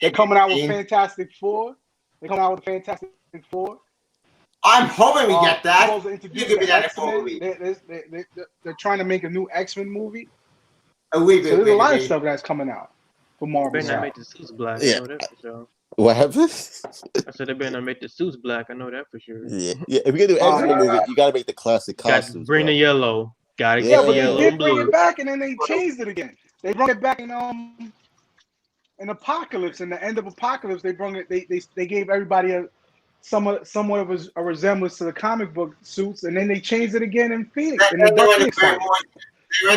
they're coming out with Fantastic Four. They're coming out with Fantastic Four. I'm hoping we get that. You could be that movie. They're trying to make a new X-Men movie. So there's a lot of stuff that's coming out for Marvel. Better not make the suits black. Yeah. I know that for sure. What happened? I said they better not make the suits black. I know that for sure. Yeah. If you're gonna do X-Men movie, you gotta make the classic costumes. Bring the yellow. Gotta but get the they yellow did and bring blue. it back, and then they changed it again. They brought it back in Apocalypse. In the end of Apocalypse, they brought it. They gave everybody somewhat of a resemblance to the comic book suits, and then they changed it again in Phoenix. They went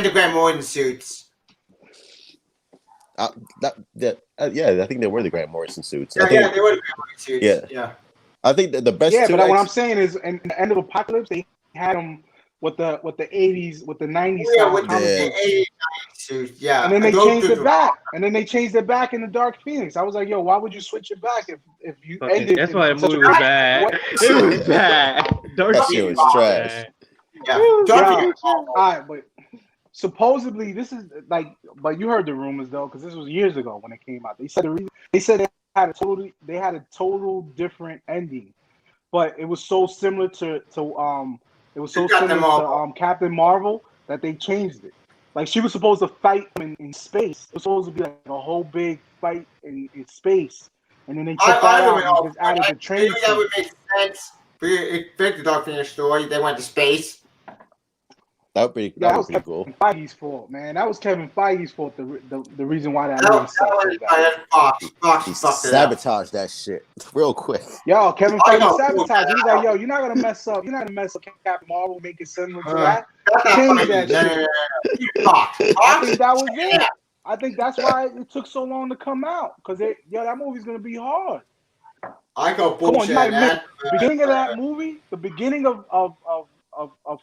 to Grant Morrison suits. I think they were the Grant Morrison suits. They were the Grant Morrison suits. Yeah. I think that the best. Yeah, but what I'm saying is, in the end of Apocalypse, they had them with the 80s, with the 90s. Yeah, with the 80s suits. Yeah, and then they changed it back. And then they changed it back in the Dark Phoenix. I was like, yo, why would you switch it back if you ended? That's why the movie was bad. It was bad. Dark Phoenix was trash. Yeah. All right, but supposedly this is but you heard the rumors though, because this was years ago when it came out. They said they had a total different ending, but it was so similar to Captain Marvel that they changed it. Like she was supposed to fight in space. It was supposed to be like a whole big fight in space, and then they took that out and just added the train. That would make sense. It fit the Dark Phoenix story. They went to space. That was pretty cool. Kevin Feige's fault, man. That was Kevin Feige's fault. The reason why that That movie was sucked so bad. Fox He fucked it up. sabotaged that shit real quick. Yo, Kevin I Feige know. sabotaged. He's like, yo, you're not gonna mess up. You're not gonna mess up Captain Marvel, make it similar to that. That's not Change funny. that shit. No. Fox. I think that was it. I think that's why it took so long to come out. Because that movie's gonna be hard. I go Come on, bullshit. you gotta admit, man. the beginning of that movie, the beginning of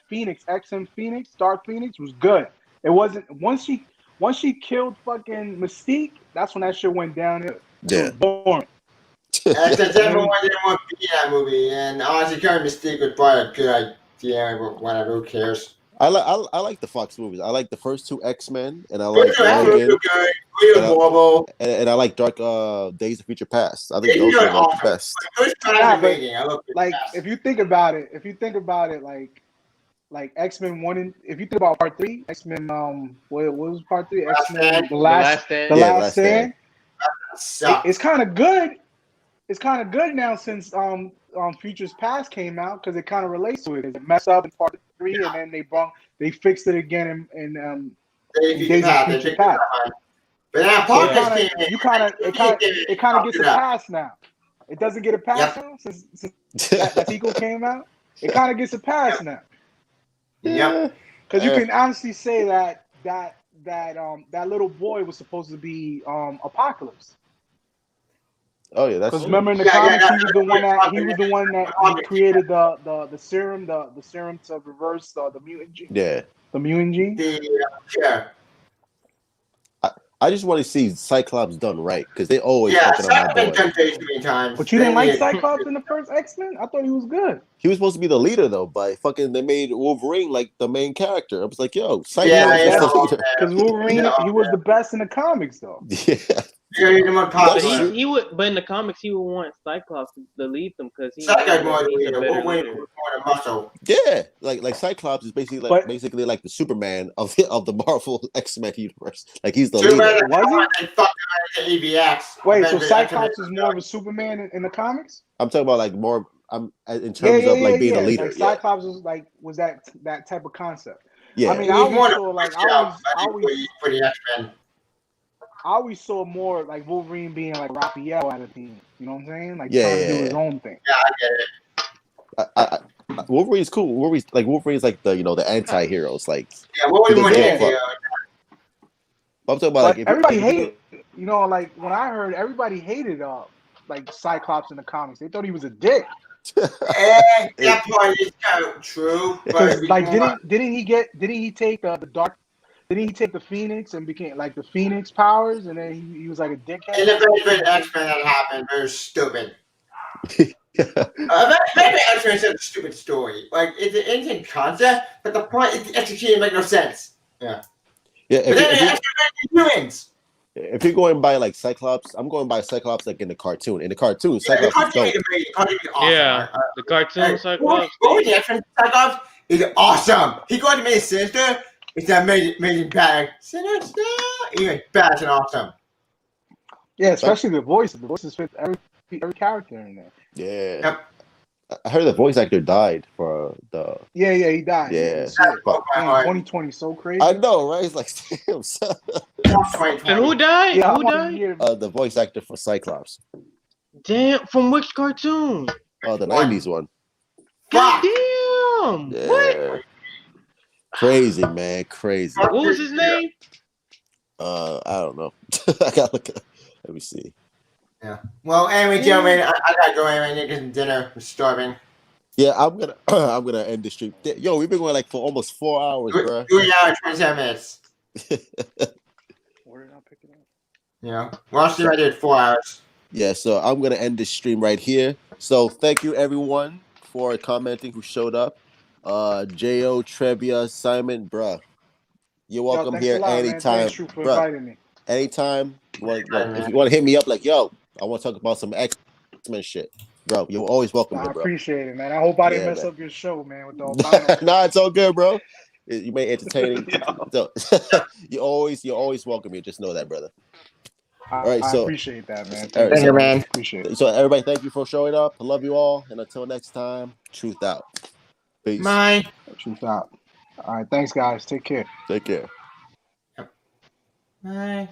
Phoenix, XM Phoenix, Dark Phoenix was good. It wasn't once she killed fucking Mystique, that's when that shit went downhill. Yeah. It was boring. Because everyone didn't want to be in that movie, and honestly, Kevin Mystique was probably a good idea, but whatever, who cares? I like the Fox movies. I like the first two X-Men, and I Good like to have Logan, you good. Good Marvel. and I like Dark Days of Future Past. I think those You're are like awesome. the best. First time Yeah, but, amazing. I love Good Like Past. if you think about it, like X-Men 1 and if you think about part 3, X-Men what was part 3? Last X-Men Stand. the last stand. Suck. It's kind of good. It's kind of good now since Futures Past came out because it kind of relates to it. It messed up in part 3 and then they fixed it again in Days of Future Past. But now So Podcast it kind of gets a pass now. It doesn't get a pass now since that sequel came out. It kind of gets a pass now. Yep. Because you can honestly say that little boy was supposed to be Apocalypse. Oh yeah, that's Because true. remember in the comics he was the one that created the serum to reverse the mutant gene. Yeah. The mutant gene. Yeah. I just want to see Cyclops done right because they always Yeah, fucking on my Cyclops boy. done phase too many times. But you didn't like Cyclops in the first X-Men? I thought he was good. He was supposed to be the leader though, but fucking they made Wolverine like the main character. I was like, yo, Cyclops is the leader. Because Wolverine, he was the best in the comics though. Yeah. But he would, but in the comics, he would want Cyclops to lead them because he's a better leader. Muscle. Yeah, like Cyclops is basically like the Superman of the Marvel X-Men universe. Like he's the leader. Was he? EVX. Wait, so Cyclops is more of a Superman in the comics? I'm talking about like more. In terms of like being a leader. Like Cyclops was that type of concept. Yeah, I mean, I always saw more like Wolverine being like Raphael out of the team. You know what I'm saying? Like trying to do his own thing. Yeah, I get it. Wolverine's cool. Wolverine's like the anti-heroes. Like Wolverine. I'm talking about like everybody hated. You know, like when I heard everybody hated like Cyclops in the comics. They thought he was a dick. That part is kind of true. But like didn't he take the dark? Didn't he take the Phoenix and became like the Phoenix powers, and then he was like a dickhead? In the very X-Men that happened, very stupid. Maybe X-Men said a stupid story. Like it's an interesting concept, but the point is executing make no sense. Yeah. Yeah. But then X-Men humans. If you're going by like Cyclops, I'm going by Cyclops like in the cartoon. In the cartoon, Cyclops is dope. Yeah, the cartoon Cyclops. The X-Men Cyclops is awesome. He got to make his sister. It's an amazing bag. Sinister. Even bad and awesome. Yeah, especially the voices. The voices fit every character in there. Yeah. Yep. I heard the voice actor died for the. Yeah, he died. Yeah. But, 2020 so crazy. I know, right? It's like damn. And who died? Yeah, who died? The voice actor for Cyclops. Damn, from which cartoon? The 90s one. God damn! Yeah. What? Crazy, man, crazy. What was his name? I don't know. I gotta look at. Let me see. Yeah. Well, anyway, gentlemen, I gotta go anyway. Get some dinner. I'm starving. Yeah, I'm gonna end the stream. Yo, we've been going like for almost 4 hours, bro. 2 hours, 27 minutes. Where did I pick it up? Yeah, we're actually right there at 4 hours. Yeah, so I'm gonna end this stream right here. So thank you everyone for commenting who showed up. Jo, Trevia, Simon, bruh. You're welcome here anytime. Thanks for inviting me. Anytime. If you want to hit me up, like, yo, I want to talk about some X-Men shit, bro. You're always welcome here, bro. I appreciate it, man. I hope I didn't mess up your show, man, with the albino. Nah, it's all good, bro. You may entertaining. So, you're always welcome here. Just know that, brother. All right, I appreciate that, man. Thank you, man. Appreciate it. So everybody, thank you for showing up. I love you all, and until next time, truth out. Peace. Bye. Truth out. All right, thanks, guys. Take care. Take care. Bye.